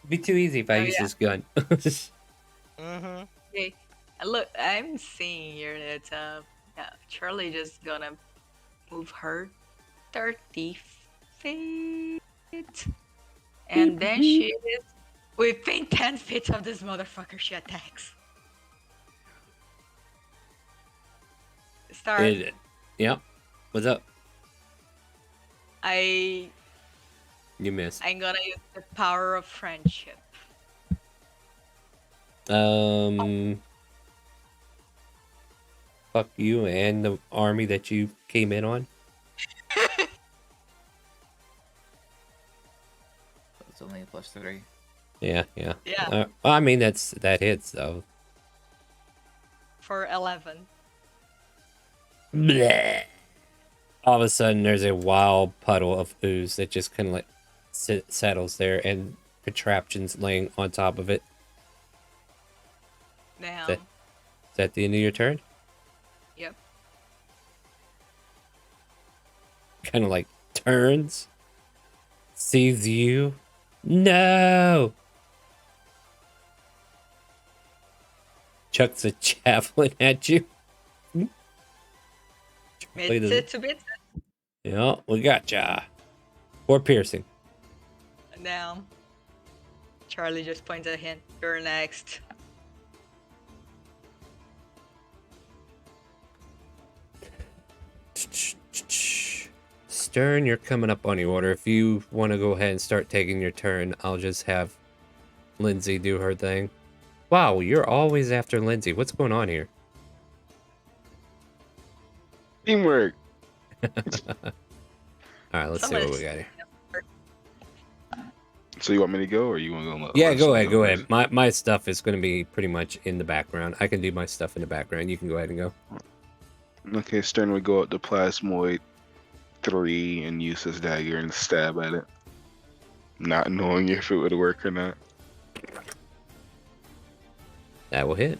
It'd be too easy if I use this gun. Mm-hmm. Okay. Look, I'm seeing here that yeah, Charlie just gonna move her 30 feet. And then she is within 10 feet of this motherfucker she attacks. Start. Yep. What's up? You missed. I'm gonna use the power of friendship. Fuck you and the army that you came in on. It's only a +3. Yeah. Yeah. I mean, that hits though. For 11. Bleh. All of a sudden, there's a wild puddle of ooze that just kind of like settles there, and contraptions laying on top of it. Now. Is that the end of your turn? Yep. Kind of like turns, sees you. No! Chucks a javelin at you. It's it to bit. Yeah, we got ya. Or piercing. Now, Charlie just points at him. You're next. Stern, you're coming up on the order. If you want to go ahead and start taking your turn, I'll just have Lindsay do her thing. Wow, you're always after Lindsay. What's going on here? Teamwork. Alright, let's see what we got here. So you want me to go, or you want to go? Yeah, go ahead, go ahead. My stuff is going to be pretty much in the background. I can do my stuff in the background. You can go ahead and go. Okay, Stern would go up to Plasmoid 3 and use his dagger and stab at it, not knowing if it would work or not. That will hit.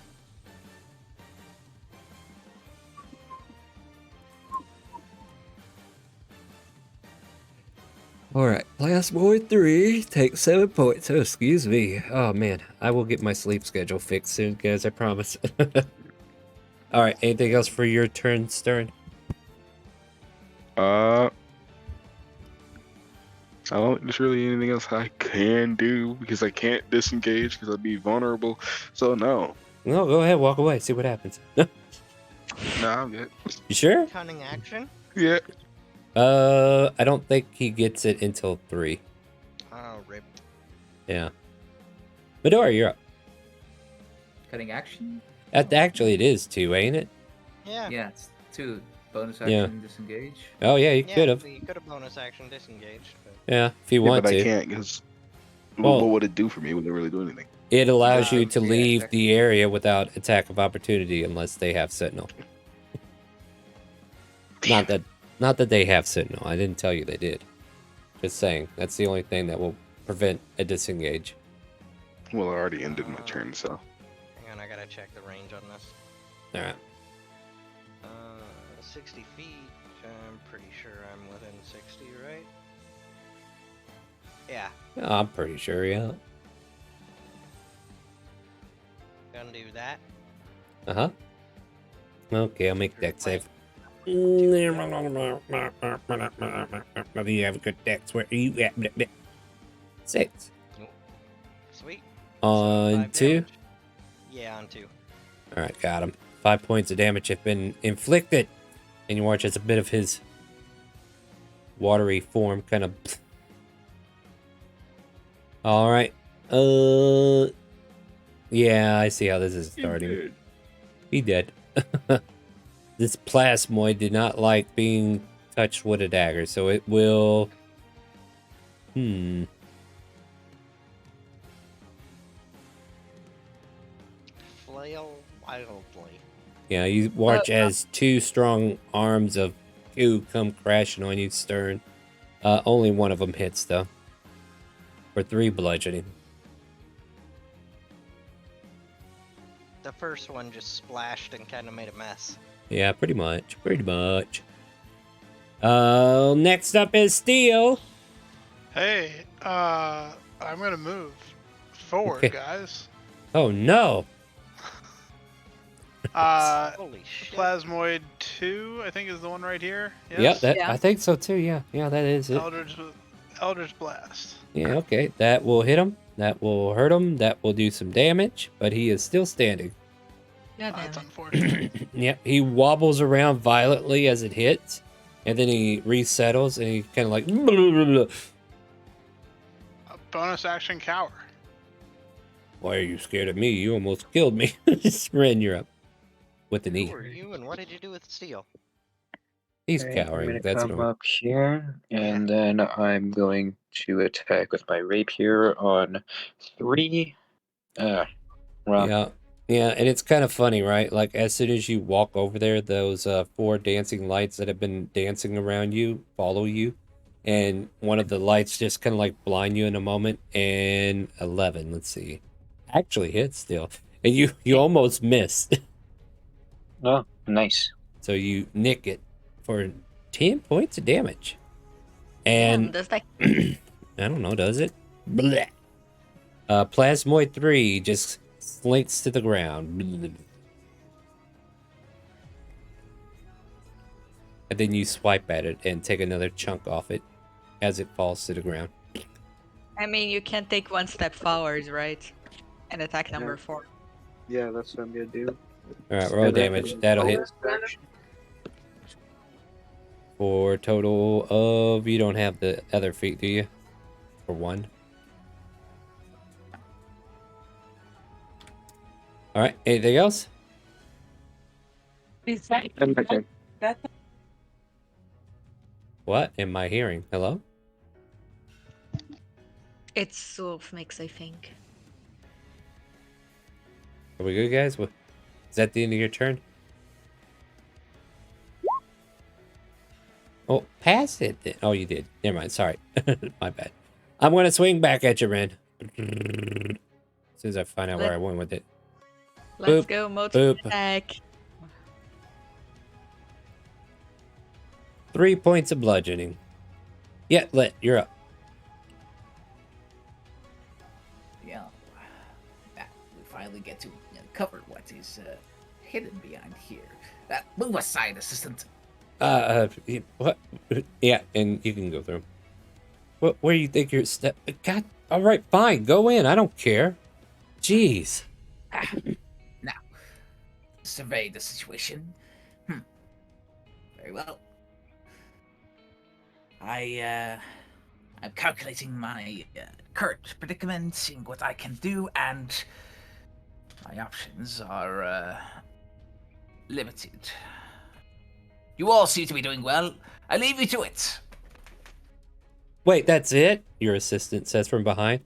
Alright, Plasmoid 3, take 7 points. Oh, excuse me. Oh, man. I will get my sleep schedule fixed soon, guys, I promise. Alright, anything else for your turn, Stern? I don't think there's really anything else I can do, because I can't disengage because I'd be vulnerable. So, no. No, go ahead, walk away, see what happens. Nah, I'm good. You sure? Cunning action? Yeah. I don't think he gets it until 3. Oh, rip. Yeah. Medora, you're up. Cutting action? Actually, it is 2, ain't it? Yeah. Yeah, it's 2. Bonus Yeah. action, disengage. Oh, yeah, you could have. You could have bonus action disengaged. But... Yeah, if you want but to. I can't, because Well, what would it do for me? Would it really do anything? It allows you to yeah, leave exactly. the area without attack of opportunity unless they have Sentinel. Not that they have Sentinel. I didn't tell you they did. Just saying. That's the only thing that will prevent a disengage. Well, I already ended my turn, so. Hang on, I gotta check the range on this. Alright. 60 feet. I'm pretty sure I'm within 60, right? Yeah. I'm pretty sure, yeah. Gonna do that. Uh-huh. Okay, I'll make deck save. You have a good dex. Where are you at? 6. Sweet. On 2? Damage. Yeah, on 2. Alright, got him. 5 points of damage have been inflicted. And you watch as a bit of his watery form kind of... Alright. Yeah, I see how this is starting. He dead. This plasmoid did not like being touched with a dagger, so it will... Flail wildly. Yeah, you watch as 2 strong arms of goo come crashing on you, Stern. Only one of them hits, though. For 3 bludgeoning. The first one just splashed and kind of made a mess. Yeah, pretty much. Pretty much. Next up is Steel. Hey, I'm gonna move forward, Okay. guys. Oh, no. Holy shit. Plasmoid 2, I think, is the one right here. Yep, I think so, too. Yeah, that is it. Eldritch Blast. Yeah, okay. That will hit him. That will hurt him. That will do some damage. But he is still standing. That's unfortunate. Yep, he wobbles around violently as it hits. And then he resettles and he kind of like... A bonus action cower. Why are you scared of me? You almost killed me. Ren, you're up. With an E. Who are you and what did you do with steel? He's Okay, cowering. I'm gonna That's come normal. up here, and then I'm going to attack with my rapier on 3. Well, Yeah, and it's kind of funny, right? Like, as soon as you walk over there, those 4 dancing lights that have been dancing around you follow you. And one of the lights just kind of like blind you in a moment. And 11, let's see. Actually hits still. And you almost missed. Oh, nice. So you nick it for 10 points of damage. And does that... I don't know, does it? Blech. Plasmoid 3 just slinks to the ground. Blech. And then you swipe at it and take another chunk off it as it falls to the ground. I mean, you can take 1 step forward, right? And attack number 4. Yeah, that's what I'm gonna do. Alright, roll damage. That'll hit. For a total of, you don't have the other feat, do you? For 1. All right. Anything else? Okay. What am I hearing? Hello? It's Wolf mix, I think. Are we good, guys? What, is that the end of your turn? Oh, pass it. Oh, you did. Never mind. Sorry. My bad. I'm going to swing back at you, Ren. As soon as I find out where I went with it. Let's Boop, go, multi boop. attack. 3 points of bludgeoning. Yeah, you're up. Yeah. Now we finally get to cover what is hidden behind here. Move aside, assistant. What? Yeah, and you can go through. What? Where do you think you're step? God. All right, fine. Go in. I don't care. Jeez. Now, survey the situation. Very well. I'm calculating my current predicament, seeing what I can do, and my options are limited. You all seem to be doing well. I leave you to it. Wait, that's it? Your assistant says from behind.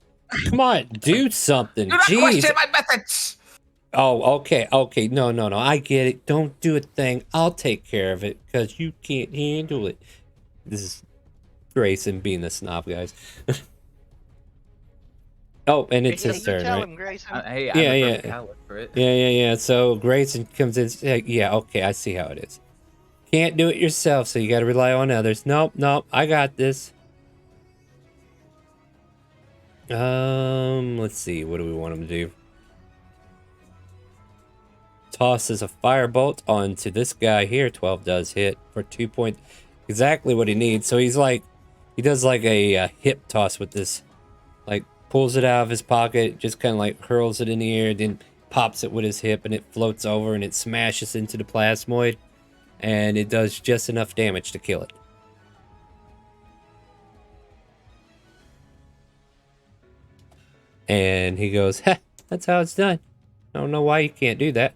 Come on, do something. Do not Jeez. question my methods. Oh, okay, okay. No. I get it. Don't do a thing. I'll take care of it because you can't handle it. This is Grayson being the snob, guys. Oh, and it's his turn, Tell right? him, Grayson. Hey, I'm the perfect coward for it. Yeah. So Grayson comes in. Yeah, okay, I see how it is. Can't do it yourself, so you got to rely on others. Nope. I got this. Let's see. What do we want him to do? Tosses a firebolt onto this guy here. 12 does hit for 2 points. Exactly what he needs. So he's like, he does like a hip toss with this. Like, pulls it out of his pocket, just kind of like hurls it in the air, then pops it with his hip, and it floats over and it smashes into the plasmoid. And it does just enough damage to kill it. And he goes, "Heh, that's how it's done. I don't know why you can't do that."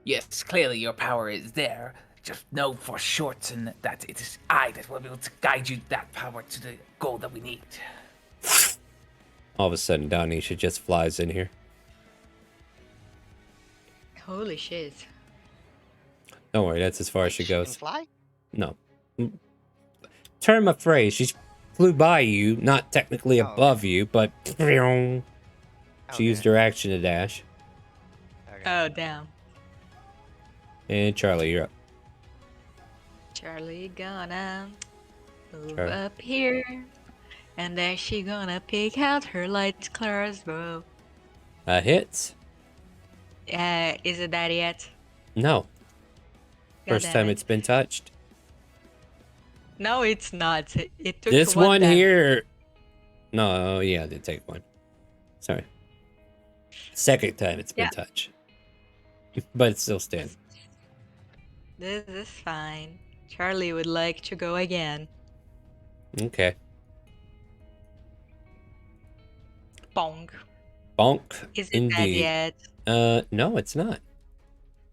Yes, clearly your power is there. Just know for certain that it is I that will be able to guide you that power to the goal that we need. All of a sudden, Donisha just flies in here. Holy shit. Don't worry, that's as far as she Can goes. fly? No. Term of phrase. She flew by you, not technically above you, but she used her action to dash. Oh, damn. And Charlie, you're up. Charlie gonna move Charlie. up here. And then she gonna pick out her light crossbow. Hits? Is it that yet? No. First damn time it. it's been touched. No, it's not. It took This one damage. here. No, yeah, I did take one. Sorry. Second time it's been touched. But it's still standing. This is fine. Charlie would like to go again. Okay. Bonk. Bonk. Is it Indeed. that yet? No, it's not.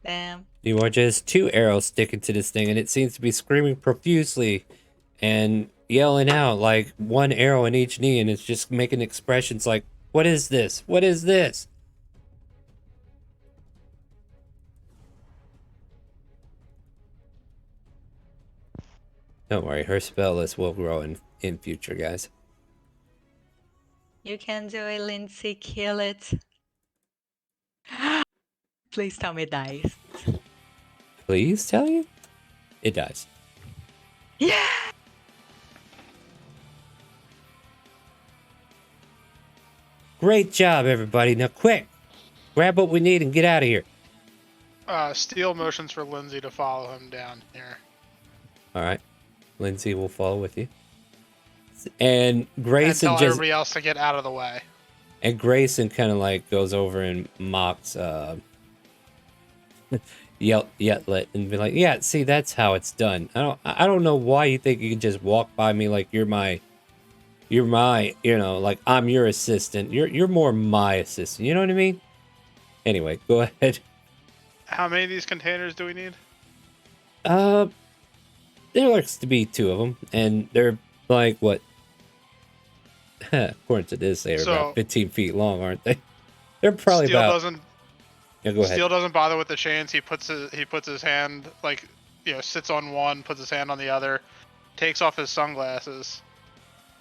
Damn. You are just 2 arrows sticking to this thing, and it seems to be screaming profusely and yelling out like 1 arrow in each knee, and it's just making expressions like, "What is this? What is this?" Don't worry, her spell list will grow in future, guys. You can do it, Lindsay. Kill it. Please tell me it dies. Please tell you? It dies. Yeah! Great job, everybody. Now, quick! Grab what we need and get out of here. Steel motions for Lindsay to follow him down here. All right. Lindsay will follow with you. And Grayson and tell just... everybody else to get out of the way. And Grayson kind of like goes over and mocks... yell it and be like, yeah, see, that's how it's done. I don't know why you think you can just walk by me like you're my, like I'm your assistant. You're more my assistant. You know what I mean? Anyway, go ahead. How many of these containers do we need? There looks to be 2 of them, and they're like what? According to this, they're about 15 feet long, aren't they? They're probably Steel about. doesn't. Yeah, go ahead. Steel doesn't bother with the chains. He puts his hand like sits on one, puts his hand on the other, takes off his sunglasses,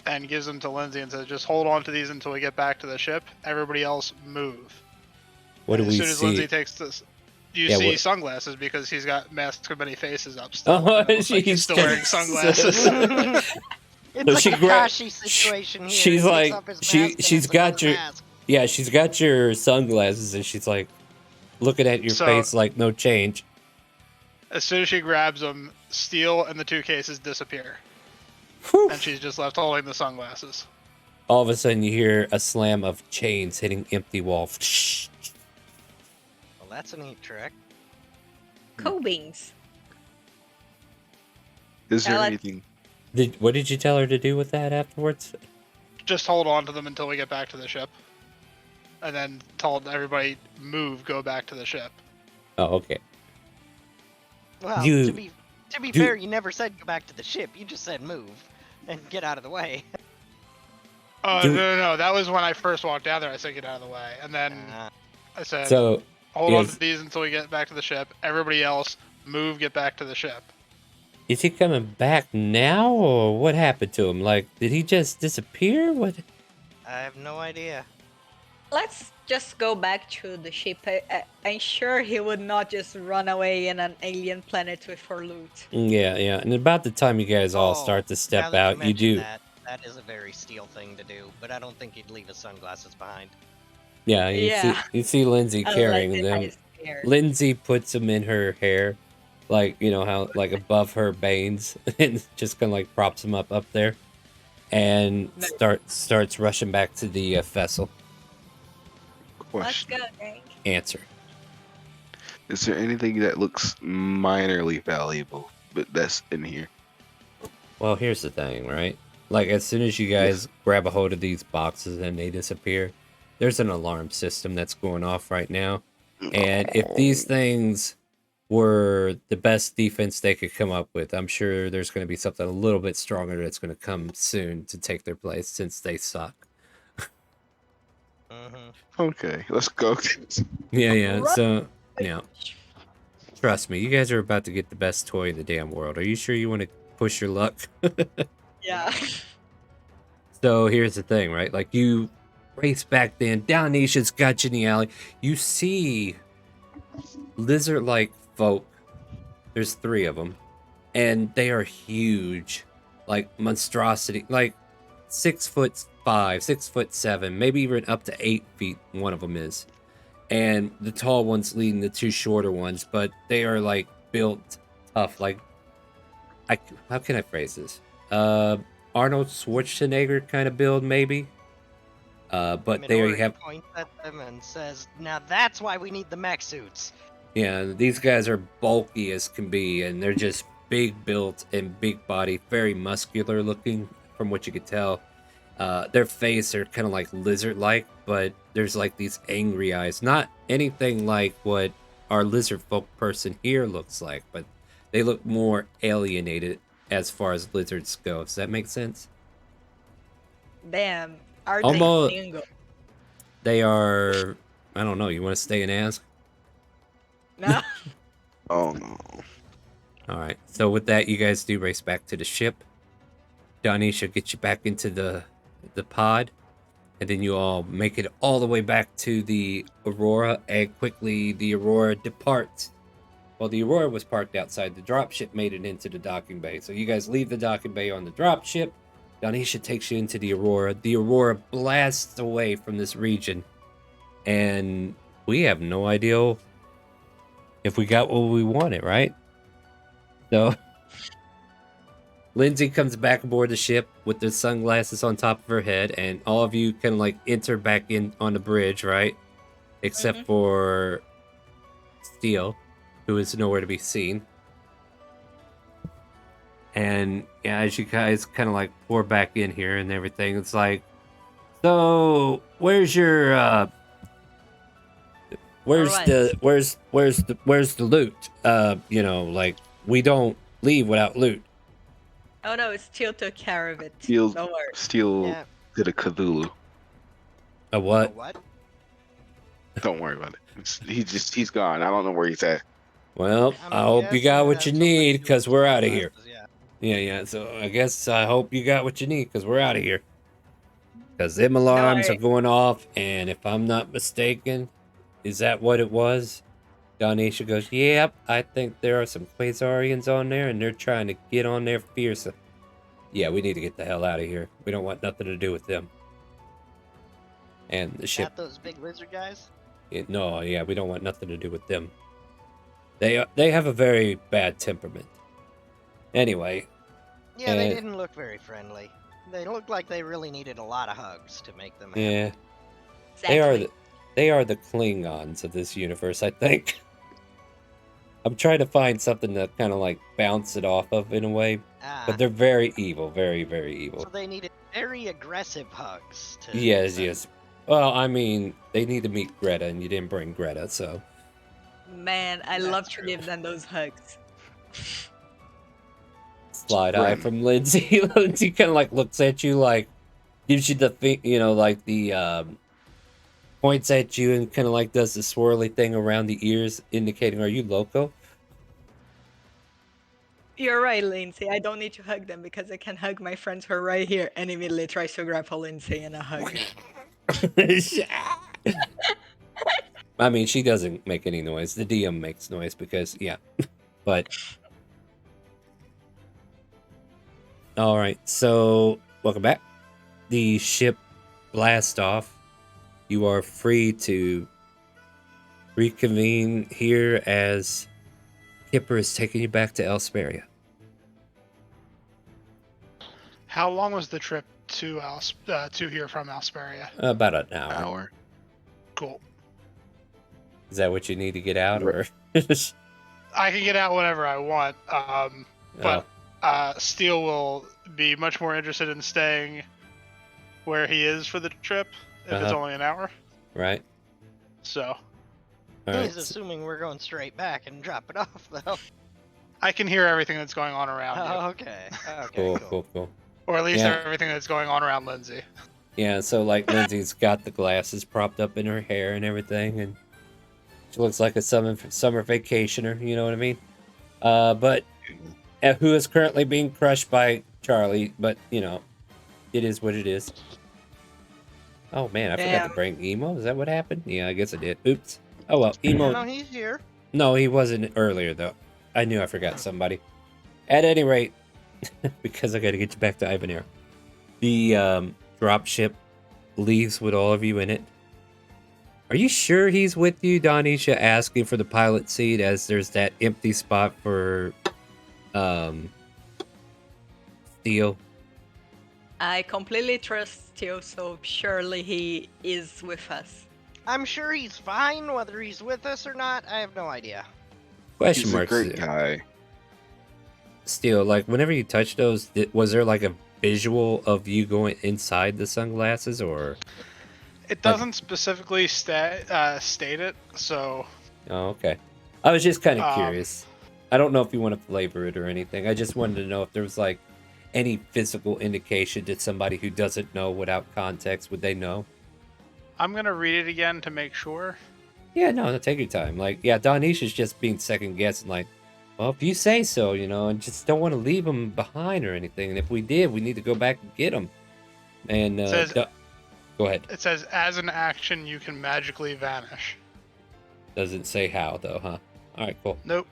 and gives them to Lindsay and says, "Just hold on to these until we get back to the ship. Everybody else move." What do we see? As soon as Lindsay takes this, you see sunglasses because he's got masks of many faces up still. Oh, he's still wearing sunglasses. It's like a Kashi situation here. She's He like, takes off his mask and she's puts on got his your, mask. yeah, she's got your sunglasses, and she's like, looking at your face like no change. As soon as she grabs them, Steel and the 2 cases disappear. Whew. And she's just left holding the sunglasses. All of a sudden, you hear a slam of chains hitting empty wall. Well, that's a neat trick. Cobings. Is there anything? What did you tell her to do with that afterwards? Just hold on to them until we get back to the ship. And then told everybody, move, go back to the ship. Oh, okay. Well, to be fair, you never said go back to the ship. You just said move and get out of the way. No. That was when I first walked down there. I said get out of the way. And then I said, hold on to these until we get back to the ship. Everybody else, move, get back to the ship. Is he coming back now, or what happened to him? Like, did he just disappear? What? I have no idea. Let's just go back to the ship. I'm sure he would not just run away in an alien planet for loot. Yeah. And about the time you guys all start to step out, you do. That is a very Steel thing to do, but I don't think he'd leave his sunglasses behind. Yeah, you see Lindsay carrying them. Lindsay puts them in her hair, like, how, like, above her bangs, and just kind of like props them up there, and starts rushing back to the vessel. Let's go, gang. Answer. Is there anything that looks minorly valuable, but that's in here? Well, here's the thing, right? Like, as soon as you guys grab a hold of these boxes and they disappear, there's an alarm system that's going off right now. And if these things were the best defense they could come up with, I'm sure there's going to be something a little bit stronger that's going to come soon to take their place, since they suck. Okay, let's go. Yeah. So, trust me, you guys are about to get the best toy in the damn world. Are you sure you want to push your luck? Yeah. So here's the thing, right? Like, you race back then, Dalmatia's got you in the alley. You see lizard-like folk. There's 3 of them, and they are huge, like monstrosity, like 6'5", 6'7", maybe even up to 8 feet. One of them is, and the tall ones leading the 2 shorter ones, but they are like built tough. Like, how can I phrase this? Arnold Schwarzenegger kind of build, maybe. But Midori they have points at them and says, "Now that's why we need the mech suits." Yeah, these guys are bulky as can be, and they're just big built and big body, very muscular looking from what you could tell. Their face are kind of like lizard-like, but there's like these angry eyes. Not anything like what our lizard folk person here looks like, but they look more alienated as far as lizards go. Does that make sense? Damn. Are Almost, they single? They are... I don't know. You want to stay and ask? No. Oh, no. Alright. So with that, you guys do race back to the ship. Danisha gets you back into the pod. And then you all make it all the way back to the Aurora. And quickly, the Aurora departs. Well, the Aurora was parked outside. The dropship made it into the docking bay. So you guys leave the docking bay on the dropship. Danisha takes you into the Aurora. The Aurora blasts away from this region. And we have no idea if we got what we wanted, right? So Lindsay comes back aboard the ship with the sunglasses on top of her head, and all of you can like enter back in on the bridge, right? Except for Steel, who is nowhere to be seen. And yeah, as you guys kind of like pour back in here and everything, it's like, so where's your where's the loot? You know, like we don't leave without loot. Oh no, Steel took care of it. Steel Don't worry. Steel did a Cthulhu. A what? What? Don't worry about it. He's gone. I don't know where he's at. Well, I hope you got what you need, because we're out of here. Yeah. So I guess I hope you got what you need, because we're out of here. Because them alarms are going off, and if I'm not mistaken, is that what it was? Donisha goes, yep, I think there are some Quasarians on there, and they're trying to get on there fierce. Yeah, we need to get the hell out of here. We don't want nothing to do with them. And the ship. Not those big lizard guys? No, yeah, we don't want nothing to do with them. They have a very bad temperament. Anyway. Yeah, they didn't look very friendly. They looked like they really needed a lot of hugs to make them happy. Yeah. Exactly. They are the Klingons of this universe, I think. I'm trying to find something to kind of like bounce it off of in a way. But they're very evil, very, very evil. So they needed very aggressive hugs. Yes. Well, I mean, they need to meet Greta, and you didn't bring Greta, so. Man, I love to give them those hugs. Slide eye from Lindsay. Lindsay kind of like looks at you, like gives you the thing, you know, like the points at you and kind of like does the swirly thing around the ears, indicating, "Are you loco?" You're right, Lindsay. I don't need to hug them because I can hug my friends who are right here, and immediately tries to grab for Lindsay and a hug. I mean, she doesn't make any noise. The DM makes noise because, yeah. But all right, so welcome back. The ship blasts off. You are free to reconvene here as Kipper is taking you back to Elsperia. How long was the trip to here from Elsperia? About an hour. Cool. Is that what you need to get out, or? I can get out whenever I want, but Steele will be much more interested in staying where he is for the trip if it's only an hour. Right. So. He's assuming we're going straight back and drop it off, though. I can hear everything that's going on around you. Oh, okay. Okay. Cool. Or at least everything that's going on around Lindsay. Yeah, so like Lindsay's got the glasses propped up in her hair and everything, and she looks like a summer vacationer, you know what I mean? But who is currently being crushed by Charlie, but you know, it is what it is. Oh man, I forgot to bring Emo. Is that what happened? Yeah, I guess I did. Oops. Oh well, Emo. No, he's here. No, he wasn't earlier though. I knew I forgot somebody. At any rate, because I got to get you back to Ivanerra. The dropship leaves with all of you in it. Are you sure he's with you, Donisha? Asking for the pilot seat, as there's that empty spot for Steel. I completely trust Steel, so surely he is with us. I'm sure he's fine, whether he's with us or not. I have no idea. Question He's marks. a great guy. Steel, like whenever you touch those, was there like a visual of you going inside the sunglasses, or? It doesn't specifically state it, so. Oh, okay. I was just kind of curious. I don't know if you want to flavor it or anything. I just wanted to know if there was like any physical indication to somebody who doesn't know without context. Would they know? I'm gonna read it again to make sure. Yeah, no, take your time. Like, yeah, Donisha's just being second guessing. Like, well, if you say so, you know, and just don't want to leave him behind or anything. And if we did, we need to go back and get him. And go ahead. It says, as an action, you can magically vanish. Doesn't say how though, huh? All right, cool. Nope.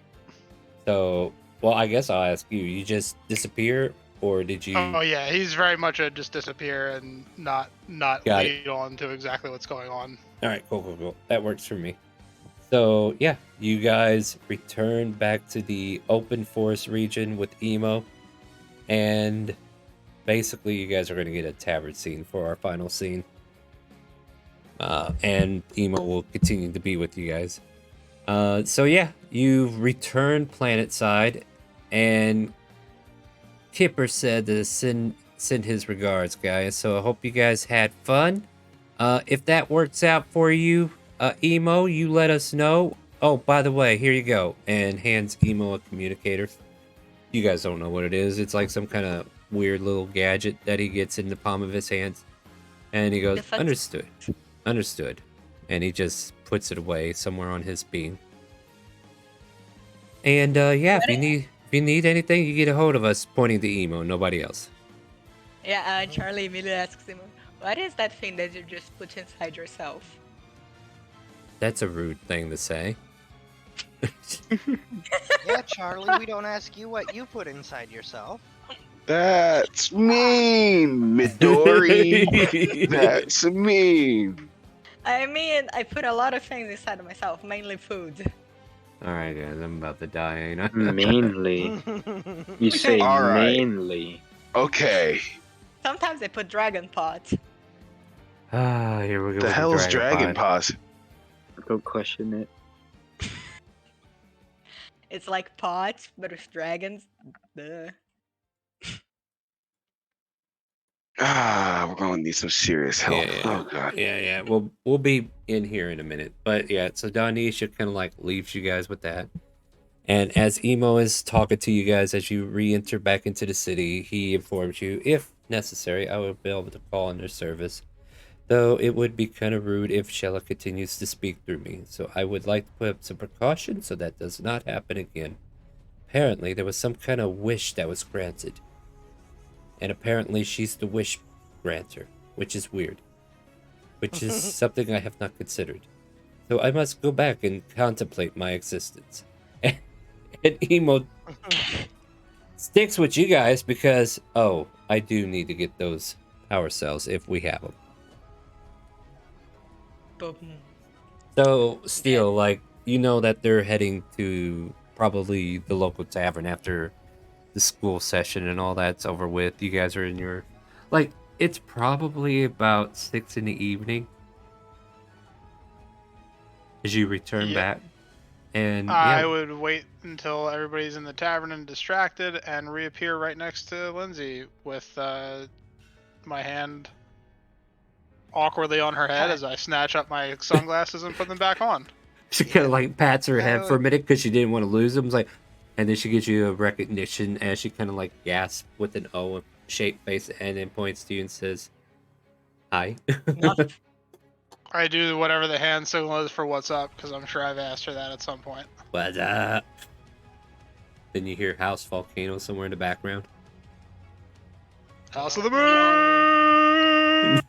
So, well, I guess I'll ask you. You just disappear, or did you? Oh yeah, he's very much a just disappear and not lead on to exactly what's going on. All right, cool. That works for me. So yeah, you guys return back to the open forest region with Emo, and basically you guys are going to get a tavern scene for our final scene. And Emo will continue to be with you guys. So yeah, you return planet side, and Kipper said to send his regards, guys. So I hope you guys had fun. If that works out for you, Emo, you let us know. Oh, by the way, here you go. And hands Emo a communicator. You guys don't know what it is. It's like some kind of weird little gadget that he gets in the palm of his hands. And he goes, understood. Understood. And he just puts it away somewhere on his beam. And yeah, if you need anything, you get a hold of us pointing to Emo, nobody else. Yeah, Charlie immediately asks him, what is that thing that you just put inside yourself? That's a rude thing to say. Yeah, Charlie, we don't ask you what you put inside yourself. That's mean, Midori. That's mean. I mean, I put a lot of things inside of myself, mainly food. Alright, guys, I'm about to die, ain't I? Mainly. You say All right. mainly. Okay. Sometimes I put dragon pot. Ah, here we go. The hell is dragon pot? Don't question it. It's like pot, but with dragons. Duh. We're gonna need some serious help. Oh god. Yeah. We'll be in here in a minute. But yeah, so Donisha kind of like leaves you guys with that. And as Emo is talking to you guys as you re-enter back into the city, he informs you, if necessary, I will be able to call on their service. Though it would be kind of rude if Shella continues to speak through me. So I would like to put up some precautions so that does not happen again. Apparently, there was some kind of wish that was granted. And apparently she's the wish granter, which is weird. Which is something I have not considered. So I must go back and contemplate my existence. And Emo sticks with you guys because, oh, I do need to get those power cells if we have them. So, still, like, you know that they're heading to probably the local tavern after the school session and all that's over with. You guys are in your, like, it's probably about 6 in the evening as you return back. And I would wait until everybody's in the tavern and distracted and reappear right next to Lindsay with my hand awkwardly on her head as I snatch up my sunglasses and put them back on. She kind of like pats her head for a minute because she didn't want to lose them. It's like, and then she gives you a recognition as she kind of like gasps with an O shaped face and then points to you and says, "Hi." I do whatever the hand signal is for what's up because I'm sure I've asked her that at some point. What's up? Then you hear House Volcano somewhere in the background. House of the Moon!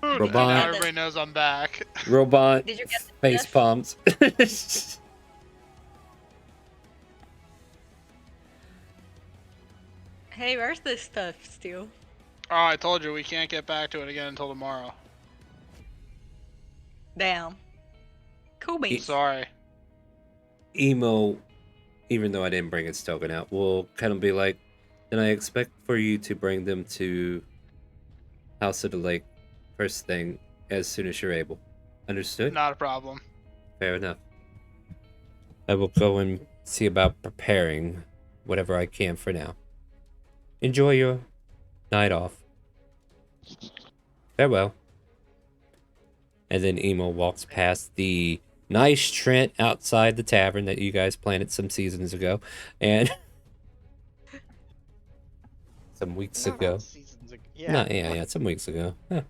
Robot. And now everybody knows I'm back. Robot. Did you get face palms. Hey, where's this stuff still? Oh, I told you we can't get back to it again until tomorrow. Damn. Cool beans. Sorry. Emo, even though I didn't bring its token out, will kind of be like, then I expect for you to bring them to House of the Lake first thing as soon as you're able. Understood? Not a problem. Fair enough. I will go and see about preparing whatever I can for now. Enjoy your night off. Farewell. And then Emo walks past the nice Trent outside the tavern that you guys planted some seasons ago. And some weeks ago. Yeah, some weeks ago. Huh.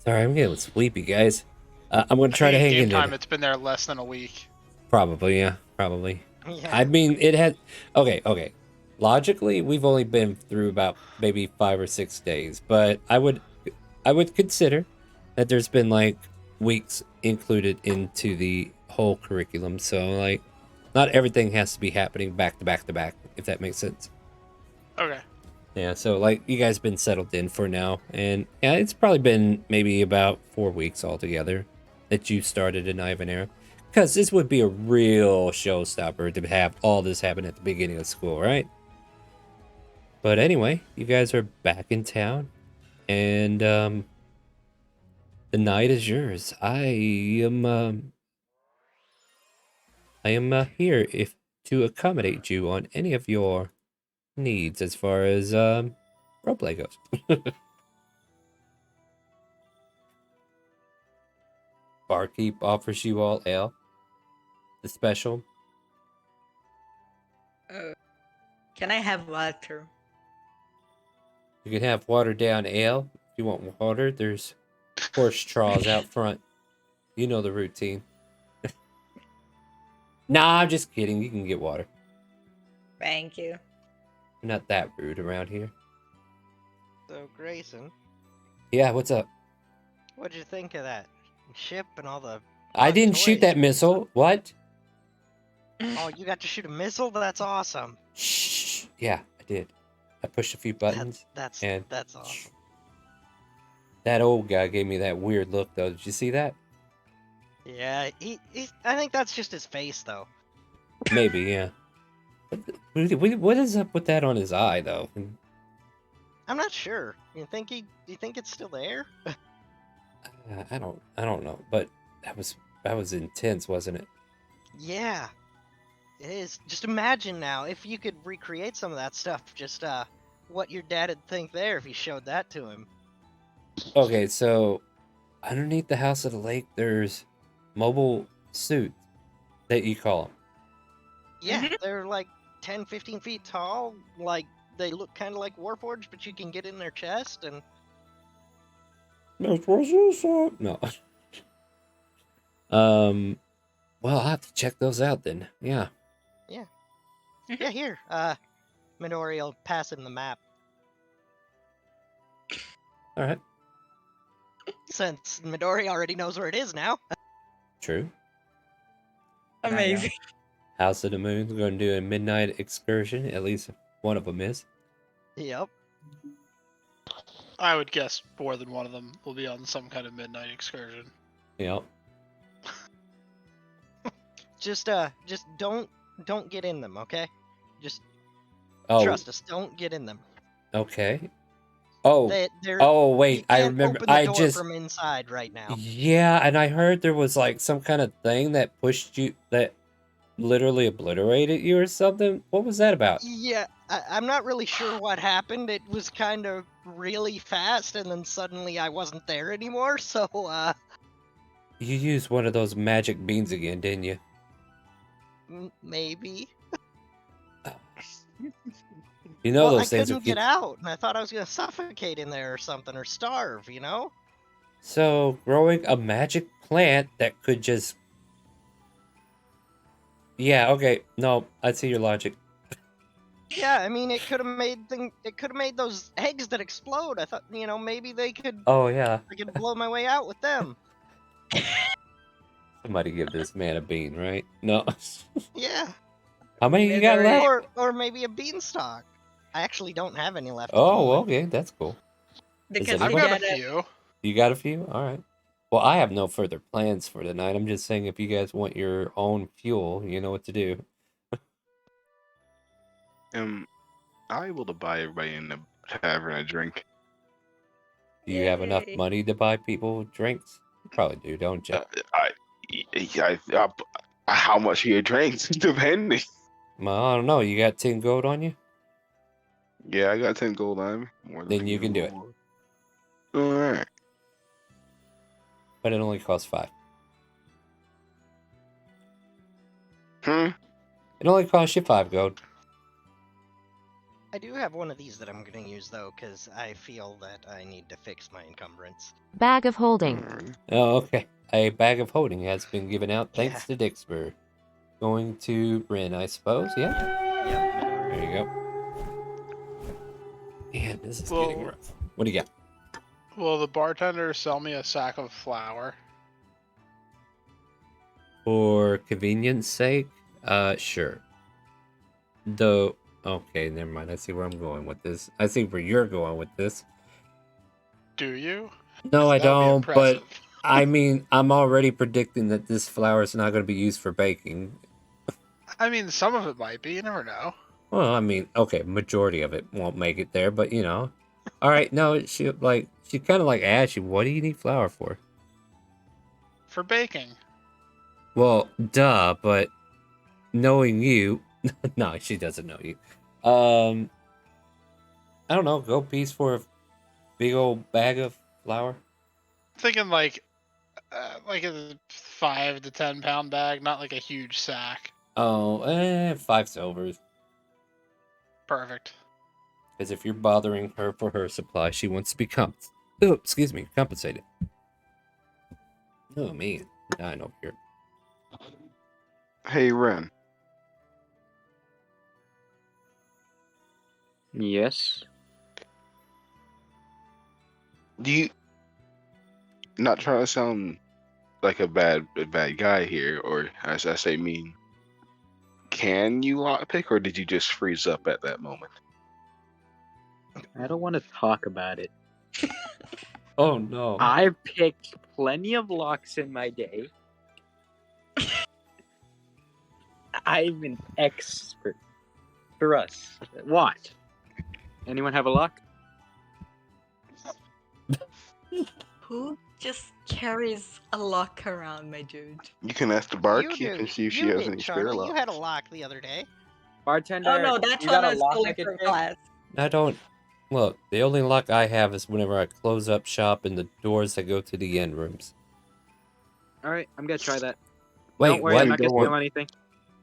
Sorry, I'm getting sleepy, guys. I'm going to try to hang in there. Time, it's been there less than a week. Probably, yeah. Probably. Yeah. I mean, it had... Okay. Logically, we've only been through about maybe 5 or 6 days. But I would consider that there's been, like, weeks included into the whole curriculum. So, like, not everything has to be happening back to back to back, if that makes sense. Okay. Yeah, so, like, you guys been settled in for now. And, yeah, it's probably been maybe about 4 weeks altogether that you started in Ivanerra. Because this would be a real showstopper to have all this happen at the beginning of school, right? But anyway, you guys are back in town. And, The night is yours. I am here if to accommodate you on any of your needs as far as roleplay goes. Barkeep offers you all ale. The special. Can I have water? You can have watered down ale. If you want water, there's horse straws out front. You know the routine. Nah, I'm just kidding. You can get water. Thank you. We're not that rude around here. So, Grayson, Yeah, what's up? what'd you think of that ship and all the? I fun didn't shoot toys that and missile. What? Oh, you got to shoot a missile? That's awesome. Shh. Yeah, I did. I pushed a few buttons. That's and awesome. that old guy gave me that weird look, though. Did you see that? Yeah, I think that's just his face, though. Maybe, yeah. What is up with that on his eye, though? I'm not sure. You think it's still there? I don't know. But that was intense, wasn't it? Yeah, it is. Just imagine now if you could recreate some of that stuff. Just what your dad would think there if you showed that to him. Okay, so underneath the house of the lake, there's mobile suits that you call them. Yeah, they're like 10, 15 feet tall. Like they look kind of like Warforged, but you can get in their chest and. No. Well, I'll have to check those out then. Yeah. Yeah. Yeah, here. Midori will pass him the map. All right. Since Midori already knows where it is now. True. Amazing. House of the Moon's going to do a midnight excursion. At least one of them is. Yep. I would guess more than one of them will be on some kind of midnight excursion. Yep. Just don't get in them, okay? Just trust us. Don't get in them. Okay. Oh. They're, oh wait, I can't remember. Open the I door just from inside right now. Yeah, and I heard there was like some kind of thing that pushed you that literally obliterated you or something. What was that about? Yeah, I'm not really sure what happened. It was kind of really fast, and then suddenly I wasn't there anymore. So You used one of those magic beans again, didn't you? Maybe. You know well, those things I are couldn't get out, and I thought I was gonna suffocate in there or something, or starve. You know. So growing a magic plant that could just. Yeah. Okay. No, I see your logic. Yeah, I mean, it could have made those eggs that explode. I thought, maybe they could. Oh yeah. I could blow my way out with them. Somebody give this man a bean, right? No. Yeah. How many you got left? Or maybe a beanstalk. I actually don't have any left. Oh, okay, that's cool. Because I've got a few. You got a few? All right. Well, I have no further plans for tonight. I'm just saying if you guys want your own fuel, you know what to do. Am I able to buy everybody in the tavern a drink? Do you have enough money to buy people drinks? You probably do, don't you? How much are your drinks? Depending. Well, I don't know. You got 10 gold on you? Yeah, I got 10 gold on me. More than Then you can do it. Alright. But it only costs 5. It only costs you 5 gold. I do have one of these that I'm going to use, though, because I feel that I need to fix my encumbrance. Bag of holding. Oh, okay. A bag of holding has been given out thanks to Dixper. Going to Bryn, I suppose, yeah? Yep. There you go. Man, this is getting rough. What do you got? Will the bartender sell me a sack of flour? For convenience sake, sure. Though, okay, never mind. I see where I'm going with this. I see where you're going with this. Do you? No, I That would be don't, but impressive. I mean, I'm already predicting that this flour is not going to be used for baking. I mean, some of it might be. You never know. Well, I mean, okay, majority of it won't make it there, but you know. All right, no, she kind of like asked you, what do you need flour for? for baking. Well, duh, but knowing you, no, she doesn't know you. I don't know. Go piece for a big old bag of flour. Thinking like a 5 to 10 pound bag, not like a huge sack. Oh, 5 silvers. Perfect. Because if you're bothering her for her supply, she wants to be compensated. Oh man, dying over here. Hey, Ren. Yes. Do you not trying to sound like a bad guy here, or as I say, mean? Can you lockpick, or did you just freeze up at that moment? I don't want to talk about it. Oh no. I've picked plenty of locks in my day. I'm an expert. Trust. What? Anyone have a lock? Who just carries a lock around, my dude? You can ask the You barkeep do. and see if she You has did, any spare Charlie. You had a locks. lock the other day. Bartender, Oh no, that you one got a was lock only I could for pick? glass. I don't. Look, the only lock I have is whenever I close up shop and the doors that go to the end rooms. Alright, I'm gonna try that. Wait, Don't worry, what? I'm not gonna What? steal anything.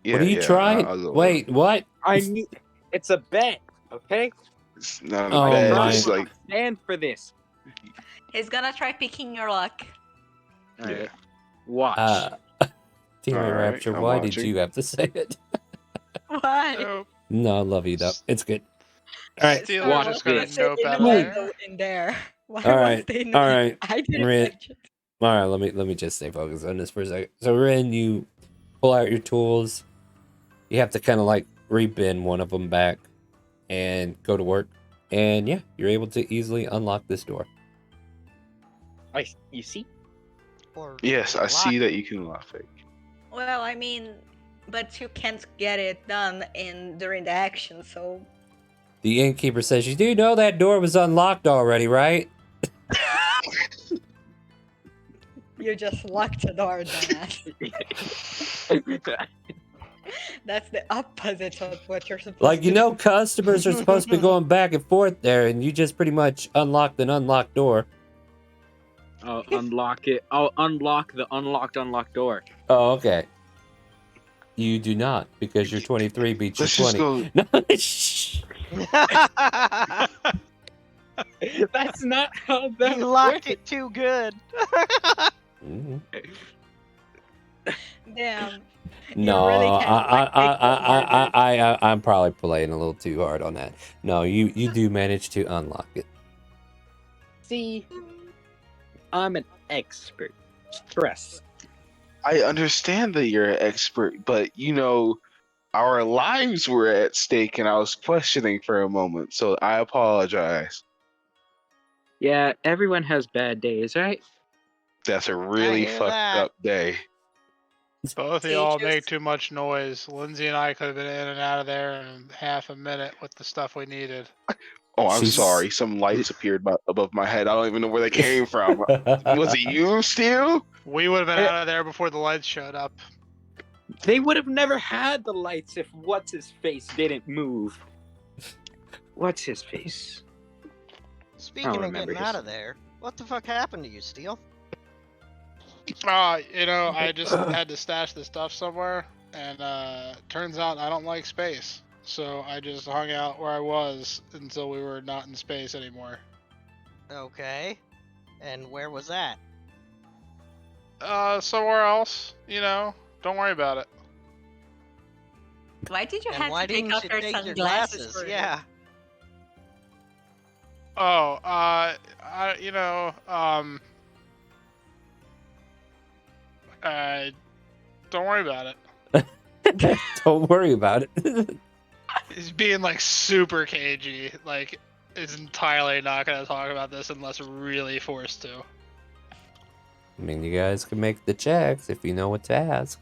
What are you trying? I'll go Wait, what? I need. It's a bet, okay? It's not a Oh bed. my. It's like Stand for this. He's gonna try picking your lock. Alright. Watch. Team All right, Rapture, I'm why did watching. you have to say it? Why? Nope. No, I love you though. It's good. All right. Steel's Watch just gonna this. nope out of I there. go in there? Why All was right. they All not? right. I didn't Ren. touch it. All right. Let me just stay focused on this for a second. So Ren, you pull out your tools. You have to kind of like rebend one of them back and go to work. And yeah, you're able to easily unlock this door. You see? Or yes, I lock. see that you can lockpick. Well, I mean, but you can't get it done during the action, so The innkeeper says, "You do know that door was unlocked already, right?" you just locked the door, dumbass. That's the opposite of what you're supposed Like, to you do. know, customers are supposed to be going back and forth there, and you just pretty much unlocked an unlocked door. I'll unlock it. I'll unlock the unlocked door. Oh, okay. You do not, because your 23 beats your Let's just 20. go. No, shh. That's not how that You locked works. it too good. Mhm. Damn. No, really can't lockpick no more, I'm probably playing a little too hard on that. No, you do manage to unlock it. See, I'm an expert. Trust. I understand that you're an expert, but you know, our lives were at stake, and I was questioning for a moment. So I apologize. Yeah, everyone has bad days, right? That's a really hear fucked that. up day. Both of y'all make too much noise. Lindsay and I could have been in and out of there in half a minute with the stuff we needed. Oh, I'm She's- sorry. Some lights appeared above my head. I don't even know where they came from. Was it you, Steel? We would have been out of there before the lights showed up. They would have never had the lights if what's his face didn't move. What's his face? Speaking of remember getting his- out of there, what the fuck happened to you, Steel? You know, I just had to stash the stuff somewhere, and turns out I don't like space. So I just hung out where I was until we were not in space anymore. Okay. And where was that? Somewhere else, you know. Don't worry about it. Why did you And have why to take didn't off you your take your sunglasses? glasses? For Yeah. Oh, don't worry about it. Don't worry about it. He's being like super cagey, like is entirely not gonna talk about this unless really forced to. I mean, you guys can make the checks if you know what to ask.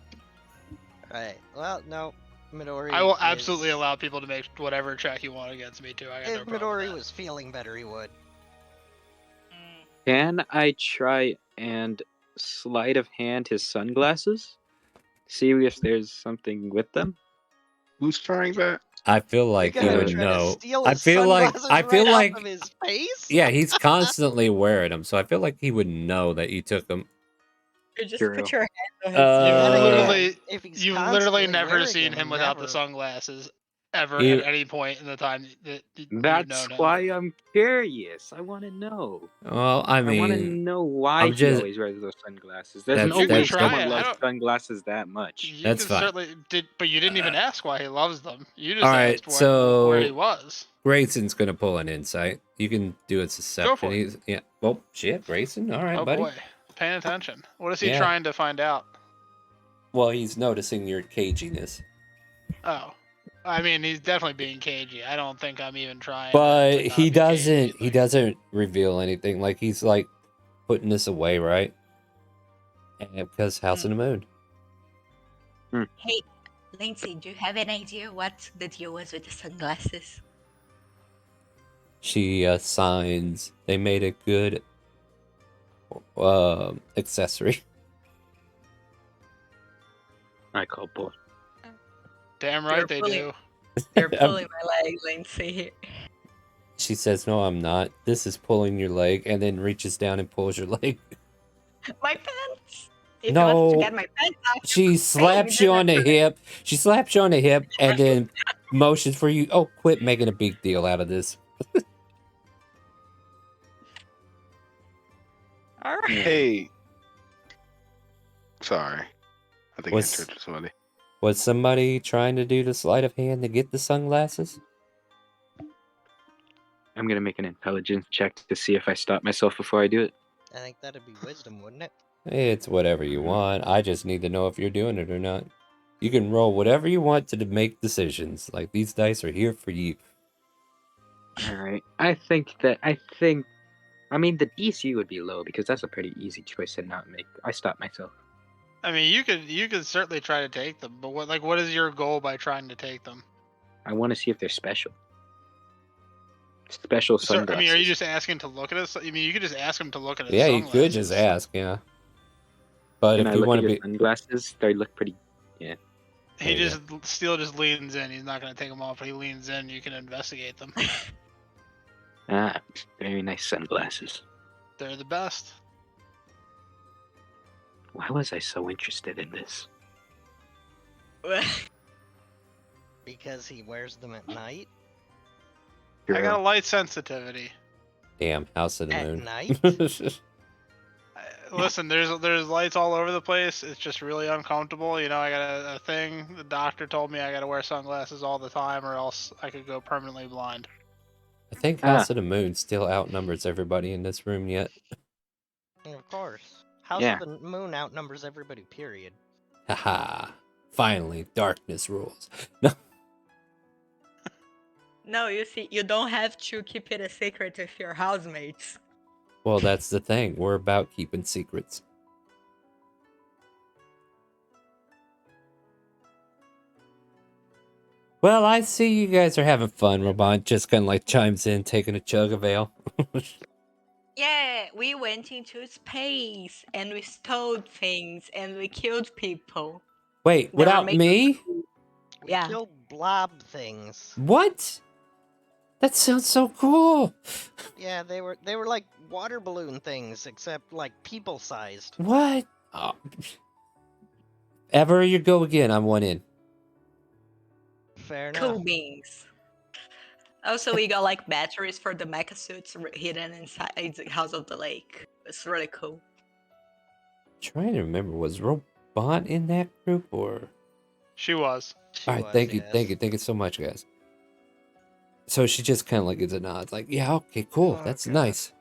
Right. Well, no. Midori. I will absolutely allow people to make whatever check you want against me too. I got no If problem with Midori that. was feeling better, he would. Can I try and sleight of hand his sunglasses. See if there's something with them. Who's trying that? I feel You're like he gonna would try to know. steal I his feel like sunglasses off of his face? yeah, he's constantly wearing them, so I feel like he would know that you took them. You just True. put your hand on his Then again, You've if he's literally constantly never wearing seen them, him he without the never. sunglasses ever You- at any point in the time that you've That's known him. why I'm curious. I want to know. Well, I I want to mean, know why I'm he just always wears those sunglasses. There's That's- no You can way that's- try someone it. I loves don't. sunglasses that much. You That's can fine. certainly did, but you didn't even ask why he loves them. You just all right, asked so where he was. Grayson's gonna pull an insight. You can do a deception. for it. He's, yeah. Well, shit, Grayson. All right, Oh buddy. boy, paying attention. What is he Yeah. trying to find out? Well, he's noticing your caginess. Oh, I mean, he's definitely being cagey. I don't think I'm even trying. But to not he be cagey. doesn't. He doesn't reveal anything. Like he's like putting this away, right? And because House of the Moon. Hey, Lindsay, do you have an idea what the deal was with the sunglasses? She signs. They made a good accessory. I call bull. Damn right they do. You're pulling my leg, Lindsay. She says, "No, I'm not. This is pulling your leg," and then reaches down and pulls your leg. My pants. If No. you want to get my pants off, She slaps you on the hip. She slaps you on the hip and then motions for you. Oh, quit making a big deal out of this. All right. Hey. Sorry. I think Was- I turned to somebody. Was somebody trying to do the sleight of hand to get the sunglasses? I'm gonna make an intelligence check to see if I stop myself before I do it. I think that'd be wisdom, wouldn't it? It's whatever you want. I just need to know if you're doing it or not. You can roll whatever you want to make decisions. Like, these dice are here for you. Alright. I mean the DC would be low because that's a pretty easy choice to not make. I stop myself. I mean, you could certainly try to take them, but what is your goal by trying to take them? I want to see if they're special. Special So, sunglasses. I mean, are you just asking to look at us? I mean, you could just ask him to look at his Yeah, you sunglasses. could just ask, yeah. But Can if I you look want at to your be... sunglasses? They look pretty. Yeah. He There you just still just leans in. He's not going to take them off, but he leans in. You can investigate them. Ah, very nice sunglasses. They're the best. Why was I so interested in this? Because he wears them at night. I got a light sensitivity. Damn, House of the At Moon. night? Listen, there's lights all over the place. It's just really uncomfortable. You know, I got a thing. The doctor told me I got to wear sunglasses all the time, or else I could go permanently blind. I think House of the Moon still outnumbers everybody in this room yet. Of course. House Yeah. of the Moon outnumbers everybody, period. Haha. Finally, darkness rules. No. No, you see, you don't have to keep it a secret with your housemates. Well, that's the thing. We're about keeping secrets. Well, I see you guys are having fun. Robon just kind of like chimes in, taking a chug of ale. Yeah, we went into space and we stole things and we killed people. Wait, They were without making- me? Yeah. Killed blob things. What? That sounds so cool. Yeah, they were like water balloon things, except like people sized. What? Oh. Ever you go again, I'm one in. Fair enough. Cool beans. Also, we got like batteries for the mecha suits hidden inside the House of the Lake. It's really cool. Trying to remember, was Robot in that group or? She was. All right, thank you so much, guys. So she just kind of like gives a nod, like, yeah, okay, cool, that's nice.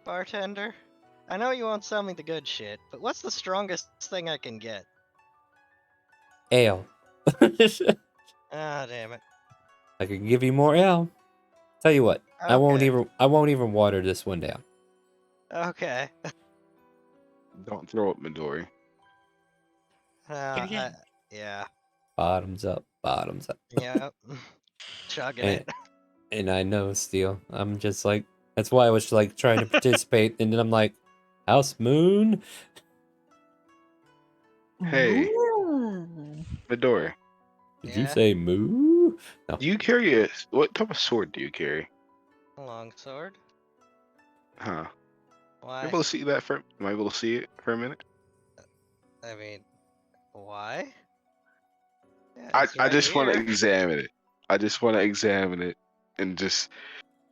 Bartender, I know you won't sell me the good shit, but what's the strongest thing I can get? Ale. Ah, damn it. I can give you more ale. Tell you what, I won't Okay. even water this one down. Okay. Don't throw up Midori. Yeah. Bottoms up, bottoms up. Yep. Chugging and, it. and I know, Steel. I'm just like, that's why I was like trying to participate, and then I'm like, House Moon. Hey, Ooh. Midori, Did you say moo? No. do you carry what type of sword do you carry? A long sword. Huh? Why? Am I able to see that am I able to see it for a minute? I mean, why? Yeah, I it's I right just want to here. examine it. I just want to examine it and just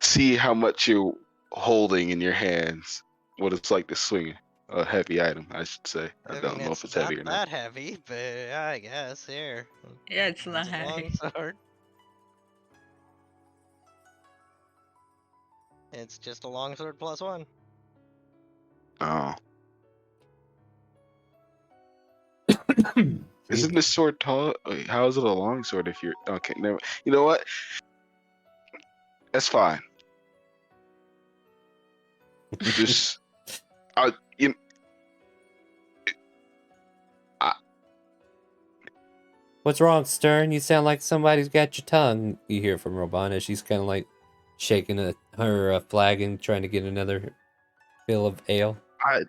see how much you're holding in your hands. What it's like to swing a heavy item, I should say. I I don't mean, know if it's it's not heavy or not. that heavy, but I guess here. Yeah, it's not It's a long heavy. sword. It's just a long sword plus 1. Oh. Isn't this sword tall? Wait, how is it a long sword if you're okay? Never. You know what? That's fine. Just I you I, What's wrong, Stern? You sound like somebody's got your tongue. You hear from Robana. She's kind of like shaking her flagon, trying to get another fill of ale. I'm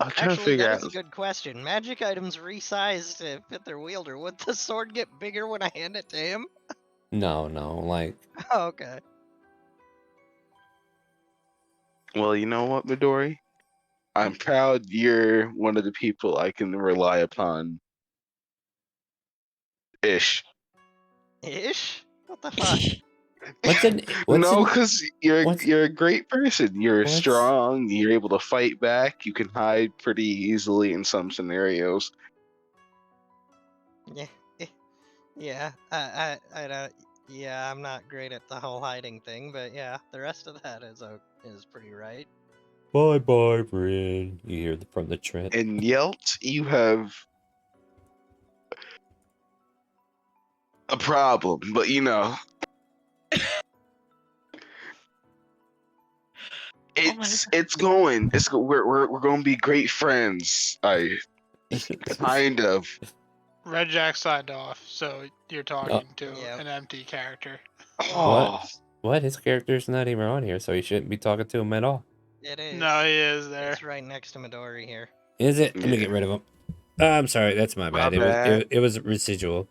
trying to Actually, figure that out. is a good question. Magic items resize to fit their wielder. Would the sword get bigger when I hand it to him? No, like Oh, okay. Well, you know what, Midori? I'm proud you're one of the people I can rely upon. Ish. Ish? What the fuck? No, because what's you're a great person. You're what's strong. You're able to fight back. You can hide pretty easily in some scenarios. Yeah, yeah. I don't. Yeah, I'm not great at the whole hiding thing, but yeah, the rest of that is pretty right. bye, Bryn. You hear from the Trent. And Yelt, you have a problem, but you know, it's going. We're going to be great friends. I kind of. Red Jack signed off, so you're talking to Yep. an empty character. Oh. What? His character's not even on here, so he shouldn't be talking to him at all. It is. No, he is there. It's right next to Midori here. Is it? Let me get rid of him. I'm sorry, that's my bad. It was residual.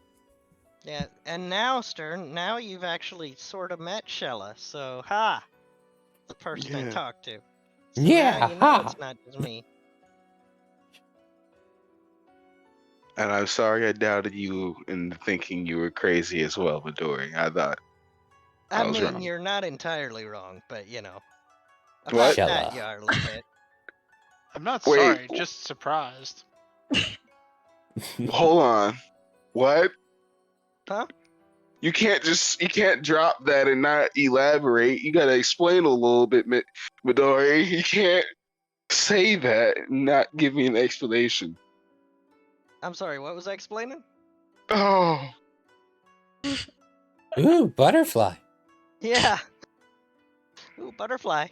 Yeah, and now, Stern, now you've actually sort of met Shella, so ha! The person I Yeah. talked to. So Yeah, now you know ha! it's not just me. And I'm sorry I doubted you in thinking you were crazy as well, Midori. I thought I was mean, wrong. you're not entirely wrong, but you know. What? About that, you are a little bit. I'm not Wait. sorry, just surprised. Hold on. What? Huh? You can't drop that and not elaborate. You gotta explain a little bit, Midori. You can't say that and not give me an explanation. I'm sorry, what was I explaining? Oh. Ooh, butterfly. Yeah. Ooh, butterfly.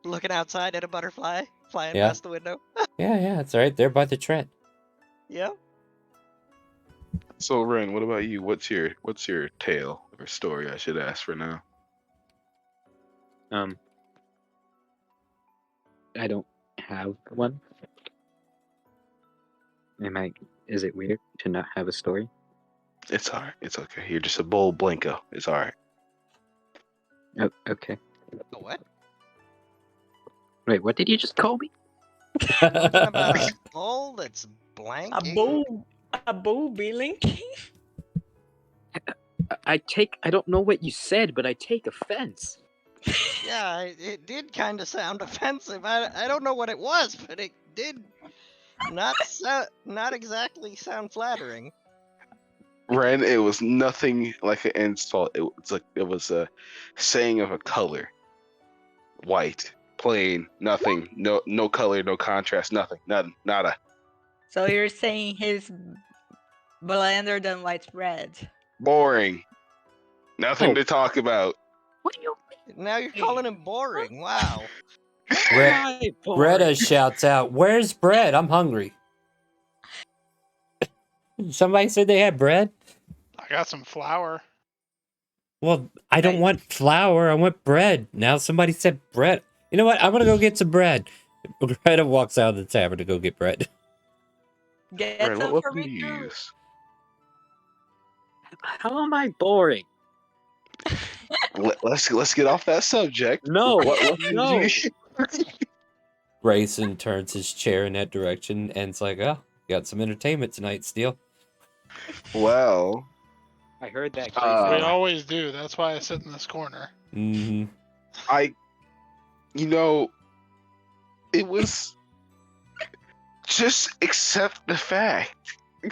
Looking outside at a butterfly flying Yeah. past the window. Yeah, it's right there by the Trent. Yeah. So Ren, what about you? What's your tale or story I should ask for now? I don't have one. Is it weird to not have a story? It's alright. It's okay. You're just a bold blanco. It's alright. Oh, okay. A what? Wait, what did you just call me? Talking about a bull that's blanking? A bull be linking? I don't know what you said, but I take offense. Yeah, it did kind of sound offensive. I don't know what it was, but it did not exactly sound flattering. Ren, it was nothing like an insult. It was a saying of a color. White, plain, nothing, no color, no contrast, nothing, nada. So you're saying he's blander than white bread? Boring. Nothing to talk about. What do you mean? Now you're calling him boring. Wow. Greta shouts out, "Where's bread? I'm hungry." Somebody said they had bread. I got some flour. Well, I don't want flour. I want bread. Now somebody said bread. You know what? I'm gonna go get some bread. Greta walks out of the tavern to go get bread. Get Right, some what for weapon do me you too. use? How am I boring? Let's get off that subject. No, What weapon do no. you? Grayson turns his chair in that direction and it's like, oh, got some entertainment tonight, Steel. Well, I heard that. We Grayson. always do. That's why I sit in this corner. Mm-hmm. You know, it was just accept the fact.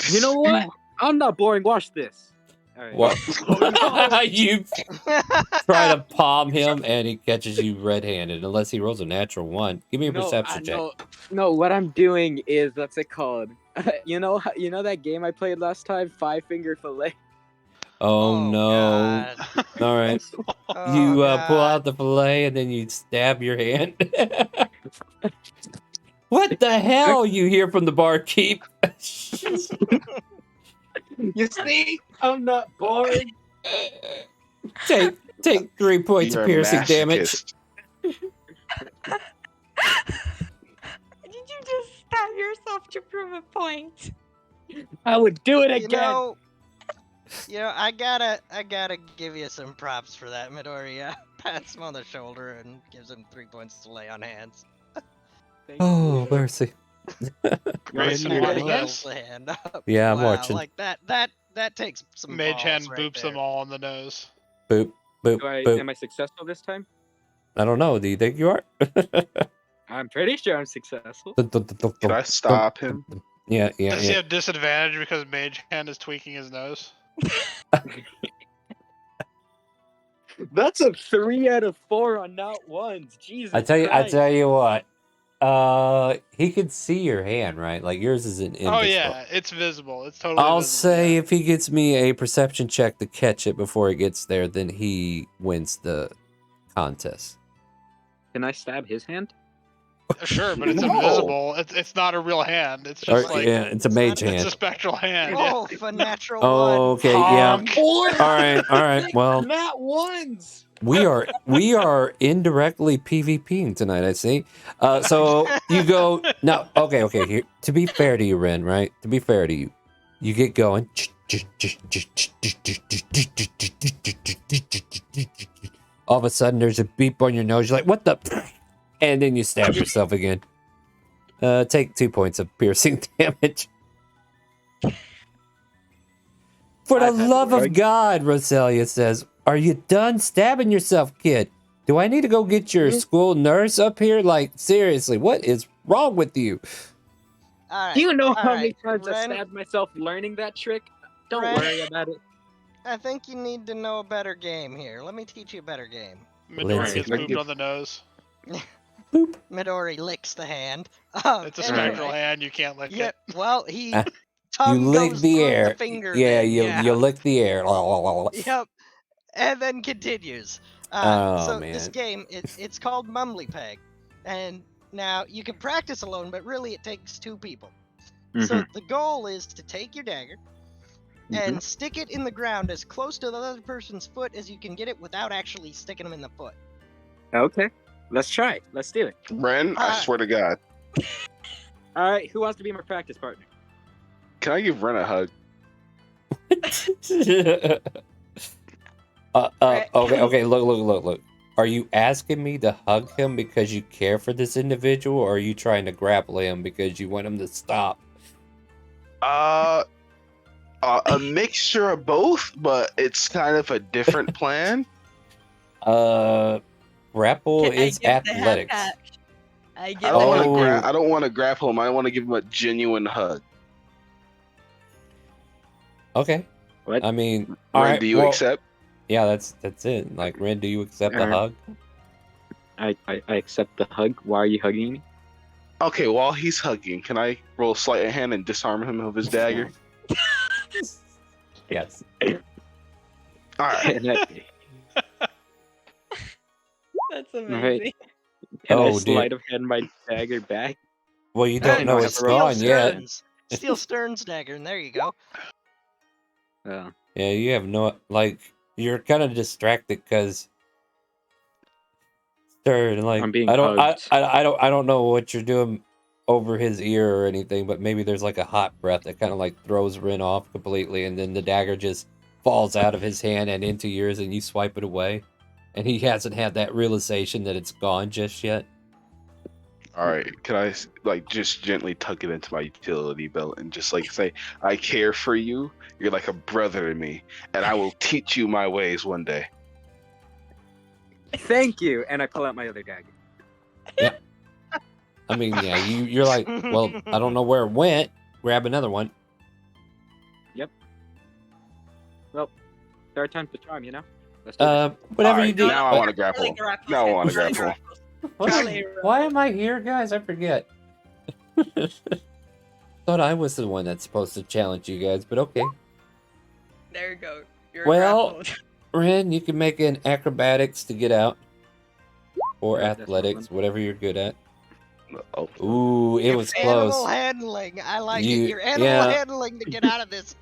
You know what? I'm not boring. Watch this. All right. What? Oh, no. You try to palm him and he catches you red-handed unless he rolls a natural 1. Give me a perception check. No, what I'm doing is, what's it called? You know that game I played last time, 5-Finger Fillet? Oh no. God. All right. Oh, You pull God. out the fillet and then you stab your hand. What the hell? You hear from the barkeep. You see? I'm not boring. Take 3 points You're of a piercing damage. masochist. Did you just stab yourself to prove a point? I would do it You again. know, I gotta give you some props for that. Midoriya pats him on the shoulder and gives him 3 points to lay on hands. Oh, mercy. Grayson And then he watches holds the hand up. Yeah, I'm Wow, watching. like that takes some Mage balls hand right boops there. them all on the nose. Boop, boop, boop. Am I successful this time? I don't know. Do you think you are? I'm pretty sure I'm successful. Can I stop him? Yeah. Does he have disadvantage because Mage hand is tweaking his nose? That's a 3 out of 4 on not ones. Jesus I tell Christ. you what. He could see your hand, right? Like yours is invisible. Oh yeah, it's visible. It's totally I'll visible. say if he gets me a perception check to catch it before it gets there, then he wins the contest. Can I stab his hand? Sure, but it's No. invisible. It's not a real hand. It's just like yeah, it's a mage hand. It's a spectral hand. Oh, Yeah. for natural Oh, one. okay, yeah. Boy, All right. Well, not ones. we are indirectly PvPing tonight. I see. So you go no. Okay. Here, to be fair to you, Ren. Right. To be fair to you, you get going. All of a sudden, there's a beep on your nose. You're like, "What the?" And then you stab yourself again. Take 2 points of piercing damage. For the love of God, Roselia says, are you done stabbing yourself, kid? Do I need to go get your school nurse up here? Like, seriously, what is wrong with you? All Do you know right, how all many right, times I Ren, stabbed myself learning that trick? Don't Ren. worry about it. I think you need to know a better game here. Let me teach you a better game. Midori gets booped on the nose. Midori licks the hand. It's a anyway. spectral hand. You can't lick Yeah, it. well, he You tongue lick goes the through air. the finger. Yeah, then, you lick the air. Yep, and then continues. Oh, So man. this game, it's called Mumbly Peg, and now you can practice alone, but really it takes 2 people. So the goal is to take your dagger and stick it in the ground as close to the other person's foot as you can get it without actually sticking them in the foot. Okay, let's try it. Let's do it. Ren, I swear to God. All right, who wants to be my practice partner? Can I give Ren a hug? Okay, look. Are you asking me to hug him because you care for this individual, or are you trying to grapple him because you want him to stop? A mixture of both, but it's kind of a different plan. Grapple Can I is give the athletics. half catch? I don't want to grapple him. I want to give him a genuine hug. Okay. I mean, Ren, all right, do you accept? Yeah, that's it. Like, Ren, do you accept the hug? I accept the hug. Why are you hugging me? Okay, while he's hugging, can I roll sleight of hand and disarm him of his dagger? Yes. All right. That's amazing. Right. Can Oh, I dude. sleight of hand my dagger back? Well, you don't know it's gone yet. Steal Stern's dagger, and there you go. Oh. Yeah, you have no, like, you're kind of distracted because turn. Like I'm being I don't, hugged. I don't know what you're doing over his ear or anything, but maybe there's like a hot breath that kind of like throws Rin off completely, and then the dagger just falls out of his hand and into yours, and you swipe it away, and he hasn't had that realization that it's gone just yet. All right, can I like just gently tuck it into my utility belt and just like say, I care for you. You're like a brother to me, and I will teach you my ways one day. Thank you. And I pull out my other dagger. Yeah. I mean, yeah, you're like, well, I don't know where it went. Grab another one. Yep. Well, third time's the charm, you know? Let's do this. Whatever All you right, do. now I want to grapple. Now I want to grapple. Why am I here, guys? I forget. Thought I was the one that's supposed to challenge you guys, but okay. There you go. You're Well, grappled. Ren, you can make an acrobatics to get out. Or Yeah, that's athletics, one. whatever you're good at. Oh. Ooh, it was Animal close. handling. I like You- it. Your animal yeah. handling to get out of this.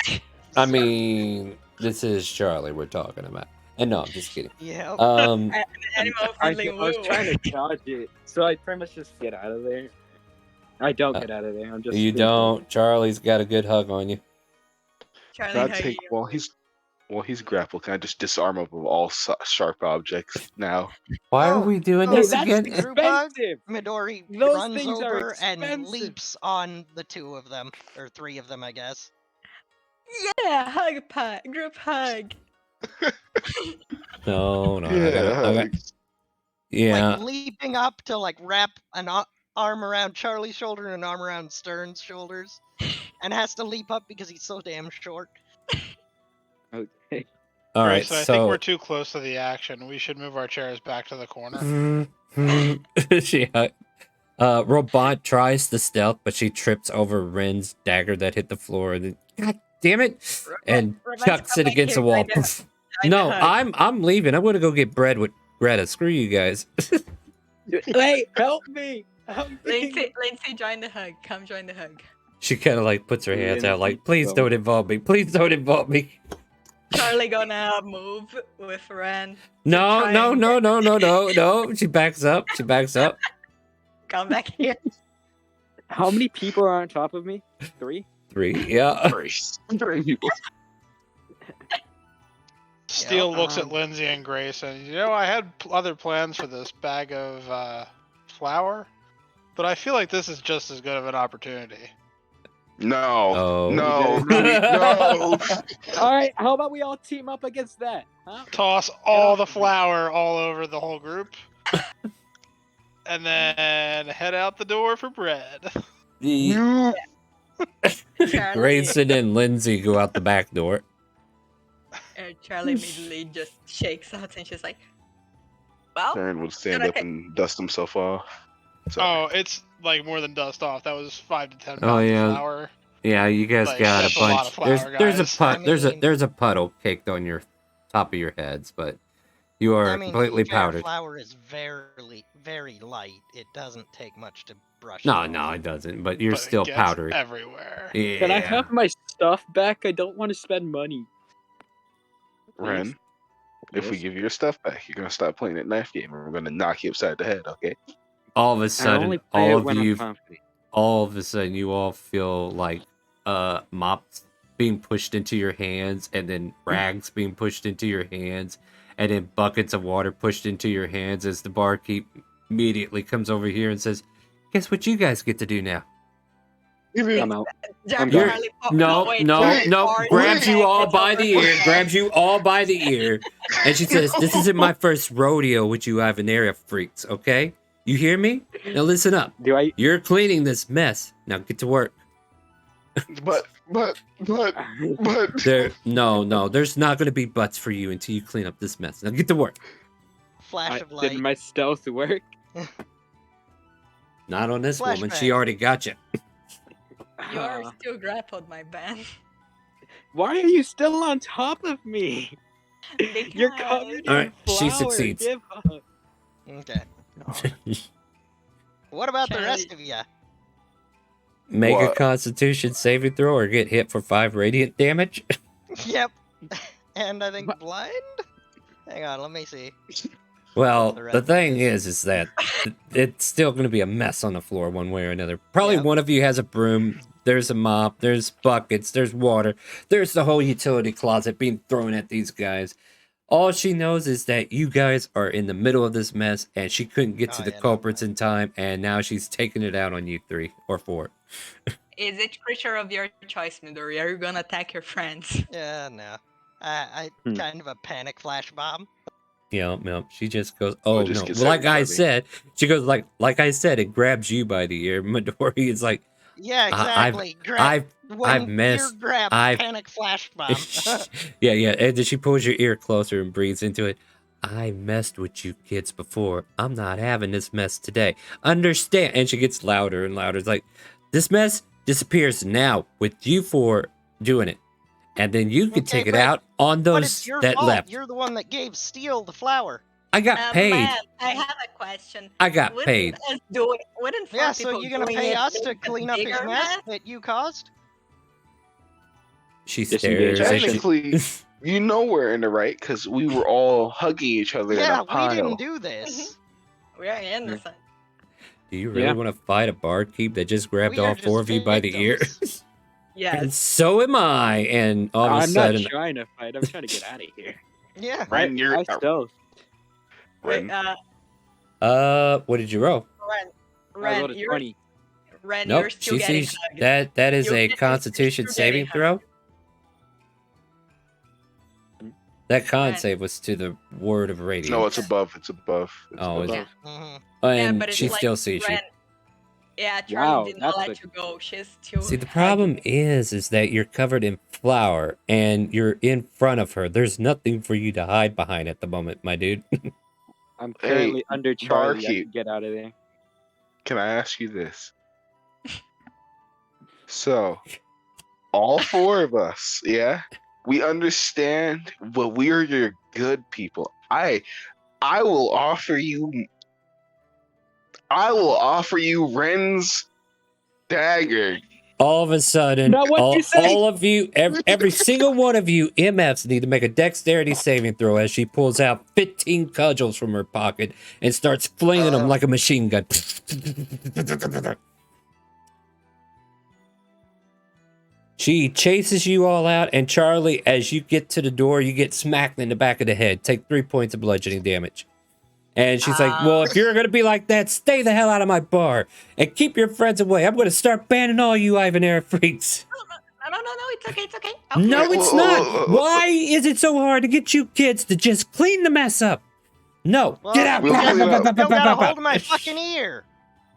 I mean, this is Charlie we're talking about. And no, I'm just kidding. Yep. Animal I handling was woo. trying to dodge it, so I pretty much just get out of there. I don't get out of there. I'm just. You don't. Charlie's got a good hug on you. Charlie, Can I how take you? while he's grappled? Can I just disarm him of all sharp objects now? Why are we doing this that's again? Group hug. expensive. Midori Those runs things are over and expensive. leaps on the two of them, or three of them, I guess. Yeah, hug pack, group hug. No, I Yeah, got. Yeah. Like leaping up to like wrap an arm around Charlie's shoulder and an arm around Stern's shoulders, and has to leap up because he's so damn short. Okay. All right, Grayson, I think so we're too close to the action. We should move our chairs back to the corner. Robot tries to stealth, but she trips over Ren's dagger that hit the floor, and then, God damn it, and Robot, chucks come it back against the here, wall. join the No, hug. I'm leaving. I'm gonna go get bread with Greta. Screw you guys. Wait, help me! Help me! Lindsay, join the hug. Come join the hug. She kind of like puts her hands out, like, Lindsay, please don't. don't involve me. Please don't involve me. Charlie gonna move with Ren. No. She backs up. Come back here. How many people are on top of me? 3? 3, yeah. Three people. Steele looks at Lindsay and Grayson. You know, I had other plans for this bag of flour, but I feel like this is just as good of an opportunity. No. Oh. No. No. All right, how about we all team up against that? Huh? Toss all the flour all over the whole group, and then head out the door for bread. Grayson and Lindsay go out the back door. And Charlie immediately just shakes out and she's like, well, Aaron would stand up and dust himself off. Oh, it's like more than dust off. That was 5 to 10 pounds Oh yeah. of flour. Yeah, you guys Like, got that's a a lot bunch. of flour, There's a guys. puddle. There's a puddle caked on your top of your heads, but you are I mean, completely fair, powdered. flour is very light. It doesn't take much to brush. No, it no, off. it doesn't. But you're But it still gets powdered. everywhere. Yeah. Can I have my stuff back? I don't want to spend money. Ren, if we give you your stuff back, you're gonna stop playing that knife game, and we're gonna knock you upside the head. Okay? All of a I sudden, only play it all of when I'm you, confident. all of a sudden, you all feel like mops being pushed into your hands, and then rags being pushed into your hands, and then buckets of water pushed into your hands as the barkeep immediately comes over here and says, "Guess what you guys get to do now?" I'm out. You're- no, grabs you all by the ear, and she says, "This isn't my first rodeo with you Ivanerra freaks, okay? You hear me? Now listen up. You're cleaning this mess. Now get to work." But No, there's not gonna be butts for you until you clean up this mess. Now get to work. Flash of light. Did my stealth work? Not on this woman. Flashbang. She already got you. You are still grappled, my man. Why are you still on top of me? You're covered All in right, she flour. succeeds. Give up. Okay. What about the rest of you? Make a What? Constitution saving throw or get hit for 5 radiant damage. Yep. And I think blind? Hang on, let me see. Well, The the rest thing is that it's still going to be a mess on the floor one way or another. Probably Yep. one of you has a broom. There's a mop. There's buckets. There's water. There's the whole utility closet being thrown at these guys. All she knows is that you guys are in the middle of this mess, and she couldn't get to the culprits in time, and now she's taking it out on you 3 or 4. Is it creature of your choice, Midori? Are you gonna attack your friends? Yeah, no. I kind of a panic flash bomb. Yep. She just goes, oh just no. gets Well, like I everybody. said, she goes like I said, it grabs you by the ear. Midori is like, Yeah, exactly. I've when ear messed. grab, I've panic flash bomb. yeah. And then she pulls your ear closer and breathes into it. I messed with you kids before. I'm not having this mess today. Understand? And she gets louder and louder. It's like, this mess disappears now with you 4 doing it. And then you can take it out on But it's those your that fault. left. You're the one that gave Steel the flower. I got paid. Man, I have a question. I got paid. Wouldn't 4 Yeah, so people you're gonna doing pay it us to make a clean up his bigger mess that you caused? She stares at you. Technically, you know we're in the right because we were all hugging each other in Yeah, a pile. we didn't do this. We are innocent. Do you really want to fight a barkeep that just grabbed We are all 4 of you by the ear? Yes. And so am I. And all of a I'm sudden, not trying to fight. I'm trying to get out of here. Yeah. Ren, you're I stealth. Wait, what did you roll? Ren, rolled a 20. Ren, Nope. you're still She getting sees hugged. that is You're a getting- Constitution you're saving getting throw. That con Ren. save was to the word of radiance. No, it's above. It's above. It's Oh, is above. it? Yeah, And but it's she like still sees you. Ren. Yeah, Charlie Wow, did not that's let you go. She's still. See, the problem is that you're covered in flour and you're in front of her. There's nothing for you to hide behind at the moment, my dude. I'm currently under Charlie. I barkeep. can get out of there. Can I ask you this? So, all 4 of us, yeah, we understand, but we are your good people. I will offer you. I will offer you Ren's dagger. All of a sudden, Not what you say. all of you, every single one of you MFs need to make a dexterity saving throw as she pulls out 15 cudgels from her pocket and starts flinging them like a machine gun. She chases you all out, and Charlie, as you get to the door, you get smacked in the back of the head. Take 3 points of bludgeoning damage. And she's like, well, if you're going to be like that, stay the hell out of my bar and keep your friends away. I'm going to start banning all you Ivanerra freaks. No, it's okay, it's okay. No, it's not. Why is it so hard to get you kids to just clean the mess up? No, Well, get out. you still got a hold of my fucking ear.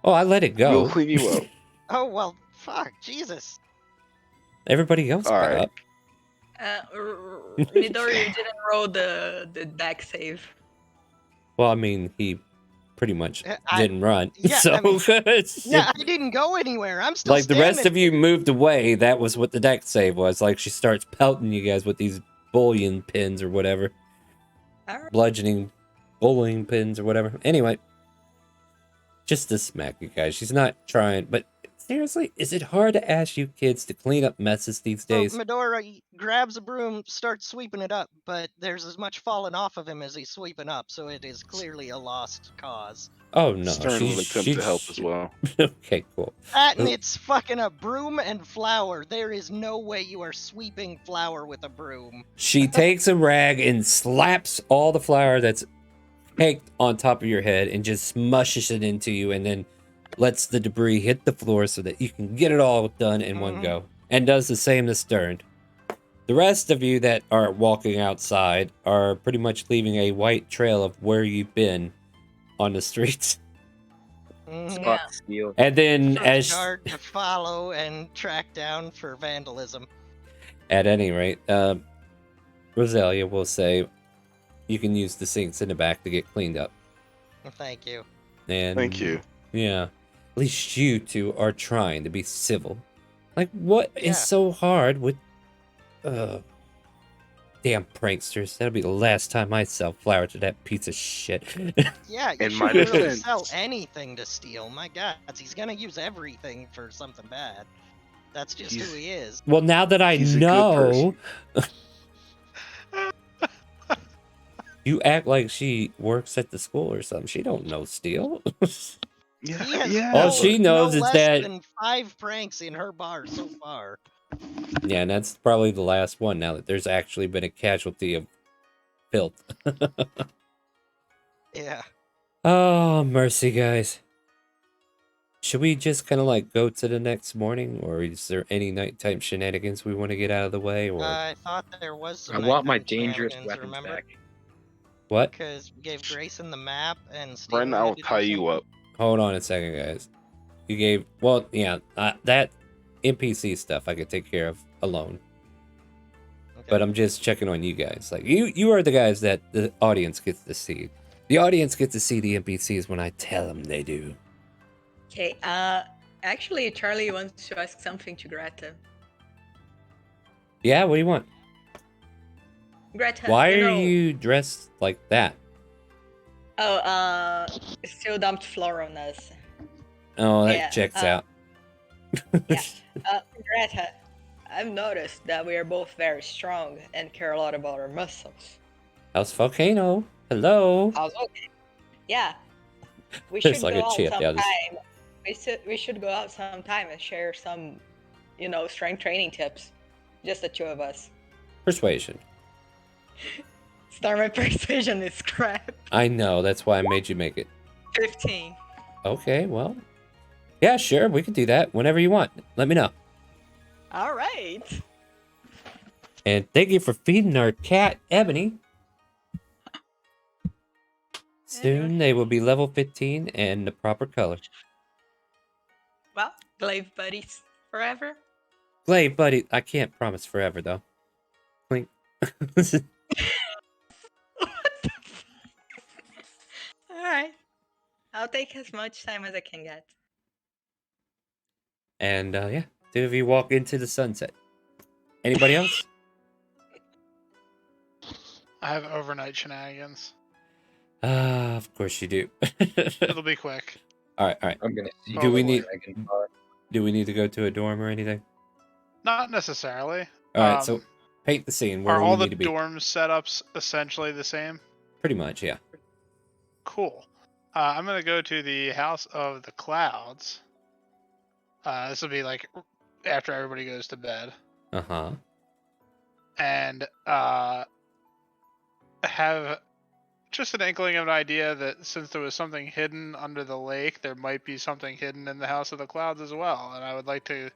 Oh, I let it go. We'll clean you up. Oh, well, fuck, Jesus. Everybody else got up. Midori, you didn't roll the deck save. Well, I mean, he pretty much I- didn't run. yeah, So, I mean, Yeah, I didn't go anywhere. I'm still like the rest standing. of you moved away. That was what the deck save was. Like she starts pelting you guys with these bullion pins or whatever. Bludgeoning bullying pins or whatever. Anyway, just to smack you guys. She's not trying, but seriously, is it hard to ask you kids to clean up messes these So days? Midori grabs a broom, starts sweeping it up, but there's as much falling off of him as he's sweeping up, so it is clearly a lost cause. Oh no, Stern will attempt to help as well. Okay, cool. And it's fucking a broom and flour. There is no way you are sweeping flour with a broom. She takes a rag and slaps all the flour that's caked on top of your head and just smushes it into you and then lets the debris hit the floor so that you can get it all done in one go. And does the same to Stern. The rest of you that are walking outside are pretty much leaving a white trail of where you've been on the streets. Yeah. And then So as hard to follow and track down for vandalism. at any rate, Rosalia will say you can use the sinks in the back to get cleaned up. Thank you. And Thank you. Yeah. At least you two are trying to be civil. Like, what is so hard with damn pranksters? That'll be the last time I sell flour to that piece of shit. Yeah, you In should my really defense- sell anything to steal. My God, he's gonna use everything for something bad. That's just who he is. Well, now that I He's a good know, You act like she works at the school or something. She don't know steel. He has All pulled she no knows is less that. than 5 pranks in her bar so far. Yeah, and that's probably the last one now that there's actually been a casualty of filth. Yeah. Oh, mercy, guys. Should we just kind of like go to the next morning, or is there any nighttime shenanigans we want to get out of the way, or I thought there was some I want my nighttime dangerous shenanigans, weapons remember? back. what? Because we gave Grayson the map and Bren, Steven I'll had to tie do you something. up. Hold on a second, guys. You gave that NPC stuff I could take care of alone. Okay. But I'm just checking on you guys. Like you are the guys that the audience gets to see. The audience gets to see the NPCs when I tell them they do. Okay, actually, Charlie wants to ask something to Greta. Yeah, what do you want? Greta, Why you are know... you dressed like that? Oh, still dumped floor on us. Oh, that Yeah, checks out. Greta, I've noticed that we are both very strong and care a lot about our muscles. How's Volcano? Hello. How's okay? Yeah, we It's should like go a out chip. Yeah, sometime. We should go out sometime and share some, strength training tips. Just the two of us. Persuasion. Starman persuasion is crap. I know. That's why I made you make it. 15. Okay, well. Yeah, sure. We can do that whenever you want. Let me know. All right. And thank you for feeding our cat, Ebony. Soon they will be level 15 and the proper color. Well, glaive buddies forever. Glaive, buddy. I can't promise forever, though. Clink. Alright. I'll take as much time as I can get. And, yeah. Two of you walk into the sunset. Anybody else? I have overnight shenanigans. Of course you do. It'll be quick. All right. I'm gonna see. Do we need to go to a dorm or anything? Not necessarily. All right, so paint the scene. Where Are do all we the need to be? dorm setups essentially the same? Pretty much, yeah. Cool. I'm gonna go to the House of the Clouds. This will be like after everybody goes to bed. Uh-huh. And have just an inkling of an idea that since there was something hidden under the lake, there might be something hidden in the House of the Clouds as well. And I would like to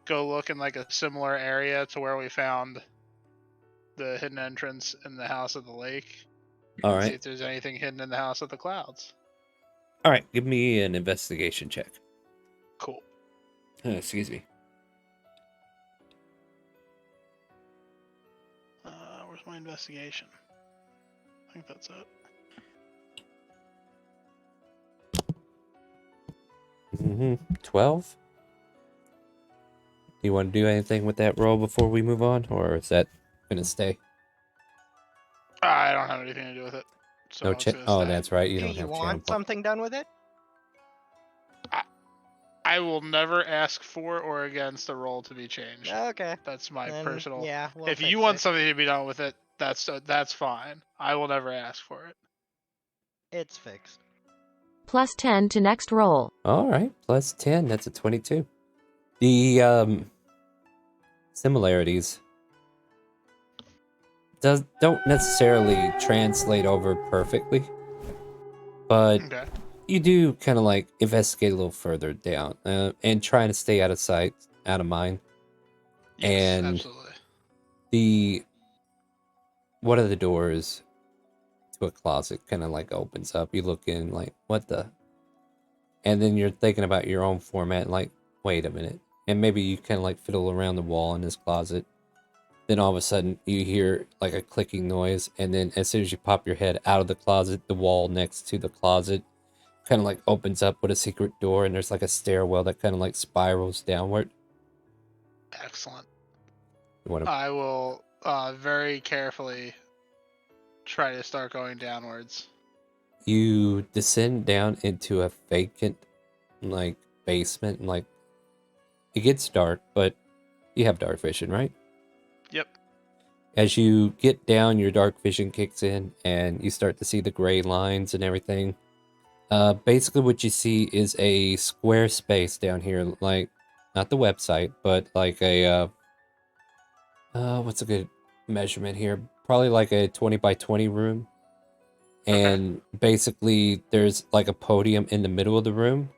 go look in like a similar area to where we found the hidden entrance in the House of the Lake. All right. See if there's anything hidden in the House of the Clouds. All right, give me an investigation check. Cool. Excuse me. Where's my investigation? I think that's it. 12? Do you want to do anything with that roll before we move on, or is that gonna stay? I don't have anything to do with it. So No check. Oh, that's right. You Do don't you have want channel. something done with it? I will never ask for or against the roll to be changed. Okay. That's my Then, personal. yeah, we'll if fix you want it. something to be done with it, that's fine. I will never ask for it. It's fixed. Plus 10 to next roll. All right, plus 10. That's a 22. The similarities don't necessarily translate over perfectly, but Okay. you do kind of like investigate a little further down and try to stay out of sight, out of mind. Yes, and absolutely. one of the doors to a closet kind of like opens up. You look in like, what the? And then you're thinking about your own format, like, wait a minute. And maybe you kind of like fiddle around the wall in this closet. Then all of a sudden you hear like a clicking noise. And then as soon as you pop your head out of the closet, the wall next to the closet kind of like opens up with a secret door. And there's like a stairwell that kind of like spirals downward. Excellent. You want to... I will very carefully try to start going downwards. You descend down into a vacant like basement, and like it gets dark, but you have dark vision, right? Yep. As you get down, your dark vision kicks in, and you start to see the gray lines and everything. Basically, what you see is a square space down here, like not the website, but like a what's a good measurement here? Probably like a 20 by 20 room. And basically, there's like a podium in the middle of the room,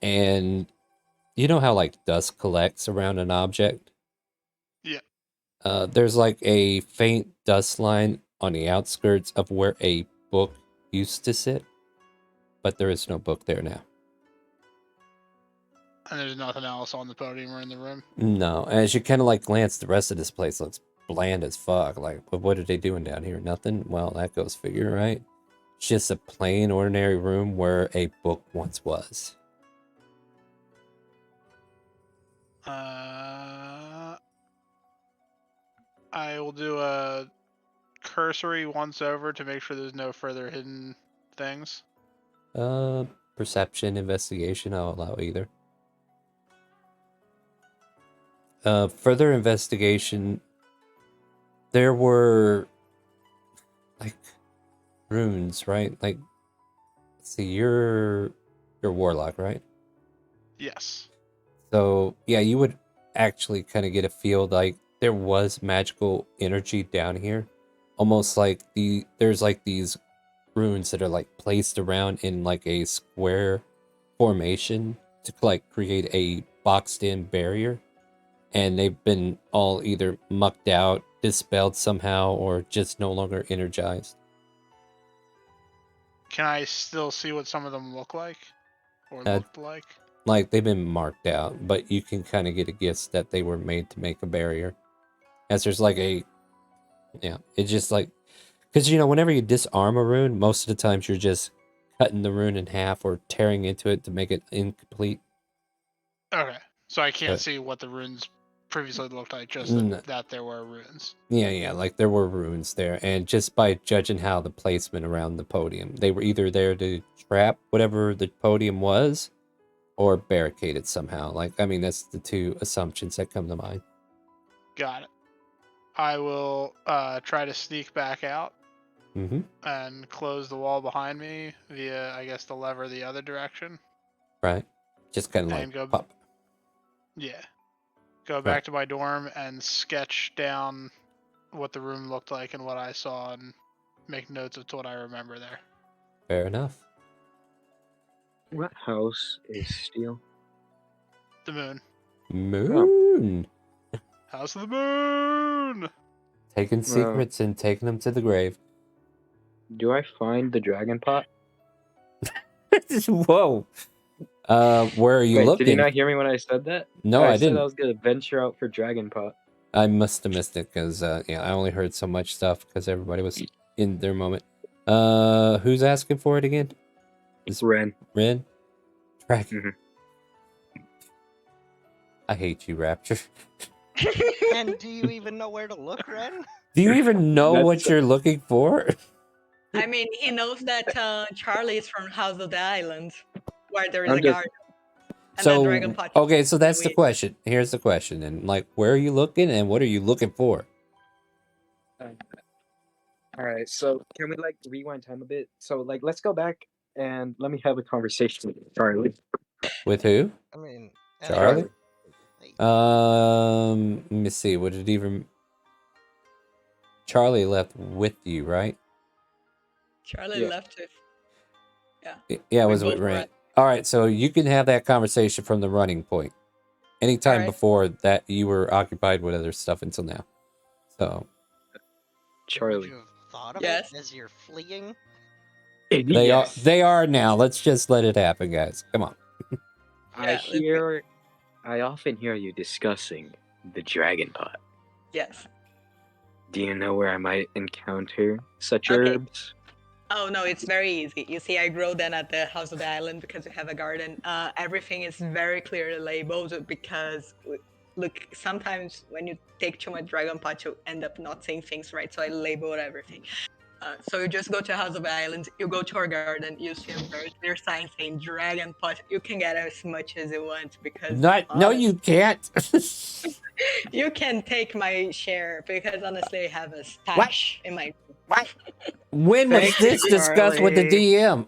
and you know how like dust collects around an object? Yeah. There's like a faint dust line on the outskirts of where a book used to sit, but there is no book there now. And there's nothing else on the podium or in the room. No, as you kind of like glance, the rest of this place looks bland as fuck. Like, what are they doing down here? Nothing? Well, that goes figure, right? It's just a plain, ordinary room where a book once was. I will do a cursory once over to make sure there's no further hidden things. Perception, investigation, I'll allow either. Further investigation, there were like runes, right? Like, let's see, you're warlock, right? Yes. So yeah, you would actually kind of get a feel like there was magical energy down here, almost like there's like these runes that are like placed around in like a square formation to like create a boxed-in barrier. And they've been all either mucked out, dispelled somehow, or just no longer energized. Can I still see what some of them look like? Or looked like? Like, they've been marked out, but you can kind of get a guess that they were made to make a barrier. As there's like a... Yeah, it's just like... Because, you know, whenever you disarm a rune, most of the times you're just cutting the rune in half or tearing into it to make it incomplete. Okay. So I can't see what the runes previously looked like, just that there were runes. Yeah, like there were runes there, and just by judging how the placement around the podium, they were either there to trap whatever the podium was, or barricade it somehow. Like, I mean, that's the two assumptions that come to mind. Got it. I will try to sneak back out and close the wall behind me via, I guess, the lever the other direction. Right. Just kind of like go, pop. Yeah. Go back to my dorm and sketch down what the room looked like and what I saw and make notes of what I remember there. Fair enough. What house is steel? The moon. Moon! House of the moon! Taking secrets and taking them to the grave. Do I find the dragon pot? Whoa! Where are you looking? Did you not hear me when I said that? No, I didn't. Said I was gonna venture out for dragon pot. I must have missed it because yeah, I only heard so much stuff because everybody was in their moment. Who's asking for it again? Ren. Ren? Dragon. I hate you, Rapture. And do you even know where to look, Ren? Do you even know what you're looking for? I mean, he knows that Charlie is from House of the Island, where there is I'm a just- garden. And So, then Dragon Pot. okay, so that's the question. Here's the question. And like, where are you looking and what are you looking for? Alright, so can we like rewind time a bit? So like let's go back and let me have a conversation with Charlie. With who? I mean, Charlie? Let me see. What did even... Charlie left with you, right? Charlie left with... Yeah. Yeah, it We was with both Rand. ran. All right, so you can have that conversation from the running point. Anytime before that, you were occupied with other stuff until now. So, Charlie. Thought of it as you're fleeing? they are now. Let's just let it happen, guys. Come on. I often hear you discussing the dragon pot. Yes. Do you know where I might encounter such herbs? Oh no, it's very easy. You see, I grow them at the House of the Island because we have a garden. Everything is very clearly labeled because, look, sometimes when you take too much dragon pot, you end up not saying things right. So I labeled everything. So you just go to House of Islands, you go to our garden, you see a very clear sign saying dragon pot. You can get as much as you want because No, you can't. you can take my share because honestly, I have a stash in my. What? When was Thank you, this discussed with the Charlie. DM?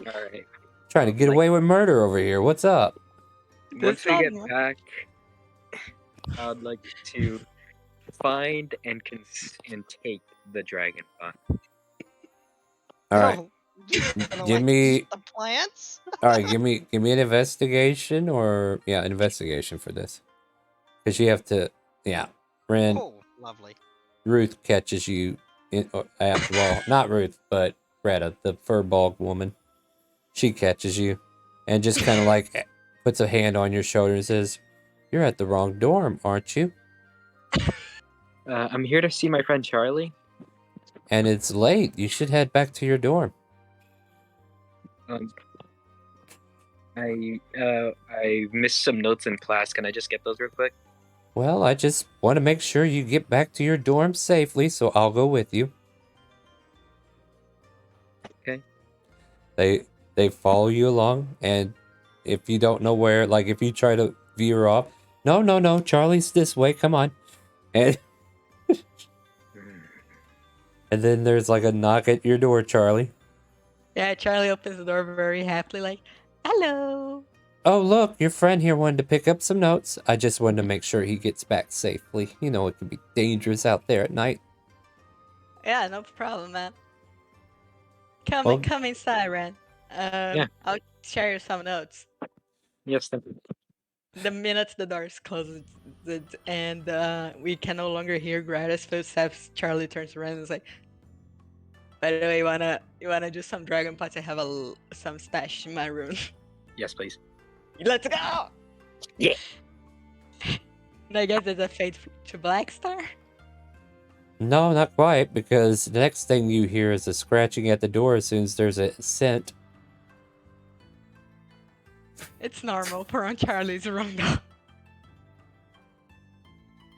All right. Trying to get away with murder over here. What's up? Once we not get mu- back, I'd like to find and take the dragon pot. All right. Oh, just gonna Give like me. eat the plants? All right, give me an investigation or an investigation for this, because you have to. Yeah, Ren. Oh, lovely. Ruth catches you after all. Not Ruth, but Greta, the furball woman. She catches you, and just kind of like puts a hand on your shoulder and says, "You're at the wrong dorm, aren't you?" I'm here to see my friend Charlie. And it's late. You should head back to your dorm. I missed some notes in class. Can I just get those real quick? Well, I just want to make sure you get back to your dorm safely, so I'll go with you. Okay. They follow you along, and if you don't know where, like if you try to veer off, no, Charlie's this way, come on. And and then there's like a knock at your door, Charlie. Yeah, Charlie opens the door very happily, like, "Hello." Oh, look, your friend here wanted to pick up some notes. I just wanted to make sure he gets back safely. You know, it can be dangerous out there at night. Yeah, no problem, man. Well- Come inside, Ren. Yeah. I'll share you some notes. Yes, thank you. The minute the doors close and we can no longer hear Greta's footsteps, Charlie turns around and is like, "By the way, you wanna do some dragon pots? I have some stash in my room." Yes, please. Let's go! Yeah. And I guess there's a fade to Black Star. No, not quite, because the next thing you hear is a scratching at the door as soon as there's a scent. It's normal for on Charlie's room, though.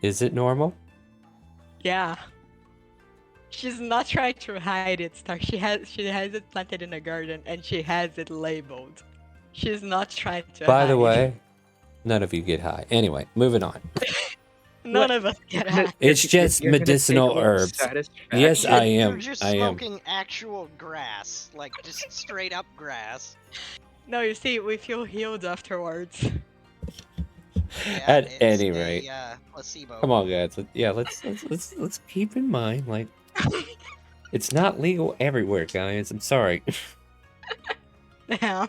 Is it normal? Yeah. She's not trying to hide it, Star. She has it planted in a garden and she has it labeled. She's not trying to By hide the way, none of you get high. Anyway, moving on. None of us get high. It's just You're gonna take medicinal a little herbs. satisfaction. Yes, I am. You're just I am. smoking actual grass, like just straight up grass. No, you see, we feel healed afterwards. Yeah, At it's any a, rate, placebo. come on, guys. Let's keep in mind, like, it's not legal everywhere, guys. I'm sorry, Yeah.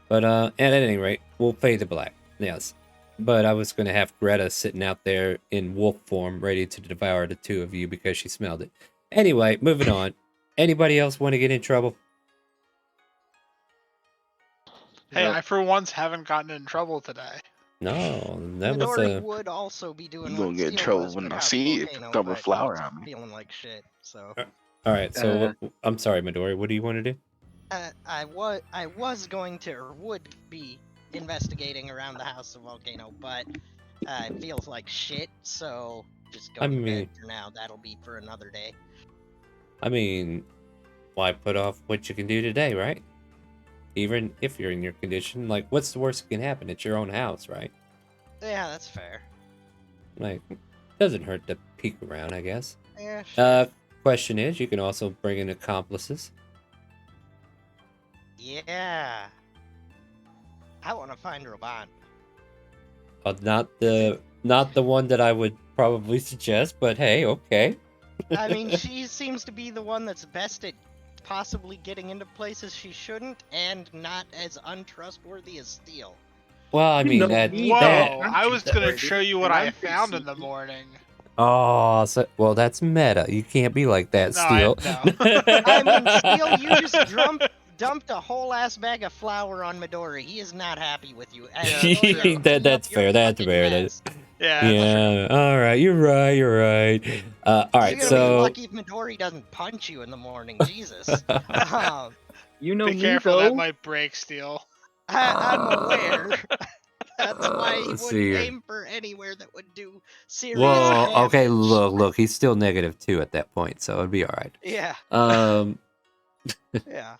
but at any rate, we'll fade to black. Yes, but I was gonna have Greta sitting out there in wolf form, ready to devour the two of you because she smelled it. Anyway, moving on. Anybody else want to get in trouble? Hey, No. I for once haven't gotten in trouble today. No, that was Midori a. would also be doing You what gonna get in Steel trouble was when with I House see you Volcano, dump a but flower he's on me. feeling like shit. So All right, so I'm sorry, Midori. What do you want to do? I was going to or would be investigating around the House of Volcano, but it feels like shit. So just go I to mean- bed for now. That'll be for another day. I mean, why put off what you can do today, right? Even if you're in your condition, like, what's the worst that can happen? It's your own house, right? Yeah, that's fair. Like, doesn't hurt to peek around, I guess. Yeah. Sure. Question is, you can also bring in accomplices. Yeah. I want to find Roban. Not the one that I would probably suggest, but hey, okay. I mean, she seems to be the one that's best at possibly getting into places she shouldn't, and not as untrustworthy as Steel. Well, I mean know that. me, Whoa! that I was gonna Already, show you what and I I'm found in pretty the sneaky. morning. Oh, well, that's meta. You can't be like that, No, Steel. I mean, Steel, you just dumped a whole ass bag of flour on Midori. He is not happy with you. And Midori, That's fair. That's fair. Yeah. All right. You're right. You're right. All right. You're gonna be So. lucky if Midori doesn't punch you in the morning. Jesus. You know Be me careful, though. that might break Steel. I'm aware. That's why he let's wouldn't see here. aim for anywhere that would do serious Well, damage. okay, look, he's still -2 at that point, so it'd be all right. Yeah. Um, Yeah.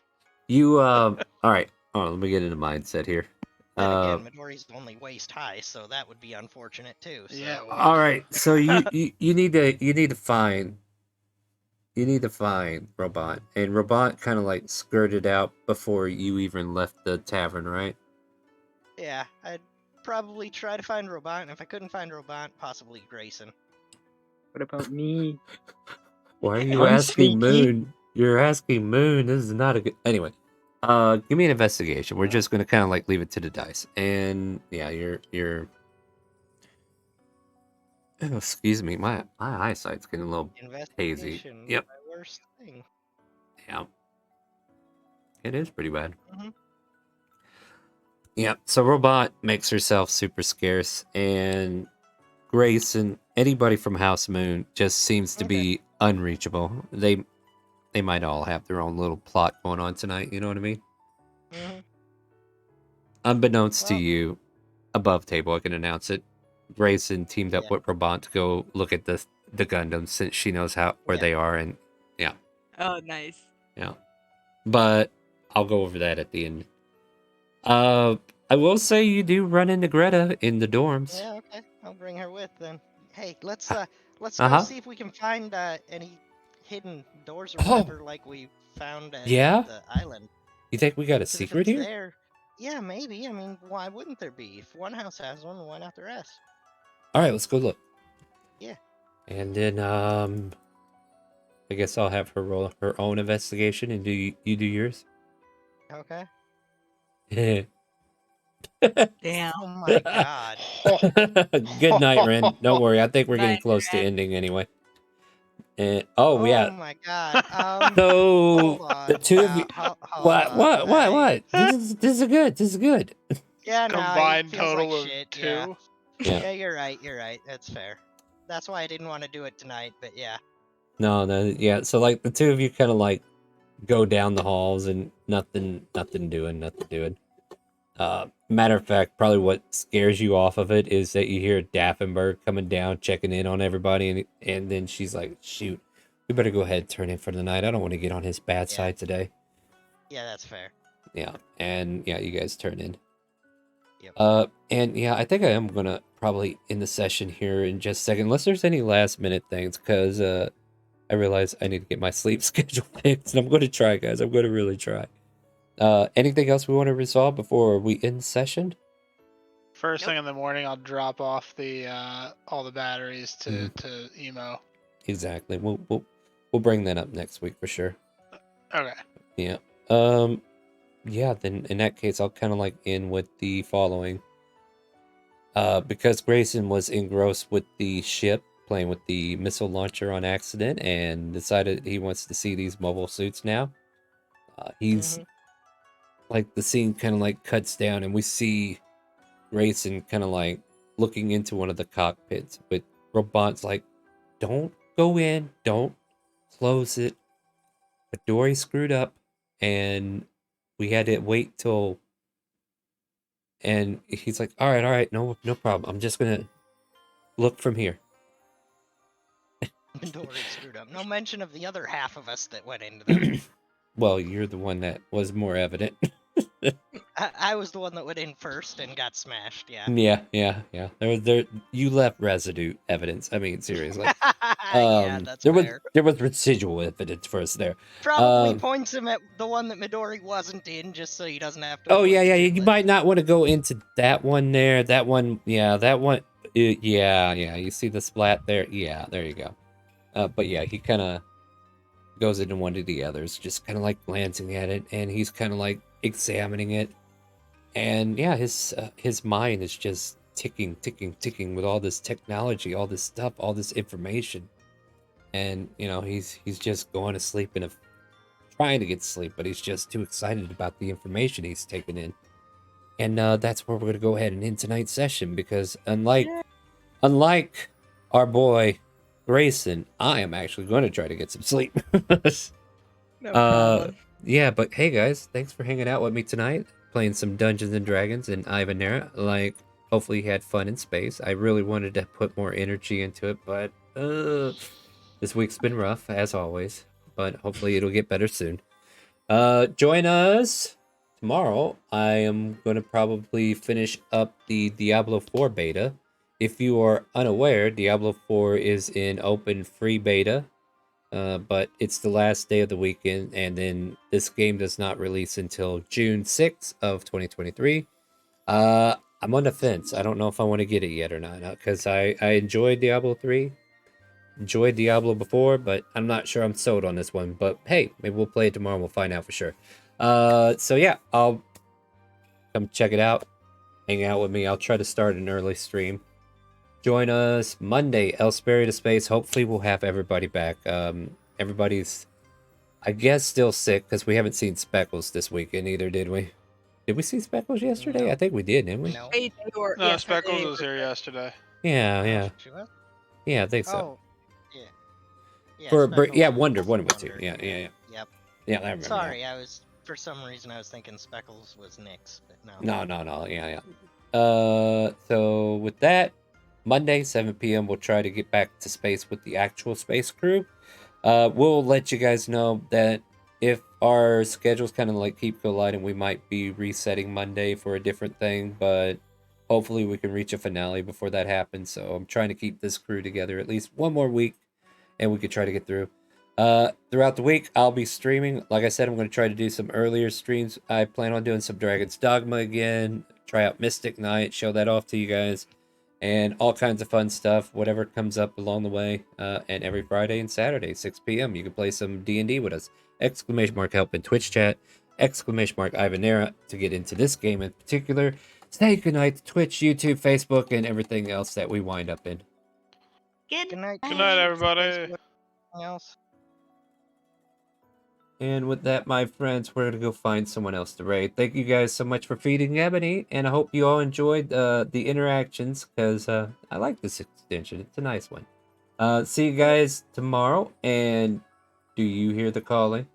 you all right. Oh, let me get into mindset here. Then again, Midori's only waist high, so that would be unfortunate too. So. Yeah. All right, so you need to find Robot, and Robot kind of like skirted out before you even left the tavern, right? Yeah, I'd probably try to find Robot, and if I couldn't find Robot, possibly Grayson. What about me? Why are you I'm asking sneaky. Moon? You're asking Moon. This is not a good. Anyway, give me an investigation. We're just gonna kind of like leave it to the dice, and yeah, you're. Oh, excuse me, my eyesight's getting a little hazy. Investigation, Yep. my worst thing. Yeah. It is pretty bad. Mhm. Yep. So Robot makes herself super scarce, and Grace and anybody from House Moon just seems to be unreachable. They might all have their own little plot going on tonight. You know what I mean? Mhm. Unbeknownst to you, above table, I can announce it. Grayson teamed up with Robot to go look at the Gundams since she knows where they are, and yeah. Oh, nice. Yeah. But I'll go over that at the end. I will say you do run into Greta in the dorms. Yeah, okay. I'll bring her with then. Hey, let's go see if we can find any hidden doors or whatever like we found at the island. You think we got a 'Cause if secret it's here? there, yeah, maybe. I mean, why wouldn't there be? If one house has one, why not the rest? All right, let's go look. Yeah. And then I guess I'll have her roll her own investigation, and you do yours. Okay. Damn. Oh my god. Good night, Ren. Don't worry, I think we're getting Night, close to Ren. ending anyway. And Oh yeah. my god. So hold on. the two of you. What? This is good. This is good. Yeah, no, Combined it feels like total of shit. 2. Yeah. Yeah. Yeah, you're right. You're right. That's fair. That's why I didn't want to do it tonight. But yeah. No, yeah. So like the two of you kind of like go down the halls and nothing doing. Matter of fact, probably what scares you off of it is that you hear Daffenberg coming down, checking in on everybody, and then she's like, "Shoot, we better go ahead and turn in for the night. I don't want to get on his bad side today." Yeah, that's fair. Yeah, and yeah, you guys turn in. Yep. And yeah, I think I am gonna probably end the session here in just a second, unless there's any last minute things, because I realize I need to get my sleep schedule fixed, and I'm going to try, guys. I'm going to really try. Anything else we want to resolve before we end session? First thing in the morning, I'll drop off the all the batteries to Emo. Exactly. We'll bring that up next week for sure. Okay. Yeah. Yeah. Then in that case, I'll kind of like end with the following. Because Grayson was engrossed with the ship, playing with the missile launcher on accident, and decided he wants to see these mobile suits now. He's like the scene kind of like cuts down, and we see Grayson kind of like looking into one of the cockpits, with Robot's like, "Don't go in, don't close it." But Dory screwed up, and we had to wait till. And he's like, "All right, no problem. I'm just gonna look from here." Dory screwed up. No mention of the other half of us that went into there. Well, you're the one that was more evident. I was the one that went in first and got smashed. Yeah. Yeah. There. You left residue evidence. I mean, seriously. Yeah, that's fair. There was residual evidence for us there. Probably points him at the one that Midori wasn't in, just so he doesn't have to. Oh yeah. You might not want to go into that one there. That one. Yeah. That one. Yeah. You see the splat there? Yeah. There you go. But yeah, he kind of goes into one of the others, just kind of like glancing at it, and he's kind of like examining it. And yeah, his mind is just ticking with all this technology, all this stuff, all this information. And you know, he's just going to sleep trying to get to sleep, but he's just too excited about the information he's taken in. And that's where we're gonna go ahead and end tonight's session, because unlike our boy Grayson, I am actually going to try to get some sleep. No problem. Yeah, but hey guys, thanks for hanging out with me tonight, playing some Dungeons and Dragons in Ivanerra. Like hopefully you had fun in space. I really wanted to put more energy into it, but this week's been rough as always. But hopefully it'll get better soon. Join us tomorrow. I am going to probably finish up the Diablo 4 beta. If you are unaware, Diablo 4 is in open free beta, but it's the last day of the weekend, and then this game does not release until June 6th of 2023. I'm on the fence. I don't know if I want to get it yet or not, because I enjoyed Diablo 3, enjoyed Diablo before, but I'm not sure I'm sold on this one. But hey, maybe we'll play it tomorrow and we'll find out for sure. So yeah, I'll come check it out, hang out with me. I'll try to start an early stream. Join us Monday, Elsperry to Space. Hopefully we'll have everybody back. Everybody's, I guess, still sick because we haven't seen Speckles this weekend either, did we? Did we see Speckles yesterday? No. I think we did, didn't we? No. No, Speckles was here yesterday. Yeah, Oh, yeah. she was? Yeah, I think so. Oh, yeah. Yeah, Yeah, Speckles Wonder was was here. Yeah. Yep. Yeah, I remember. Sorry, Now. I was, for some reason, I was thinking Speckles was Nyx, but no. No. Yeah. So with that, Monday, 7 p.m., we'll try to get back to space with the actual space crew. We'll let you guys know that if our schedules kind of like keep colliding, we might be resetting Monday for a different thing, but hopefully we can reach a finale before that happens. So I'm trying to keep this crew together at least one more week, and we could try to get through. Throughout the week, I'll be streaming. Like I said, I'm going to try to do some earlier streams. I plan on doing some Dragon's Dogma again, try out Mystic Knight, show that off to you guys, and all kinds of fun stuff, whatever comes up along the way. And every Friday and Saturday, 6 p.m., you can play some D&D with us. ! Help in Twitch chat, ! Ivanerra to get into this game in particular. Say goodnight to Twitch, YouTube, Facebook, and everything else that we wind up in. Good night. Good night, everybody. Anything else? And with that, my friends, we're going to go find someone else to raid. Thank you guys so much for feeding Ebony, and I hope you all enjoyed the interactions, because I like this extension. It's a nice one. See you guys tomorrow, and do you hear the calling?